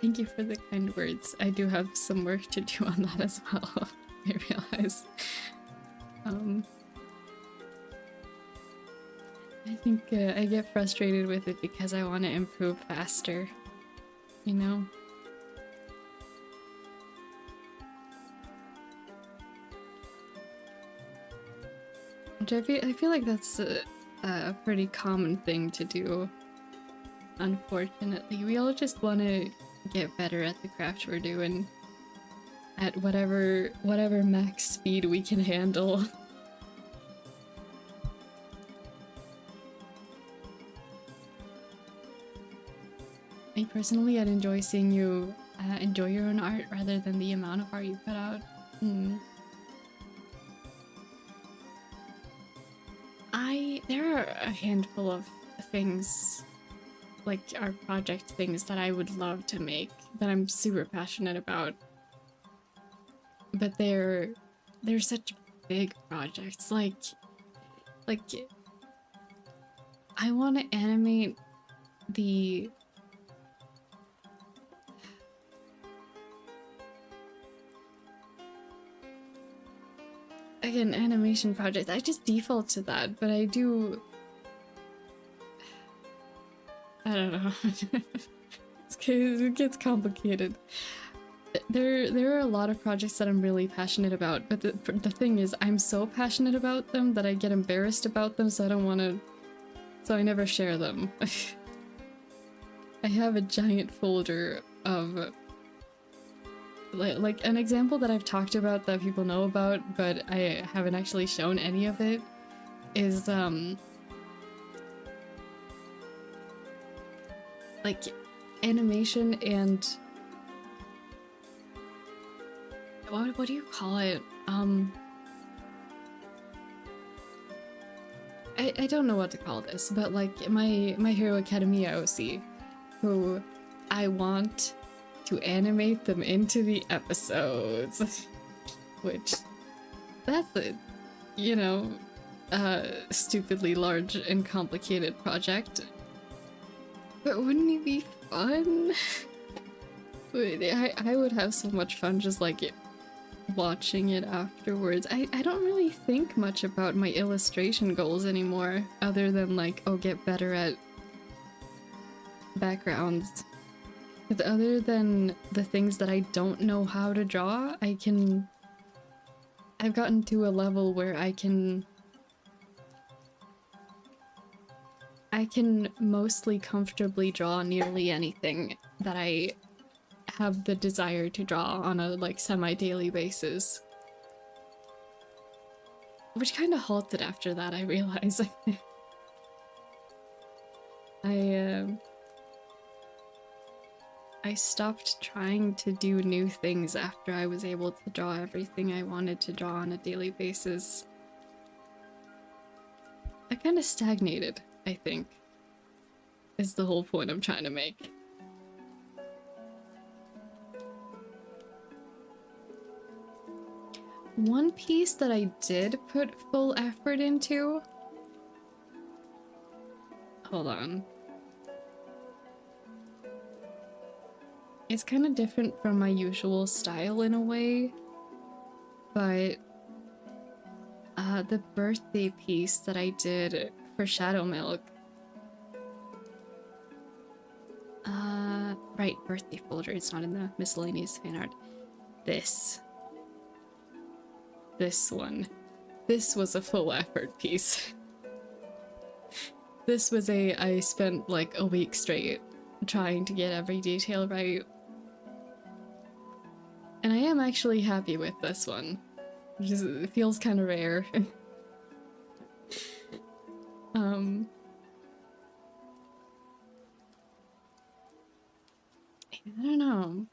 thank you for the kind words. I do have some work to do on that as well, I realize. I think I get frustrated with it because I want to improve faster, you know? Which I feel like that's a pretty common thing to do, unfortunately. We all just want to get better at the craft we're doing at whatever max speed we can handle. Me personally, I'd enjoy seeing you enjoy your own art rather than the amount of art you put out. There are a handful of things, like art project things, that I would love to make, that I'm super passionate about. But they're such big projects. Like I want to animate the again, animation project. I just default to that, but I don't know. It gets complicated. There are a lot of projects that I'm really passionate about, but the thing is, I'm so passionate about them that I get embarrassed about them, so I never share them. I have a giant folder of like an example that I've talked about that people know about, but I haven't actually shown any of it, is like animation and what do you call it? I don't know what to call this, but like my Hero Academia OC, who I want to animate them into the episodes, which that's a, you know, stupidly large and complicated project. But wouldn't it be fun? I would have so much fun just like watching it afterwards. I don't really think much about my illustration goals anymore, other than like, oh, get better at backgrounds. But other than the things that I don't know how to draw, I've gotten to a level where I can mostly comfortably draw nearly anything that I have the desire to draw on a like semi-daily basis. Which kind of halted after that, I realize. I stopped trying to do new things after I was able to draw everything I wanted to draw on a daily basis. I kind of stagnated, I think, is the whole point I'm trying to make. One piece that I did put full effort into... Hold on. It's kind of different from my usual style in a way, but the birthday piece that I did for Shadow Milk... right, birthday folder, it's not in the miscellaneous fan art. This one. This was a full effort piece. This was I spent like a week straight trying to get every detail right. And I am actually happy with this one. It feels kind of rare. I don't know.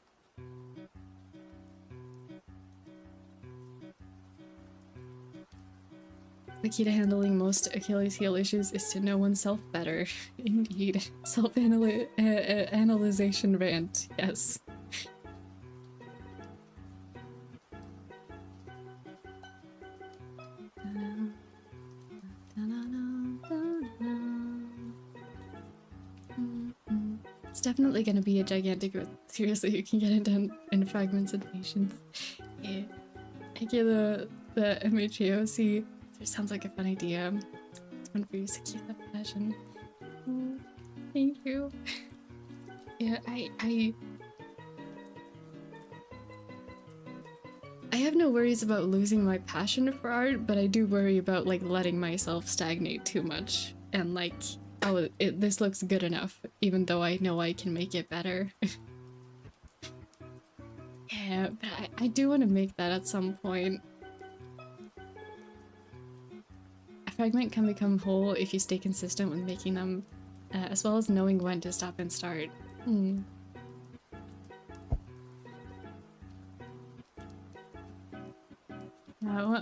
The key to handling most Achilles heel issues is to know oneself better. Indeed. Self-analyzation rant, yes. It's definitely gonna be a gigantic, seriously, you can get it done in fragments and patience. Yeah. I get the MHAOC. It sounds like a fun idea. It's fun for you to keep that passion. Oh, thank you. Yeah, I have no worries about losing my passion for art, but I do worry about like letting myself stagnate too much and like, oh, this looks good enough, even though I know I can make it better. Yeah, but I do want to make that at some point. A fragment can become whole if you stay consistent with making them, as well as knowing when to stop and start.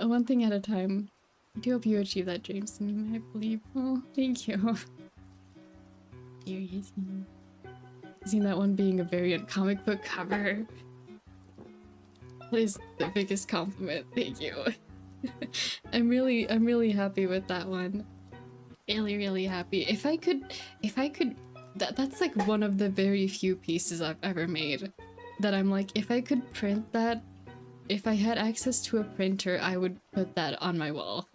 One thing at a time. I do hope you achieve that dream soon, I believe. Oh, thank you. Seriously. Seen that one being a variant comic book cover. That is the biggest compliment. Thank you. I'm really happy with that one. Really happy. If I could, that's like one of the very few pieces I've ever made that I'm like, if I could print that, if I had access to a printer, I would put that on my wall.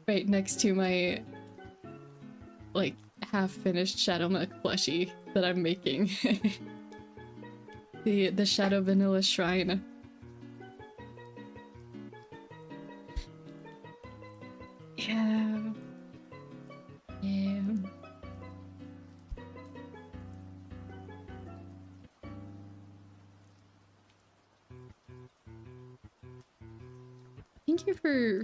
Right next to my, like, half-finished Shadow Milk plushie that I'm making. The Shadow Vanilla Shrine. Yeah. Yeah. Thank you for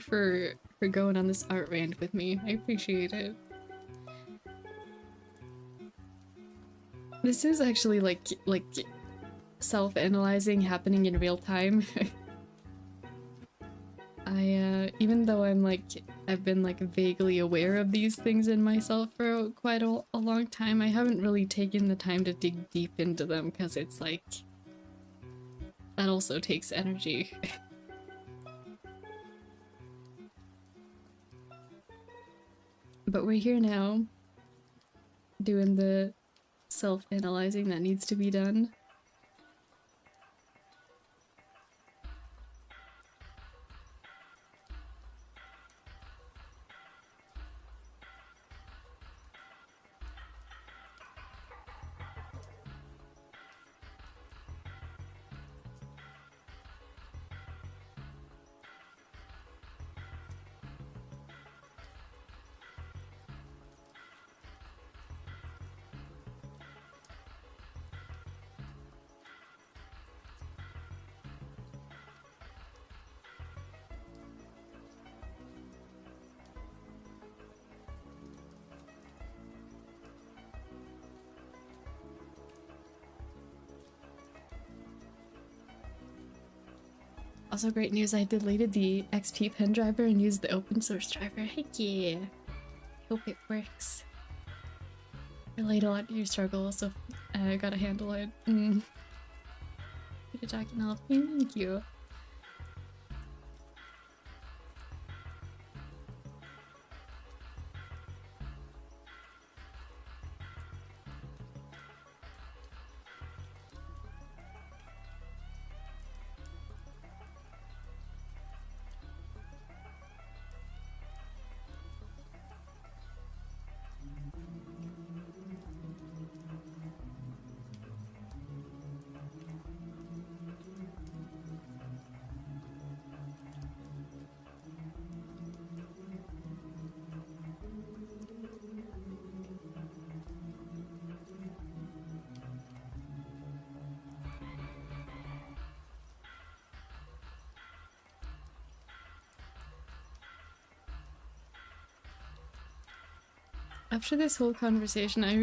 going on this art rant with me. I appreciate it. This is actually like self-analyzing happening in real time. Even though I'm like I've been like vaguely aware of these things in myself for quite a long time. I haven't really taken the time to dig deep into them because it's like that also takes energy. But we're here now, doing the self-analyzing that needs to be done. Also great news, I deleted the XP pen driver and used the open source driver. Heck yeah! Hope it works. Relate a lot to your struggle, so I gotta handle it. Good to talk and help me, thank you. After this whole conversation, I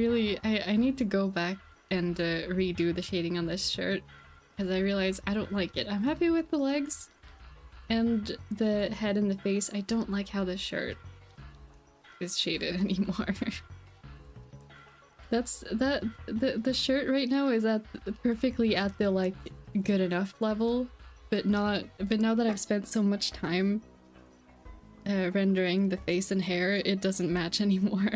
need to go back and redo the shading on this shirt because I realize I don't like it. I'm happy with the legs and the head and the face. I don't like how the shirt is shaded anymore. The shirt right now is at perfectly at the like good enough level, but now that I've spent so much time rendering the face and hair, it doesn't match anymore.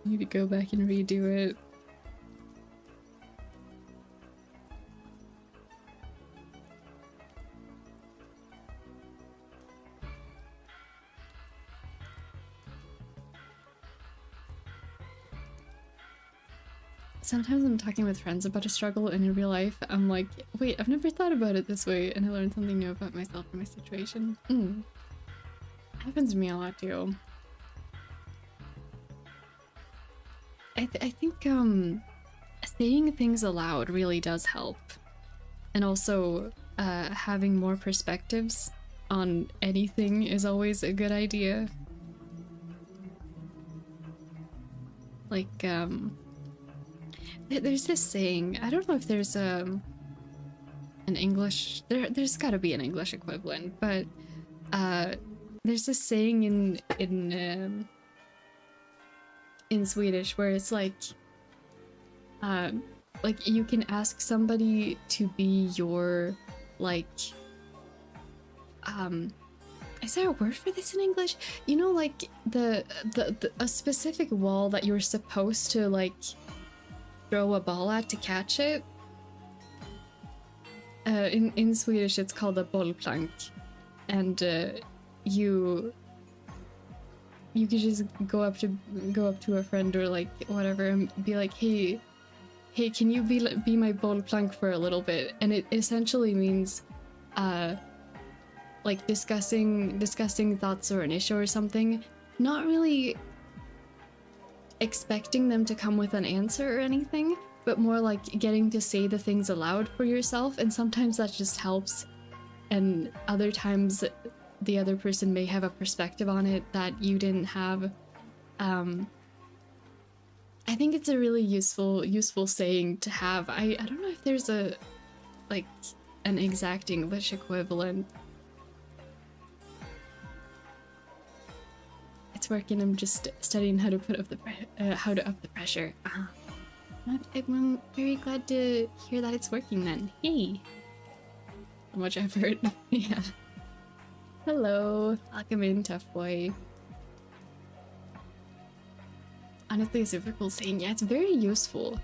Need to go back and redo it. Sometimes I'm talking with friends about a struggle, and in real life I'm like, wait, I've never thought about it this way, and I learned something new about myself and my situation. Happens to me a lot too. I think saying things aloud really does help, and also having more perspectives on anything is always a good idea. Like there's this saying, I don't know if there's an English, there's gotta be an English equivalent, but there's this saying in Swedish where it's like you can ask somebody to be your, like, is there a word for this in English? You know, like a specific wall that you're supposed to like throw a ball at to catch it. In Swedish it's called a bollplank, and you could just go up to a friend or like whatever and be like, hey, can you be my bollplank for a little bit? And it essentially means like discussing thoughts or an issue or something, not really expecting them to come with an answer or anything, but more like getting to say the things aloud for yourself. And sometimes that just helps, and other times the other person may have a perspective on it that you didn't have. I think it's a really useful saying to have. I don't know if there's an exact English equivalent. it's working. I'm just studying how to put up the how to up the pressure. I'm very glad to hear that it's working then. Yay! So much effort. Yeah. Hello. Welcome in, tough boy. Honestly, a super cool saying. Yeah, it's very useful.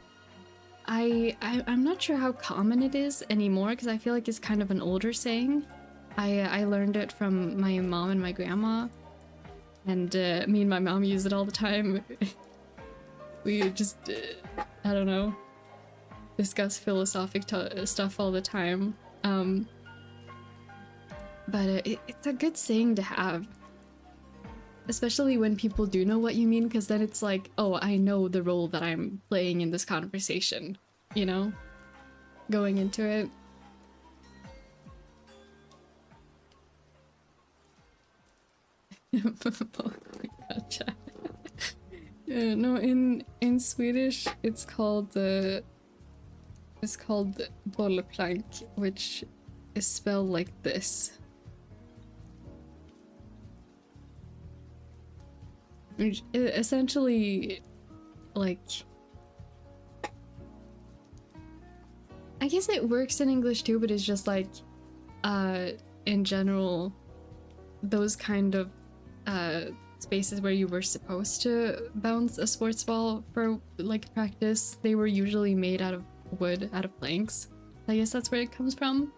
I'm not sure how common it is anymore because I feel like it's kind of an older saying. I learned it from my mom and my grandma, and me and my mom use it all the time. We just, I don't know, discuss philosophic stuff all the time. But it's a good saying to have. Especially when people do know what you mean, because then it's like, oh, I know the role that I'm playing in this conversation, you know? Going into it. Gotcha. Yeah, no, in Swedish it's called bollplank, which is spelled like this. Essentially, like, I guess it works in English too, but it's just like, in general, those kind of spaces where you were supposed to bounce a sports ball for like practice, they were usually made out of wood, out of planks. I guess that's where it comes from.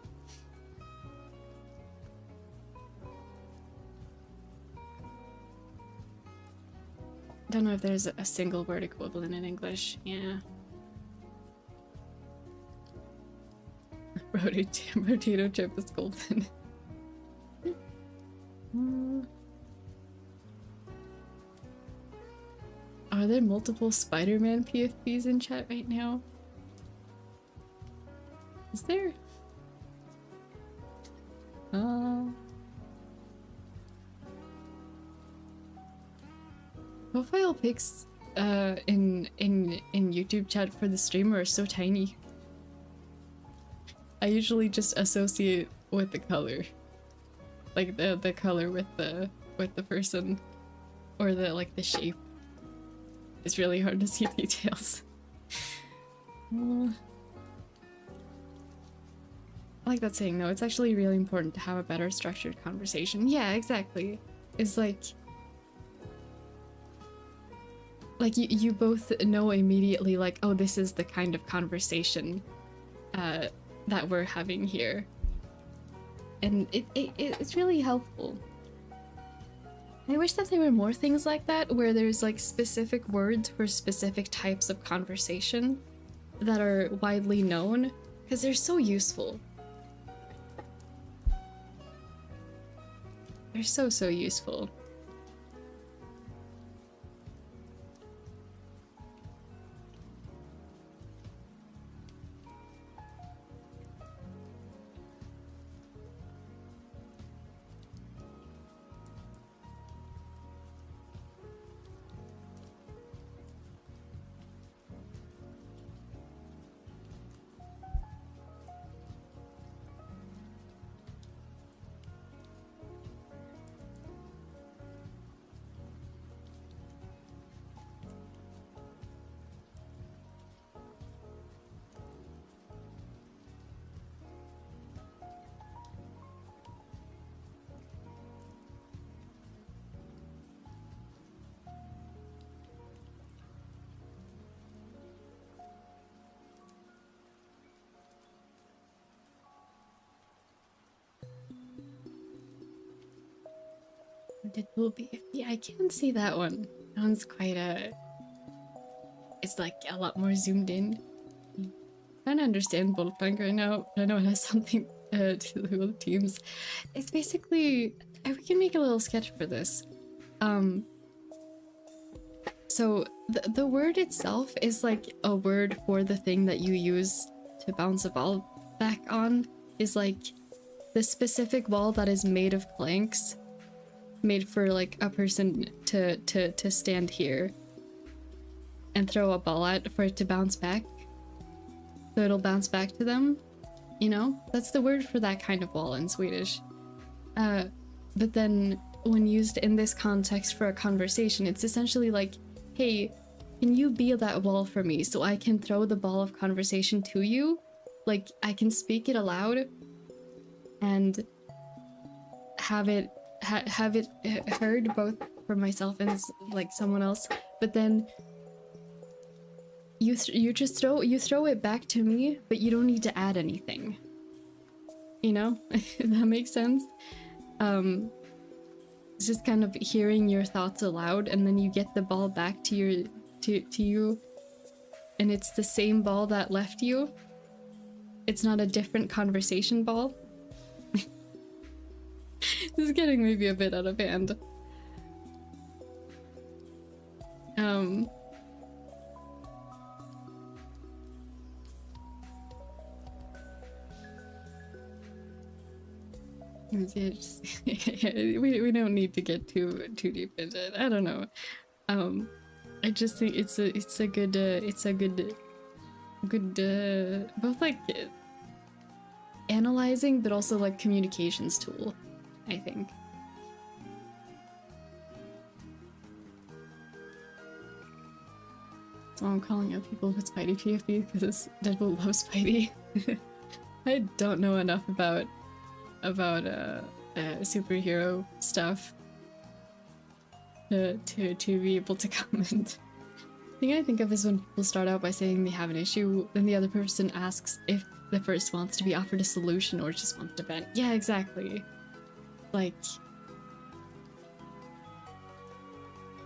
Don't know if there's a single word equivalent in English. Yeah. Potato chip is golden. Are there multiple Spider-Man PFPs in chat right now? Is there? Profile pics in YouTube chat for the streamer are so tiny. I usually just associate with the color, like the color with the person, or the shape. It's really hard to see details. I like that saying though. It's actually really important to have a better structured conversation. Yeah, exactly. It's like you both know immediately, like, oh, this is the kind of conversation that we're having here, and it's really helpful. I wish that there were more things like that, where there's like specific words for specific types of conversation that are widely known, because they're so useful. They're so useful. Deadpool BFB, I can see that one. That one's quite it's like a lot more zoomed in. I'm trying to understand Bullpunk right now, but I know it has something to do with teams. It's basically, we can make a little sketch for this. So the word itself is like a word for the thing that you use to bounce a ball back on, is like the specific ball that is made of planks, made for like a person to stand here and throw a ball at for it to bounce back, so it'll bounce back to them, you know? That's the word for that kind of ball in Swedish. But then when used in this context for a conversation, it's essentially like, hey, can you be that wall for me so I can throw the ball of conversation to you? Like, I can speak it aloud and have it heard both from myself and like someone else, but then you throw it back to me, but you don't need to add anything. You know, if that makes sense. It's just kind of hearing your thoughts aloud, and then you get the ball back to you, and it's the same ball that left you. It's not a different conversation ball. This is getting maybe a bit out of hand. We don't need to get too deep into it. I don't know. I just think it's a good both like analyzing but also like communications tool, I think. So I'm calling out people with Spidey PFP because Deadpool loves Spidey. I don't know enough about superhero stuff to be able to comment. The thing I think of is when people start out by saying they have an issue, then the other person asks if the first wants to be offered a solution or just wants to vent. Yeah, exactly. Like,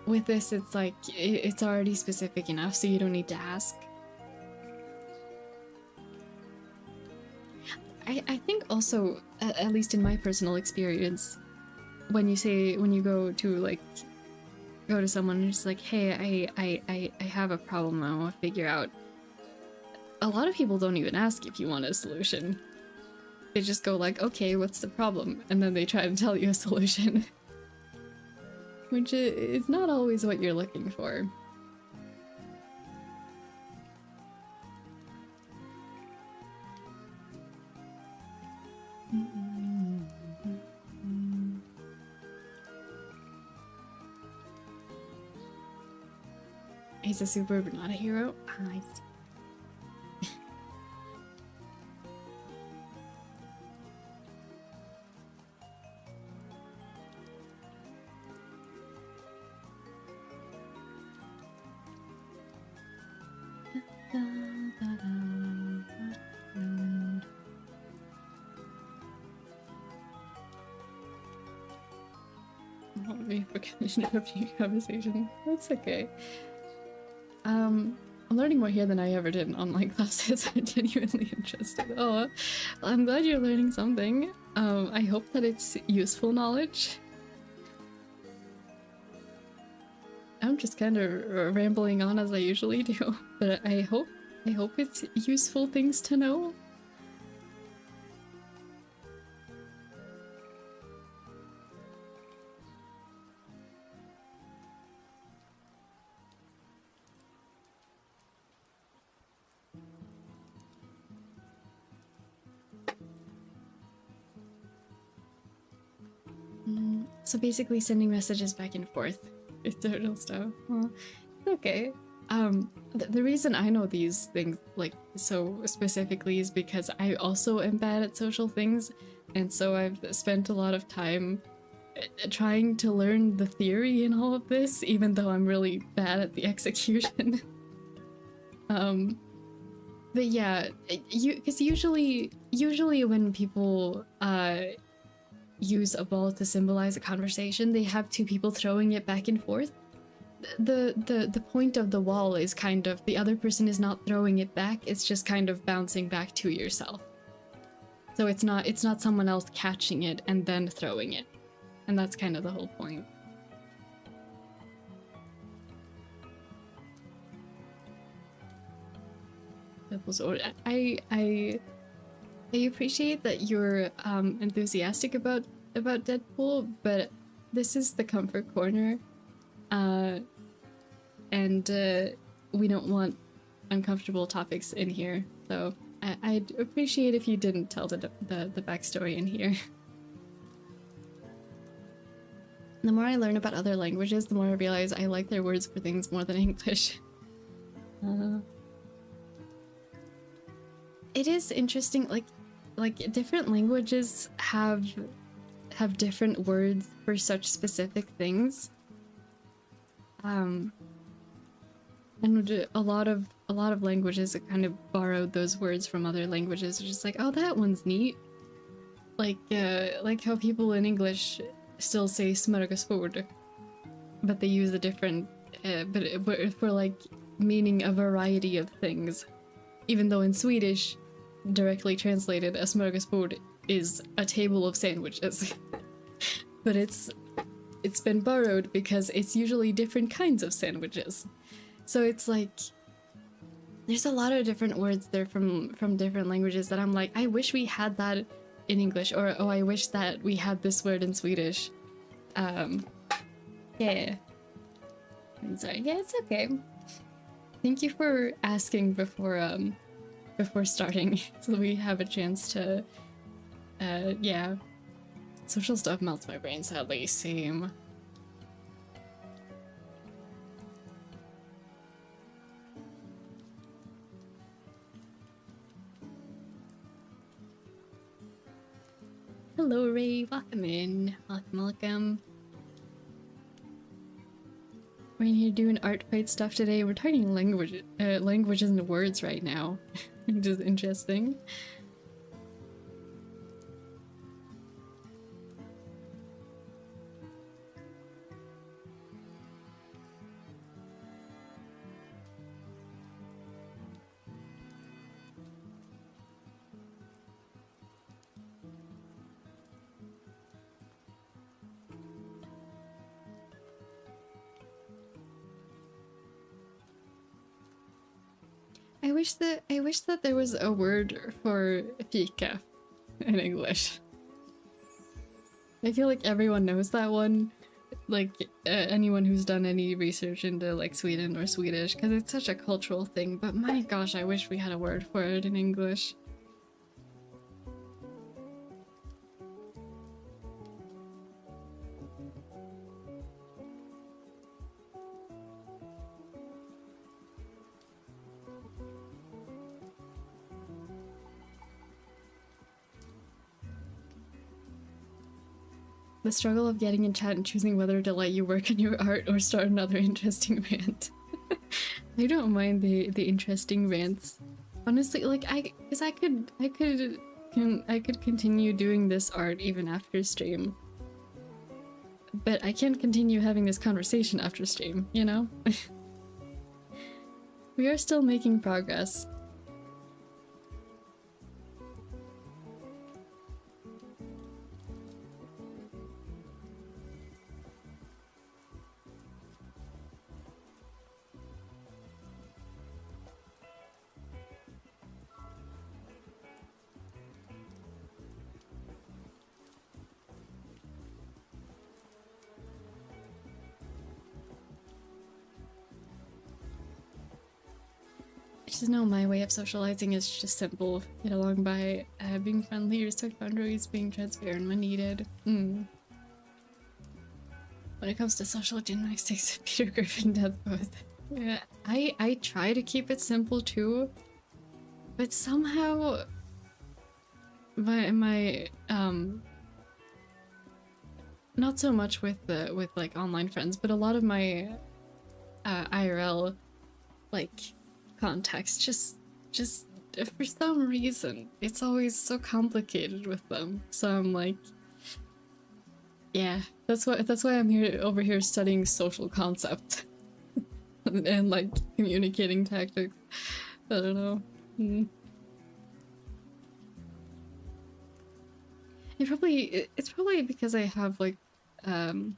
with this, it's like, it's already specific enough, so you don't need to ask. I think also, at least in my personal experience, when you go to someone and it's like, hey, I have a problem I want to figure out. A lot of people don't even ask if you want a solution. They just go like, okay, what's the problem? And then they try to tell you a solution. Which is not always what you're looking for. He's a super, but not a hero? I see. Conversation. That's okay. I'm learning more here than I ever did in online classes. I'm genuinely interested. Oh, I'm glad you're learning something. I hope that it's useful knowledge. I'm just kind of rambling on as I usually do, but I hope it's useful things to know. So basically sending messages back and forth is total stuff. Well, okay. The reason I know these things like so specifically is because I also am bad at social things, and so I've spent a lot of time trying to learn the theory in all of this, even though I'm really bad at the execution. But yeah, because usually when people use a ball to symbolize a conversation, they have two people throwing it back and forth. The point of the wall is kind of the other person is not throwing it back, it's just kind of bouncing back to yourself. So it's not someone else catching it and then throwing it. And that's kind of the whole point. I appreciate that you're enthusiastic about Deadpool, but this is the comfort corner, and we don't want uncomfortable topics in here. So I'd appreciate if you didn't tell the backstory in here. The more I learn about other languages, the more I realize I like their words for things more than English. It is interesting, like different languages have different words for such specific things. And a lot of languages that kind of borrowed those words from other languages are just like, oh, that one's neat. Like how people in English still say smörgåsbord, but they use a different, but for like meaning a variety of things. Even though in Swedish, directly translated, a smörgåsbord is a table of sandwiches. But it's been borrowed because it's usually different kinds of sandwiches. So it's like, there's a lot of different words there from different languages that I'm like, I wish we had that in English, or oh, I wish that we had this word in Swedish. Yeah. I'm sorry. Yeah, it's okay. Thank you for asking before starting, so we have a chance to, yeah. Social stuff melts my brain, sadly. Same. Hello, Ray. Welcome in. Welcome. We're in here doing Artfight stuff today. We're talking languages and words right now, which is interesting. I wish that there was a word for fika in English. I feel like everyone knows that one. Like anyone who's done any research into like Sweden or Swedish, because it's such a cultural thing. But my gosh, I wish we had a word for it in English. The struggle of getting in chat and choosing whether to let you work on your art or start another interesting rant. I don't mind the interesting rants. Honestly, like I could continue doing this art even after stream. But I can't continue having this conversation after stream, you know? We are still making progress. Just know my way of socializing is just simple. Get along by being friendly, respect boundaries, being transparent when needed. When it comes to social gymnastics, Peter Griffin does both. Yeah, I try to keep it simple too, but somehow my not so much with like online friends, but a lot of my IRL like context just for some reason it's always so complicated with them, so I'm like, yeah, that's why I'm over here studying social concept and like communicating tactics. I don't know. It's probably because I have like one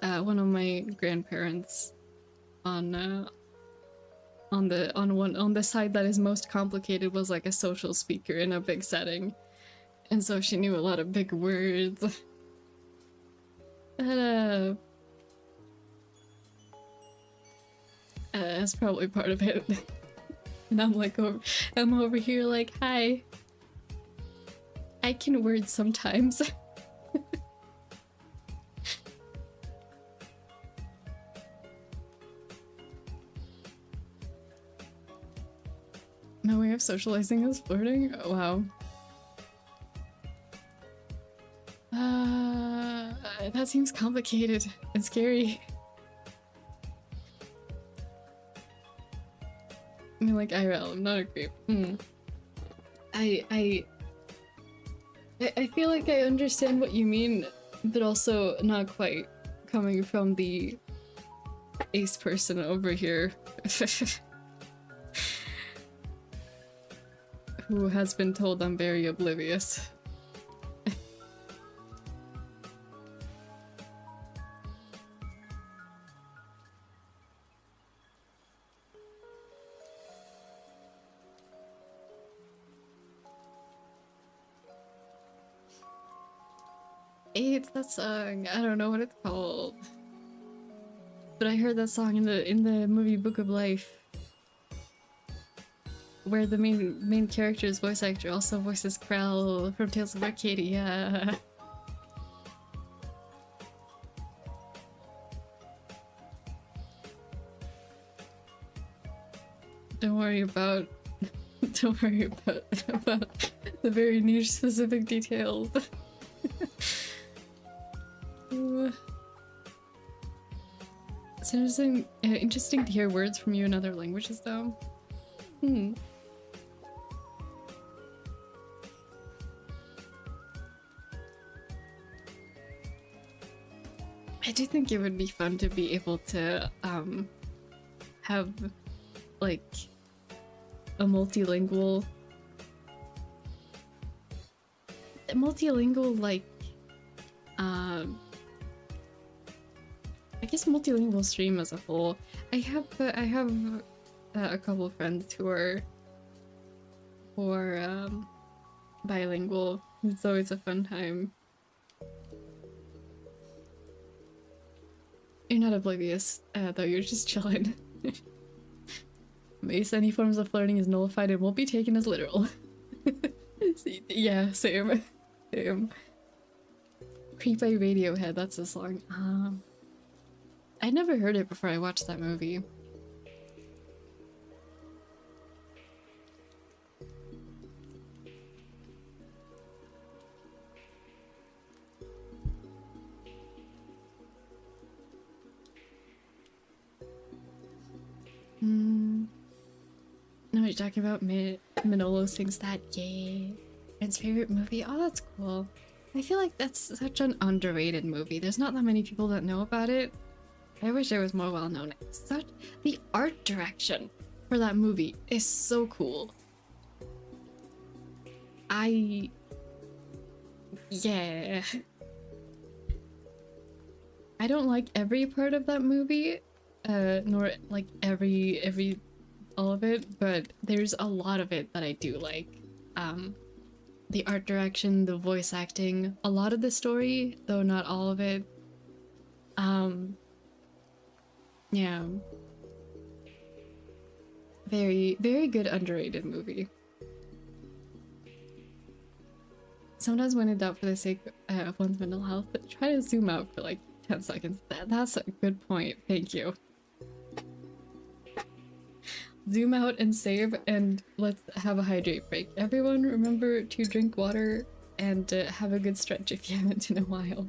of my grandparents on the side that is most complicated was like a social speaker in a big setting, and so she knew a lot of big words. And that's probably part of it. And I'm like, I'm over here like, hi, I can word sometimes. No way of socializing is flirting? Oh, wow. That seems complicated and scary. I mean, like IRL, I'm not a creep. I feel like I understand what you mean, but also not quite, coming from the ace person over here. Who has been told I'm very oblivious. It's that song. I don't know what it's called, but I heard that song in the movie Book of Life, where the main character's voice actor also voices Krell from Tales of Arcadia. Don't worry about the very niche specific details. It's interesting to hear words from you in other languages, though. I do think it would be fun to be able to have like a multilingual like I guess multilingual stream as a whole. I have a couple of friends who are bilingual. It's always a fun time. You're not oblivious, though. You're just chilling. Mace, any forms of flirting is nullified and won't be taken as literal. Yeah, same. Creep by Radiohead, that's the song. I never heard it before I watched that movie. No, you're talking about Manolo sings that, yay. His favorite movie? Oh, that's cool. I feel like that's such an underrated movie. There's not that many people that know about it. I wish it was more well known. The art direction for that movie is so cool. Yeah. I don't like every part of that movie, nor like every all of it, but there's a lot of it that I do like. The art direction, the voice acting, a lot of the story, though not all of it. Yeah. Very, very good underrated movie. Sometimes when in doubt for the sake of one's mental health, but try to zoom out for like 10 seconds. That's a good point. Thank you. Zoom out and save, and let's have a hydrate break. Everyone remember to drink water and have a good stretch if you haven't in a while.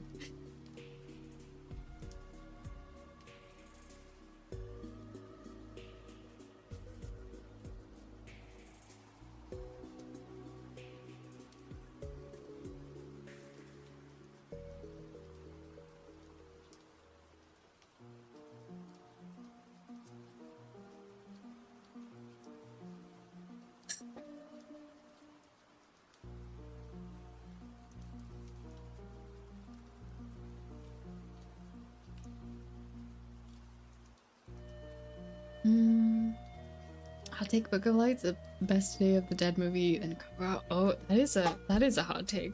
Hot take: Book of Lights, the best Day of the Dead movie, and oh, that is a hot take.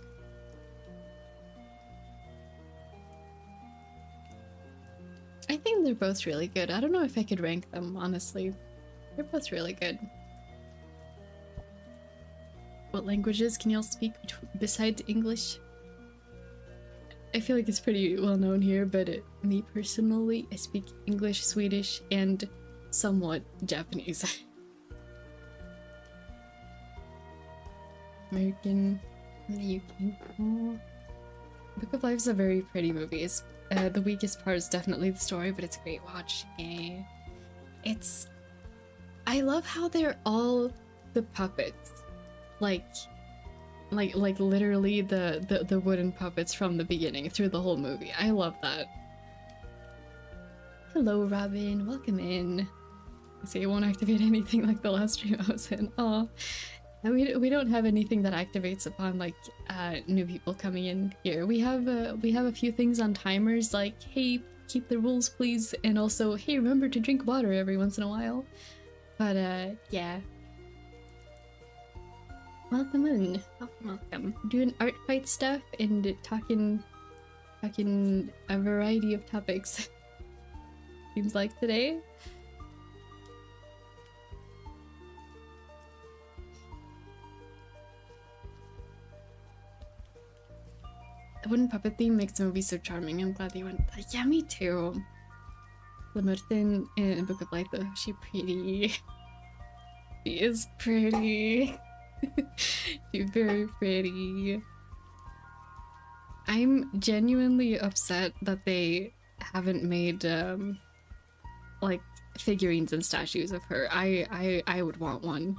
I think they're both really good. I don't know if I could rank them, honestly. They're both really good. What languages can y'all speak besides English? I feel like it's pretty well known here, but me personally, I speak English, Swedish, and somewhat Japanese. American from the UK. Oh. Book of Life is a very pretty movie. The weakest part is definitely the story, but it's a great watch. Yeah. I love how they're all the puppets. Like literally the wooden puppets from the beginning through the whole movie. I love that. Hello, Robin. Welcome in. I say it won't activate anything like the last stream I was in. Aw. We don't have anything that activates upon like new people coming in here. We have a few things on timers like, hey, keep the rules please, and also, hey, remember to drink water every once in a while. But yeah. Welcome in. Welcome. Doing art fight stuff and talking a variety of topics. Seems like today. The wooden puppet theme makes the movie so charming. I'm glad they went. Yeah, me too. Lemurthin in Book of Life, though, she pretty. She is pretty. She's very pretty. I'm genuinely upset that they haven't made like figurines and statues of her. I would want one.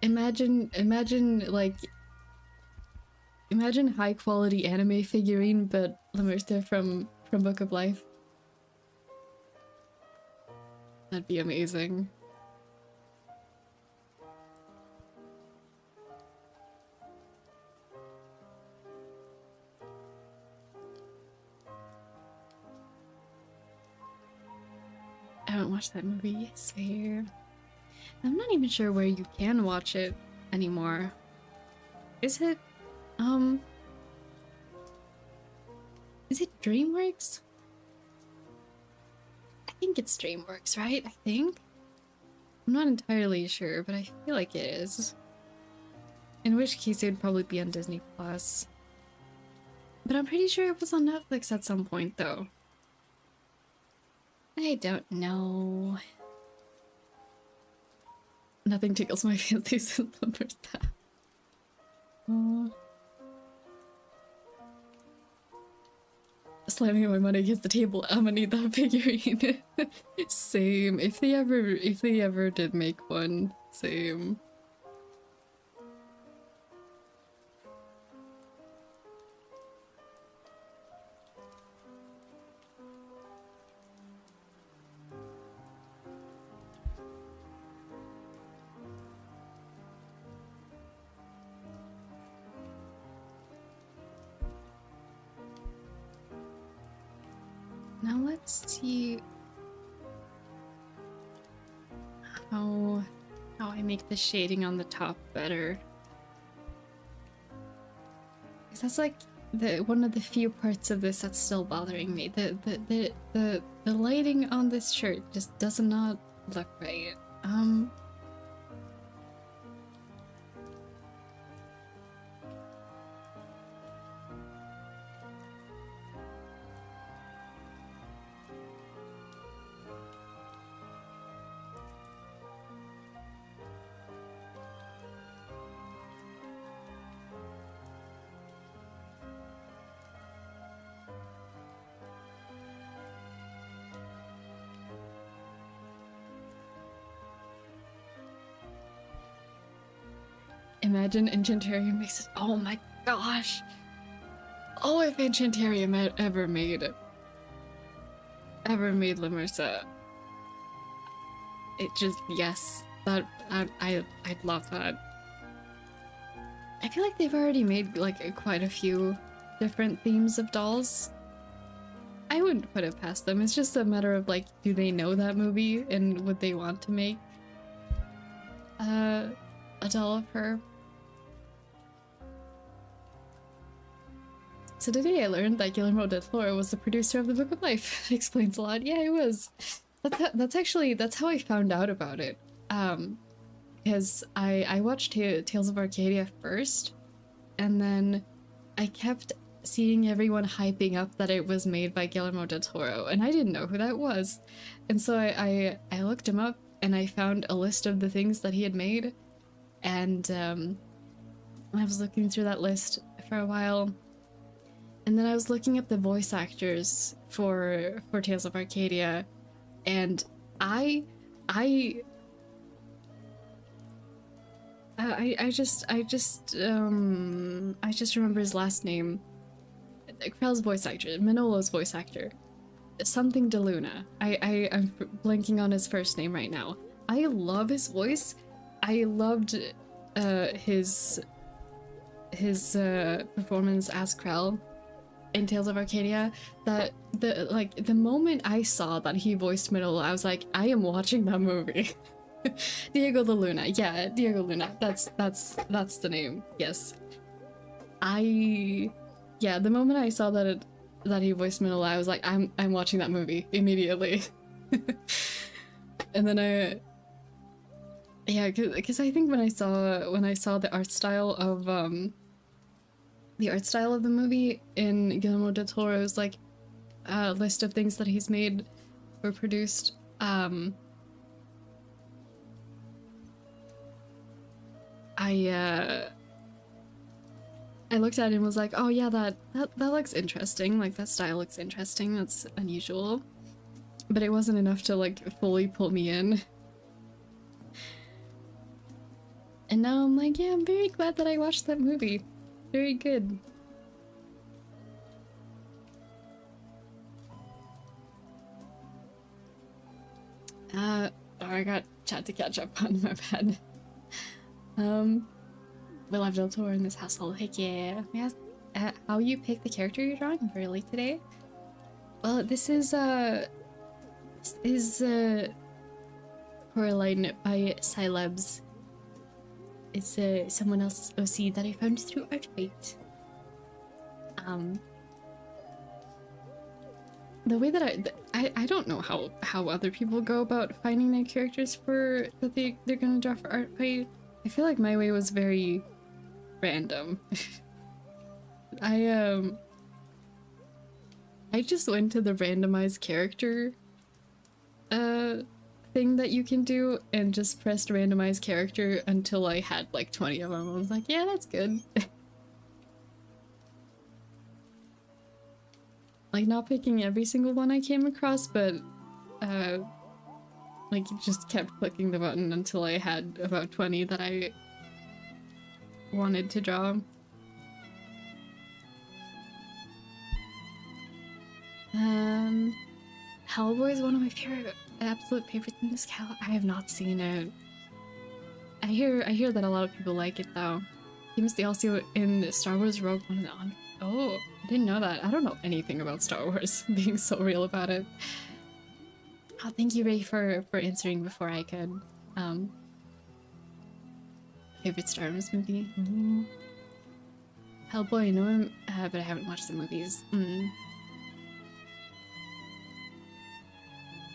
Imagine high quality anime figurine, but Lemurtha from Book of Life. That'd be amazing. I haven't watched that movie yet, fair. I'm not even sure where you can watch it anymore. Is it DreamWorks? I think it's DreamWorks, right? I think? I'm not entirely sure, but I feel like it is. In which case it would probably be on Disney Plus. But I'm pretty sure it was on Netflix at some point, though. I don't know. Nothing tickles my fancy since Lemurtha. Oh. Slamming my money against the table. I'm gonna need that figurine. Same. If they ever did make one, same. Now let's see how I make the shading on the top better. Because that's like one of the few parts of this that's still bothering me. The lighting on this shirt just does not look right. Imagine Enchantarium makes it. Oh my gosh! Oh, if Enchantarium had ever made Lemursa, it just, yes, that I'd love that. I feel like they've already made like quite a few different themes of dolls. I wouldn't put it past them. It's just a matter of like, do they know that movie and would they want to make a doll of her? So today I learned that Guillermo del Toro was the producer of the Book of Life. Explains a lot. Yeah, he was. That's how I found out about it. Because I watched Tales of Arcadia first, and then I kept seeing everyone hyping up that it was made by Guillermo del Toro, and I didn't know who that was. And so I looked him up, and I found a list of the things that he had made, and I was looking through that list for a while, and then I was looking up the voice actors for Tales of Arcadia, and I just remember his last name. Krell's voice actor, Manolo's voice actor, something DeLuna. I'm blanking on his first name right now. I love his voice. I loved his performance as Krell in Tales of Arcadia. The moment I saw that he voiced Manolo, I was like, I am watching that movie. Diego the Luna, yeah, Diego Luna. That's the name. Yes, yeah. The moment I saw that he voiced Manolo, I was like, I'm watching that movie immediately. And then because I think when I saw the art style of the movie in Guillermo del Toro's like list of things that he's made or produced, I looked at it and was like, oh yeah, that looks interesting. Like, that style looks interesting. That's unusual. But it wasn't enough to like fully pull me in. And now I'm like, yeah, I'm very glad that I watched that movie. Very good. Oh, I got chat to catch up on, my bad. We love Del Toro in this household. Heck yeah. Yes. How you pick the character you're drawing? I'm very late today. Well, this is Coraline by Scilebs. It's someone else's OC that I found through Artfight. The way that I don't know how other people go about finding their characters that they're gonna draw for Artfight. I feel like my way was very random. I just went to the randomized character thing that you can do and just pressed randomized character until I had like 20 of them. I was like, yeah, that's good. Like, not picking every single one I came across, but like, just kept clicking the button until I had about 20 that I wanted to draw. Hellboy is one of my absolute favorites in this cal. I have not seen it. I hear that a lot of people like it though. Seems also in Star Wars Rogue One. Oh, I didn't know that. I don't know anything about Star Wars. Being so real about it. Oh, thank you, Ray, for answering before I could. Favorite Star Wars movie? Hellboy, I know him, but I haven't watched the movies.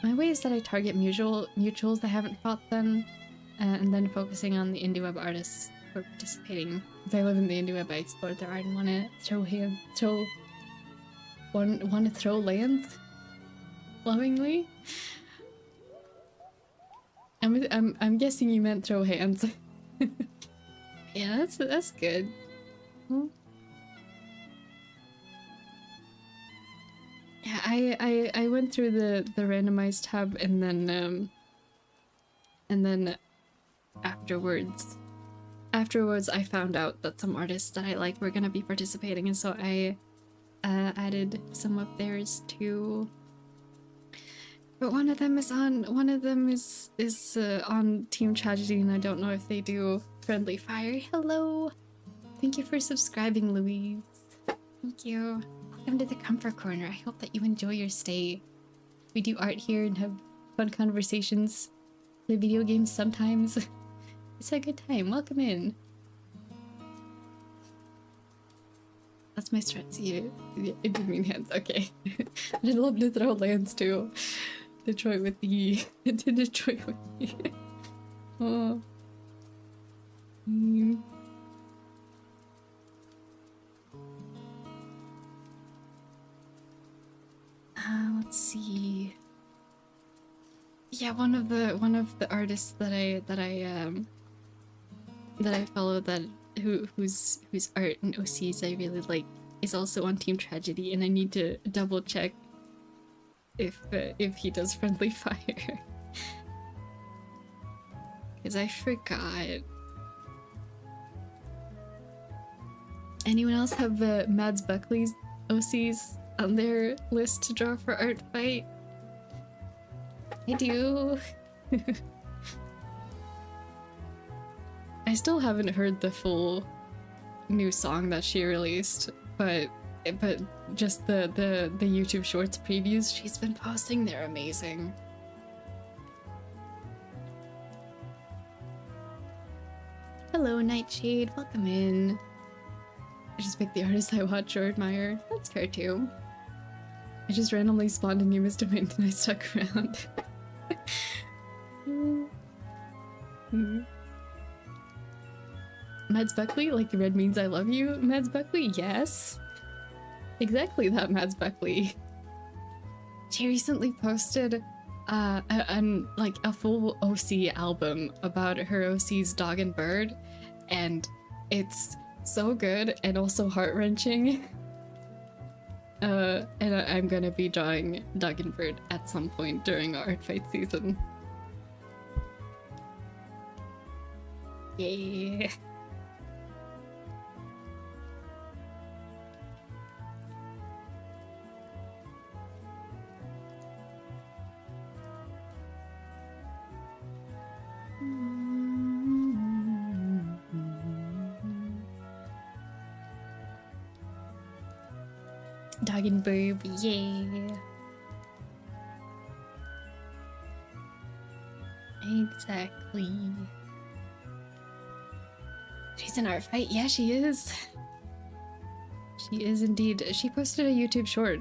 My way is that I target mutuals that haven't fought them, and then focusing on the indie web artists who are participating. If I live in the indie web, I explore their art and want to throw lands lovingly. I'm guessing you meant throw hands. Yeah, that's good. Yeah, I went through the randomized tab and then afterwards I found out that some artists that I like were gonna be participating, and so I added some of theirs too. But one of them is on Team Tragedy, and I don't know if they do friendly fire. Hello, thank you for subscribing, Louise. Thank you. Welcome to the Comfort Corner. I hope that you enjoy your stay. We do art here and have fun conversations. Play video games sometimes. It's a good time. Welcome in. That's my strat. See, it did mean hands. Okay. I'd love to throw lands too. Detroit with the to Detroit with the oh. Let's see. Yeah, one of the artists that I that I follow that whose art and OCs I really like is also on Team Tragedy, and I need to double check if he does friendly fire. Because I forgot. Anyone else have Mads Buckley's OCs on their list to draw for Artfight? I do. I still haven't heard the full new song that she released, but just the YouTube Shorts previews she's been posting, they're amazing. Hello, Nightshade, welcome in. I just picked the artist I watch or admire. That's fair too. I just randomly spawned a new Mr. Mint and I stuck around. Mads Buckley, like the red means I love you, Mads Buckley? Yes. Exactly that, Mads Buckley. She recently posted a full OC album about her OC's dog and bird, and it's so good and also heart-wrenching. And I'm gonna be drawing dog and bird at some point during our Artfight season. Yeah. Dog and bird, yeah. Exactly. She's in Artfight. Yeah, she is. She is indeed. She posted a YouTube short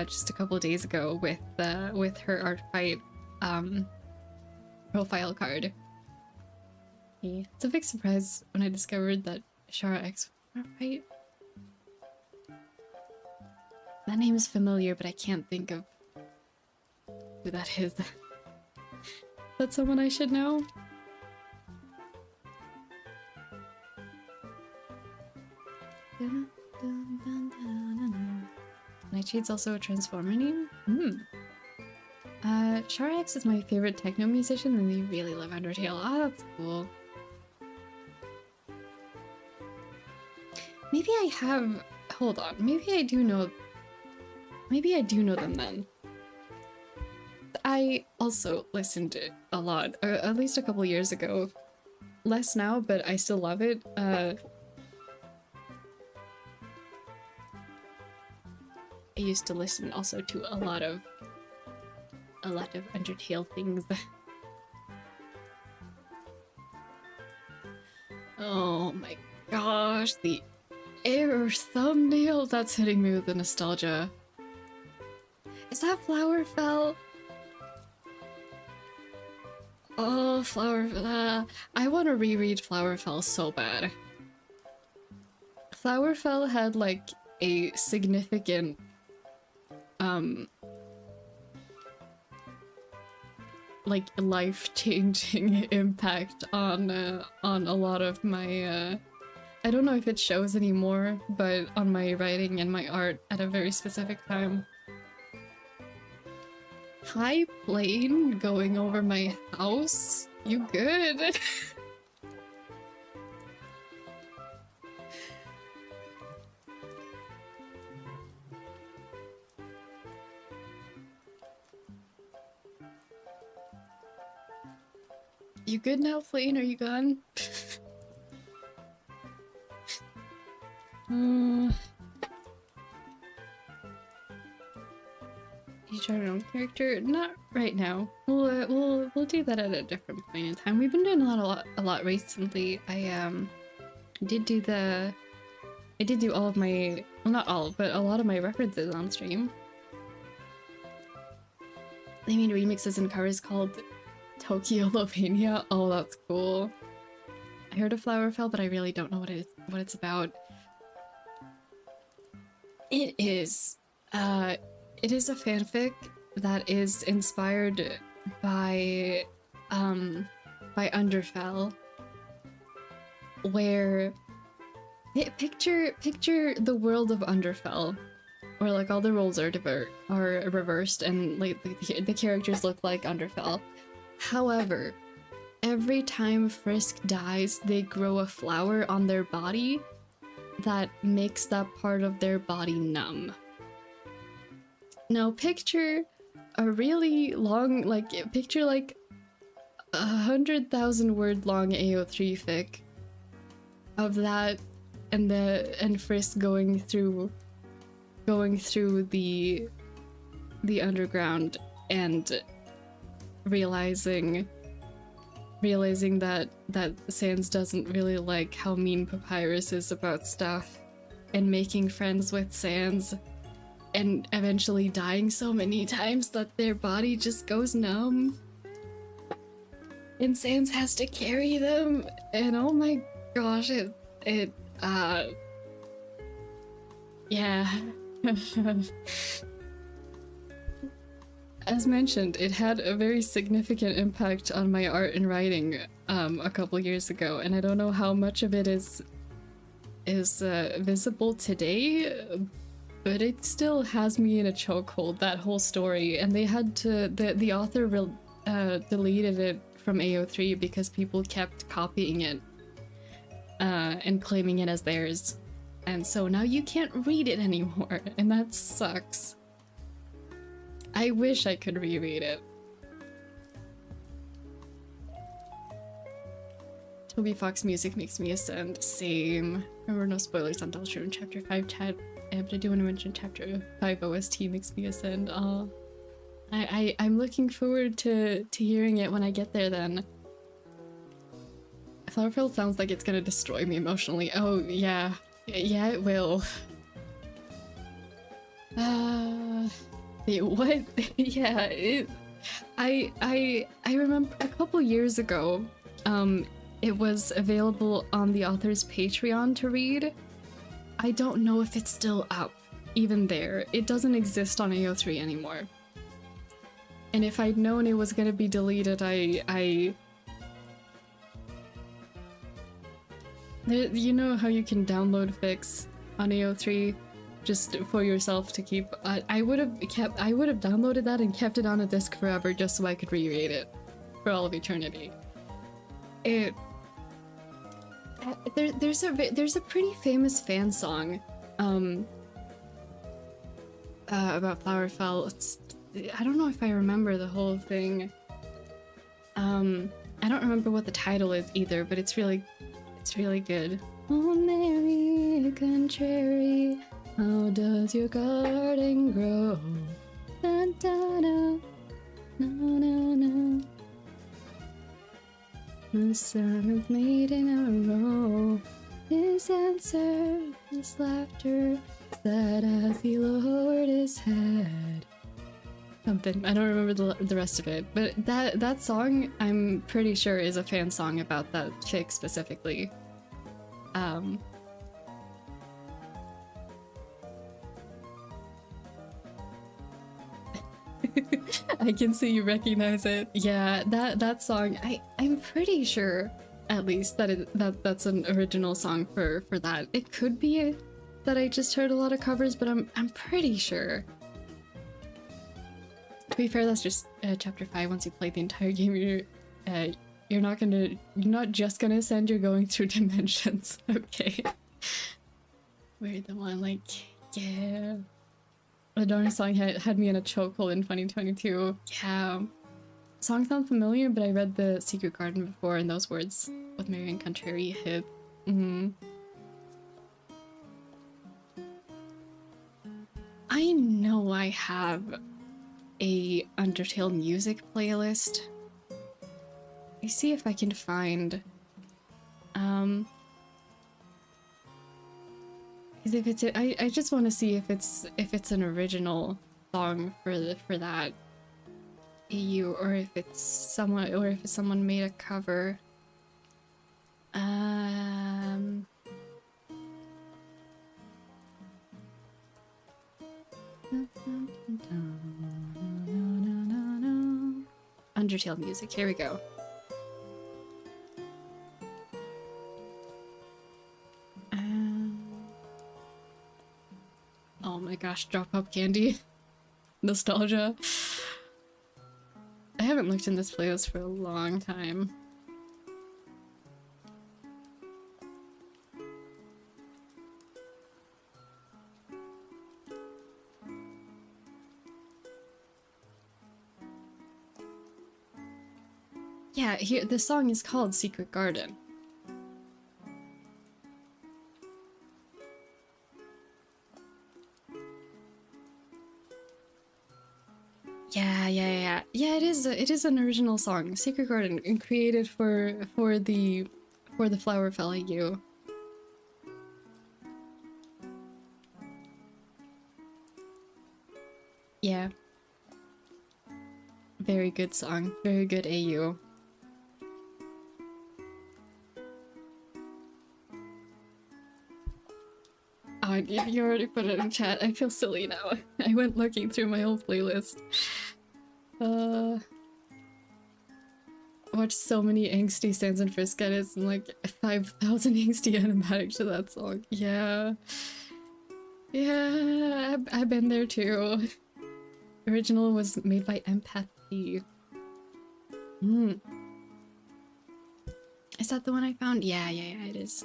just a couple of days ago with her Artfight profile card. Yeah. It's a big surprise when I discovered that Shara X was Artfight. That name is familiar, but I can't think of who that is. That's someone I should know. Nightshade's also a Transformer name? Sharax is my favorite techno musician and they really love Undertale. Ah, that's cool. Maybe I have... Hold on. Maybe I do know them then. I also listened to it a lot, or at least a couple years ago. Less now, but I still love it. I used to listen also to a lot of Undertale things. Oh my gosh, the error thumbnail, that's hitting me with the nostalgia. Is that Flowerfell? Oh, Flowerfell. I want to reread Flowerfell so bad. Flowerfell had like a significant like life-changing impact on a lot of my I don't know if it shows anymore, but on my writing and my art at a very specific time. High plane going over my house? You good? You good now, plane? Are you gone? You try your own character? Not right now. We'll do that at a different point in time. We've been doing a lot recently. I did do all of my, well, not all, but a lot of my references on stream. They made remixes and covers called Tokyo Lovania. Oh, that's cool. I heard of Flowerfell, but I really don't know what it's about. It is a fanfic that is inspired by Underfell. where picture the world of Underfell, where like all the roles are reversed and like the characters look like Underfell. However, every time Frisk dies, they grow a flower on their body that makes that part of their body numb. Now picture a really long, picture like 100,000 word long AO3 fic of that, and Frisk going through the underground and realizing that Sans doesn't really like how mean Papyrus is about stuff, and making friends with Sans, and eventually dying so many times that their body just goes numb. And Sans has to carry them, and oh my gosh, yeah. As mentioned, it had a very significant impact on my art and writing a couple years ago, and I don't know how much of it is visible today, but it still has me in a chokehold, that whole story. And they had to, the author deleted it from AO3 because people kept copying it and claiming it as theirs, and so now you can't read it anymore, and that sucks. I wish I could reread it. Toby Fox music makes me ascend. Same. Remember, no spoilers on Delshire in chapter 5 chat, but I do want to mention chapter 5 OST makes me ascend. I'm looking forward to hearing it when I get there then. Flowerfield sounds like it's gonna destroy me emotionally. Oh, yeah. Yeah, it will. What? Yeah, I remember a couple years ago, it was available on the author's Patreon to read. I don't know if it's still up, even there. It doesn't exist on AO3 anymore. And if I'd known it was gonna be deleted, you know how you can download fics on AO3 just for yourself to keep? I would have downloaded that and kept it on a disc forever just so I could reread it for all of eternity. There's a pretty famous fan song about Flowerfell. I don't know if I remember the whole thing. I don't remember what the title is either, but it's really good. Oh, Mary, contrary, how does your garden grow? Da, da, da. No, no, no. The seventh maid in a row. His answer, his laughter, that as he lowered his head. Something. I don't remember the rest of it, but that song, I'm pretty sure, is a fan song about that fic specifically. I can see you recognize it. Yeah, that song, I'm pretty sure, at least, that's an original song for that. It could be that I just heard a lot of covers, but I'm pretty sure. To be fair, that's just chapter 5. Once you play the entire game, you're not just gonna ascend, you're going through dimensions. Okay. We're the one, like, yeah. The Darn song had me in a chokehold in 2022. Yeah. Song sounds familiar, but I read The Secret Garden before, and those words with Marion Contrary hit. I know I have a Undertale music playlist. I see if I can find because if it's I just want to see if it's an original song for that EU, or if it's someone made a cover. Undertale music, here we go. gosh, Drop Up Candy. Nostalgia. I haven't looked in this playlist for a long time. Yeah, here the song is called Secret Garden. Yeah, it is an original song. Secret Garden, and created for the Flower Fella You. Yeah. Very good song. Very good AU. Oh, you already put it in chat. I feel silly now. I went looking through my old playlist. Watched so many angsty Sans and Frisk edits and like 5,000 angsty animatics to that song. Yeah. Yeah, I've been there too. Original was made by Empathy. Is that the one I found? Yeah, it is.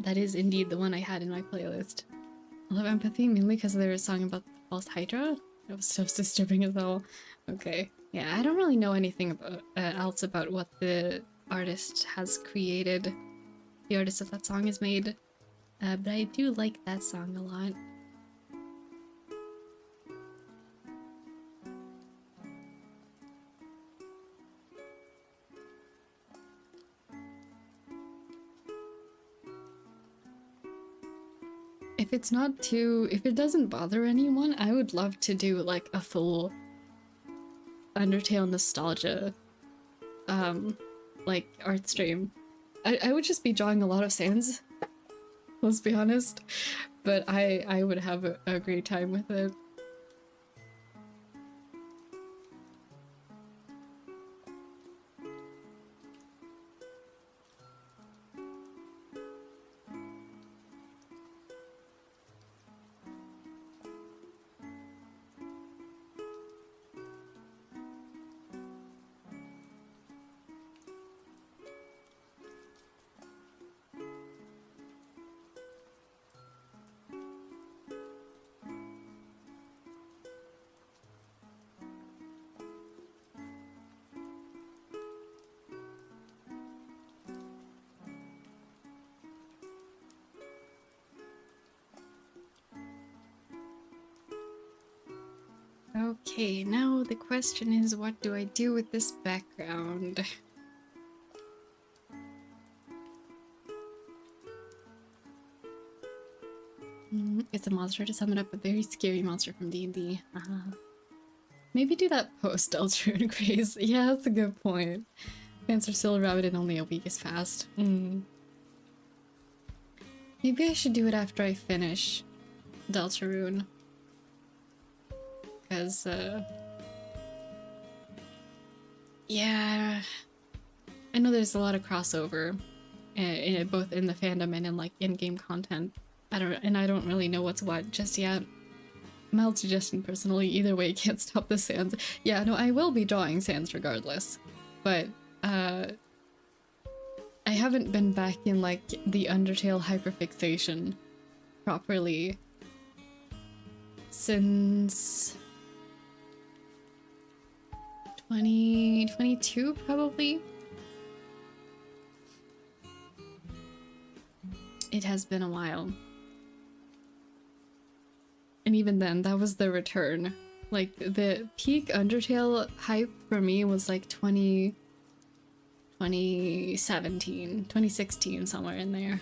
That is indeed the one I had in my playlist. I love Empathy mainly because there was a song about the false Hydra. It was so disturbing as well. Okay. Yeah, I don't really know anything about else about what the artist has created. The artist of that song has made. But I do like that song a lot. If it doesn't bother anyone, I would love to do like a full Undertale nostalgia like art stream. I would just be drawing a lot of Sans, let's be honest, but I would have a great time with it. Okay, now the question is, what do I do with this background? It's a monster to summon up a very scary monster from D&D. Maybe do that post Eltrude Craze. Yeah, that's a good point. Fans are still rabid and only a week is fast. Maybe I should do it after I finish Deltarune. Because, yeah, I know there's a lot of crossover, both in the fandom and in like in-game content. I don't really know what's what just yet. Mild suggestion personally, either way, can't stop the Sans. Yeah, no, I will be drawing Sans regardless, but I haven't been back in like the Undertale hyperfixation properly since 2022 probably. It has been a while. And even then, that was the return. Like, the peak Undertale hype for me was like 2017, 2016, somewhere in there.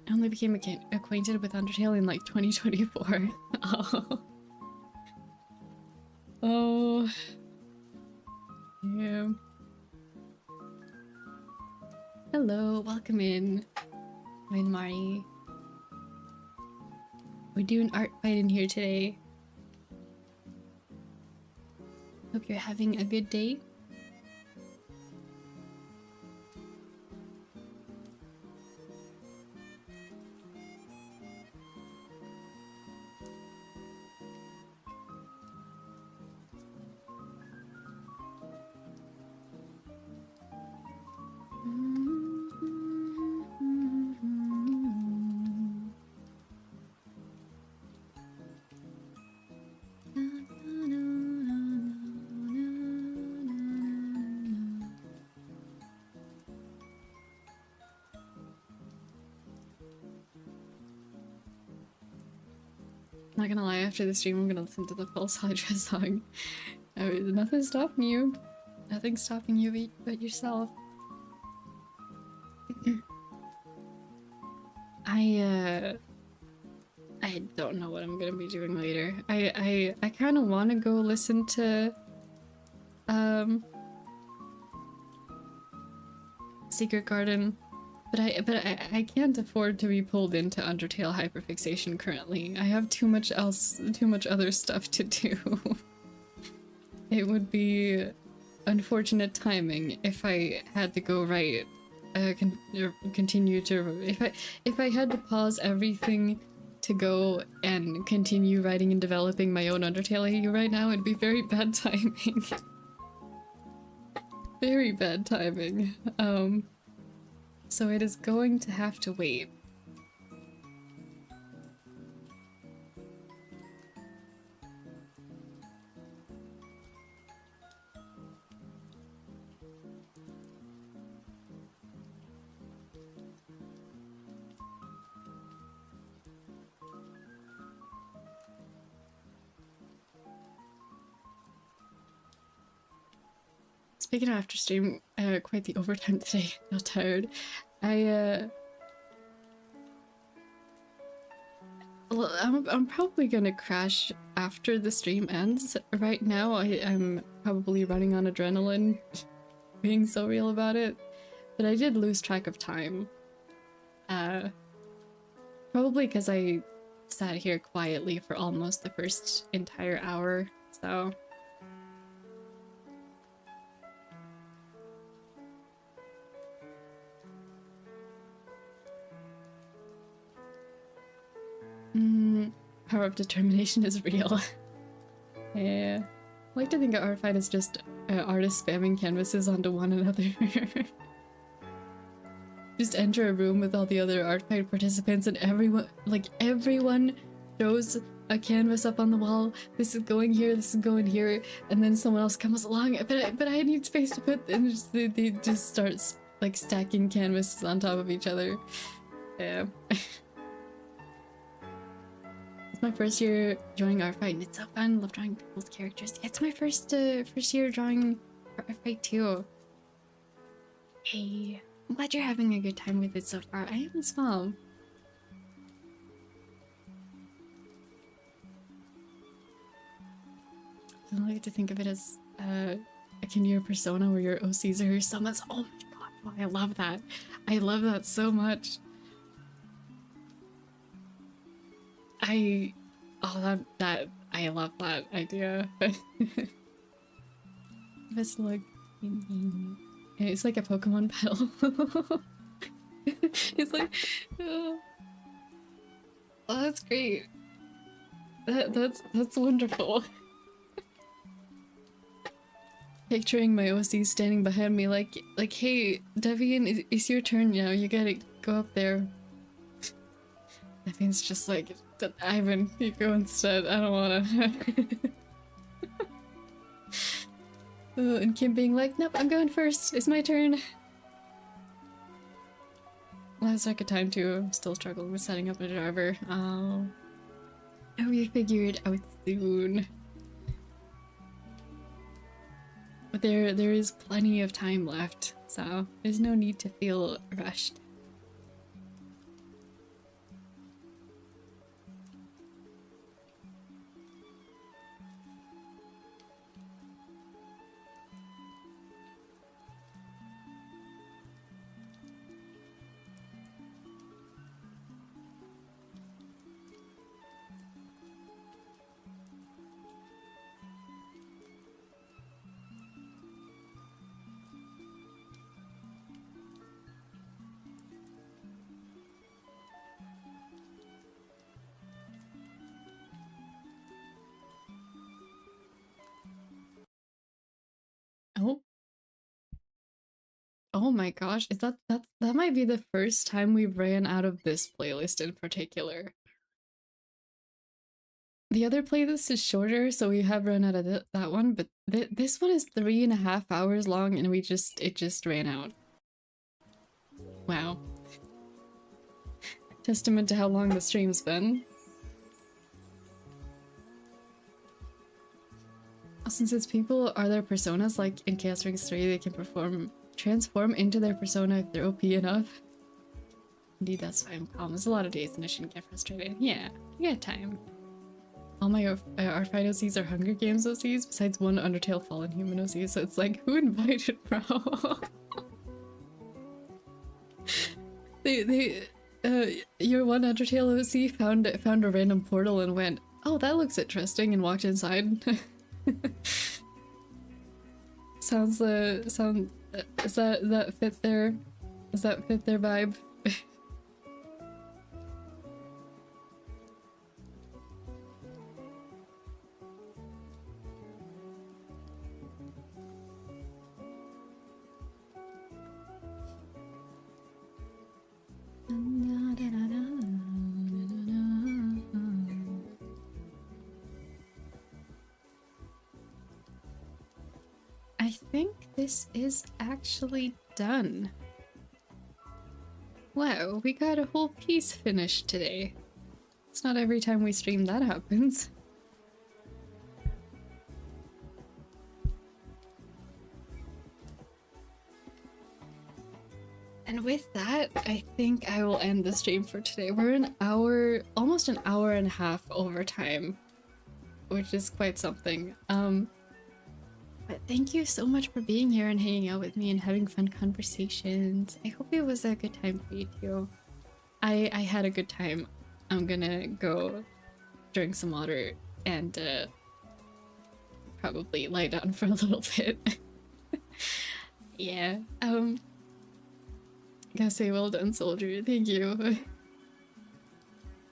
I only became acquainted with Undertale in like 2024. Oh. Oh. Yeah. Hello, welcome in. I'm Mari. We're doing Artfight in here today. Hope you're having a good day. Not gonna lie, after the stream I'm gonna listen to the full Solidra song. Nothing's stopping you. Nothing's stopping you but yourself. I don't know what I'm gonna be doing later. I kinda wanna go listen to Secret Garden. But I can't afford to be pulled into Undertale hyperfixation currently. I have too much other stuff to do. It would be unfortunate timing if I had to go write, continue to, if I had to pause everything to go and continue writing and developing my own Undertale AU right now, it'd be very bad timing. Very bad timing. So it is going to have to wait. Speaking of after stream, quite the overtime today. Not tired. Well, I'm probably gonna crash after the stream ends. Right now, I'm probably running on adrenaline, being so real about it. But I did lose track of time. Probably because I sat here quietly for almost the first entire hour, so... Power of determination is real. Yeah. I like to think of Artfight as just artists spamming canvases onto one another. Just enter a room with all the other Artfight participants and everyone throws a canvas up on the wall. This is going here, this is going here, and then someone else comes along. But I need space to put, and they just start like stacking canvases on top of each other. Yeah. My first year drawing Artfight and it's so fun. Love drawing people's characters. It's my first year drawing Artfight too. Hey, I'm glad you're having a good time with it so far. I am as well. I like to think of it as akin to your persona where your OCs are your summons. Oh my god, I love that. I love that so much. I love that idea. It's like it's like a Pokemon battle. It's like oh, that's great. That's wonderful. Picturing my OC standing behind me like hey Devian, it's your turn now, you gotta go up there. Devian's just like, Ivan, you go instead, I don't wanna. Oh, and Kim being like, nope, I'm going first, it's my turn. Last like a time too, I'm still struggling with setting up a driver. Oh, we figure it out soon. But there is plenty of time left, so there's no need to feel rushed. Oh my gosh, is that might be the first time we ran out of this playlist in particular. The other playlist is shorter, so we have run out of that one, but this one is 3.5 hours long and it just ran out. Wow. Testament to how long the stream's been. Since its people are their personas, like in Chaos Rings 3, they can transform into their persona if they're OP enough. Indeed, that's why I'm calm. There's a lot of days and I shouldn't get frustrated. Yeah, we got time. All my Artfight OCs are Hunger Games OCs, besides one Undertale Fallen Human OC, so it's like, who invited, bro? Your one Undertale OC found a random portal and went, oh, that looks interesting, and walked inside. Does that fit their vibe? I think this is actually done. Wow, we got a whole piece finished today. It's not every time we stream that happens. And with that, I think I will end the stream for today. We're an hour, almost an hour and a half over time, which is quite something. But thank you so much for being here and hanging out with me and having fun conversations. I hope it was a good time for you too. I had a good time. I'm gonna go drink some water and probably lie down for a little bit. Yeah. Gotta say well done, soldier. Thank you.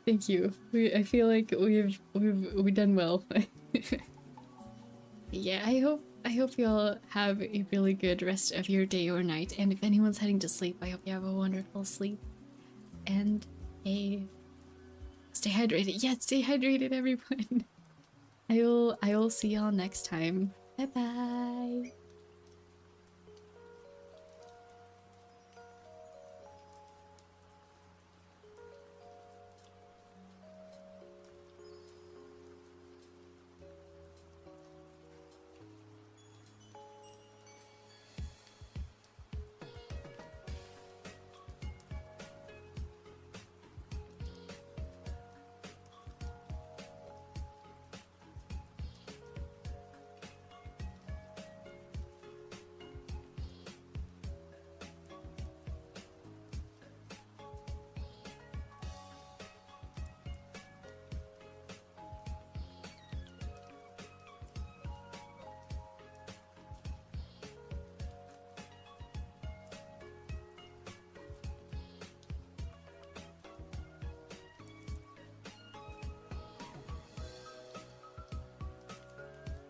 Thank you. I feel like we've done well. Yeah, I hope you all have a really good rest of your day or night, and if anyone's heading to sleep, I hope you have a wonderful sleep. And stay hydrated. Yeah, stay hydrated, everyone. I will see y'all next time. Bye bye.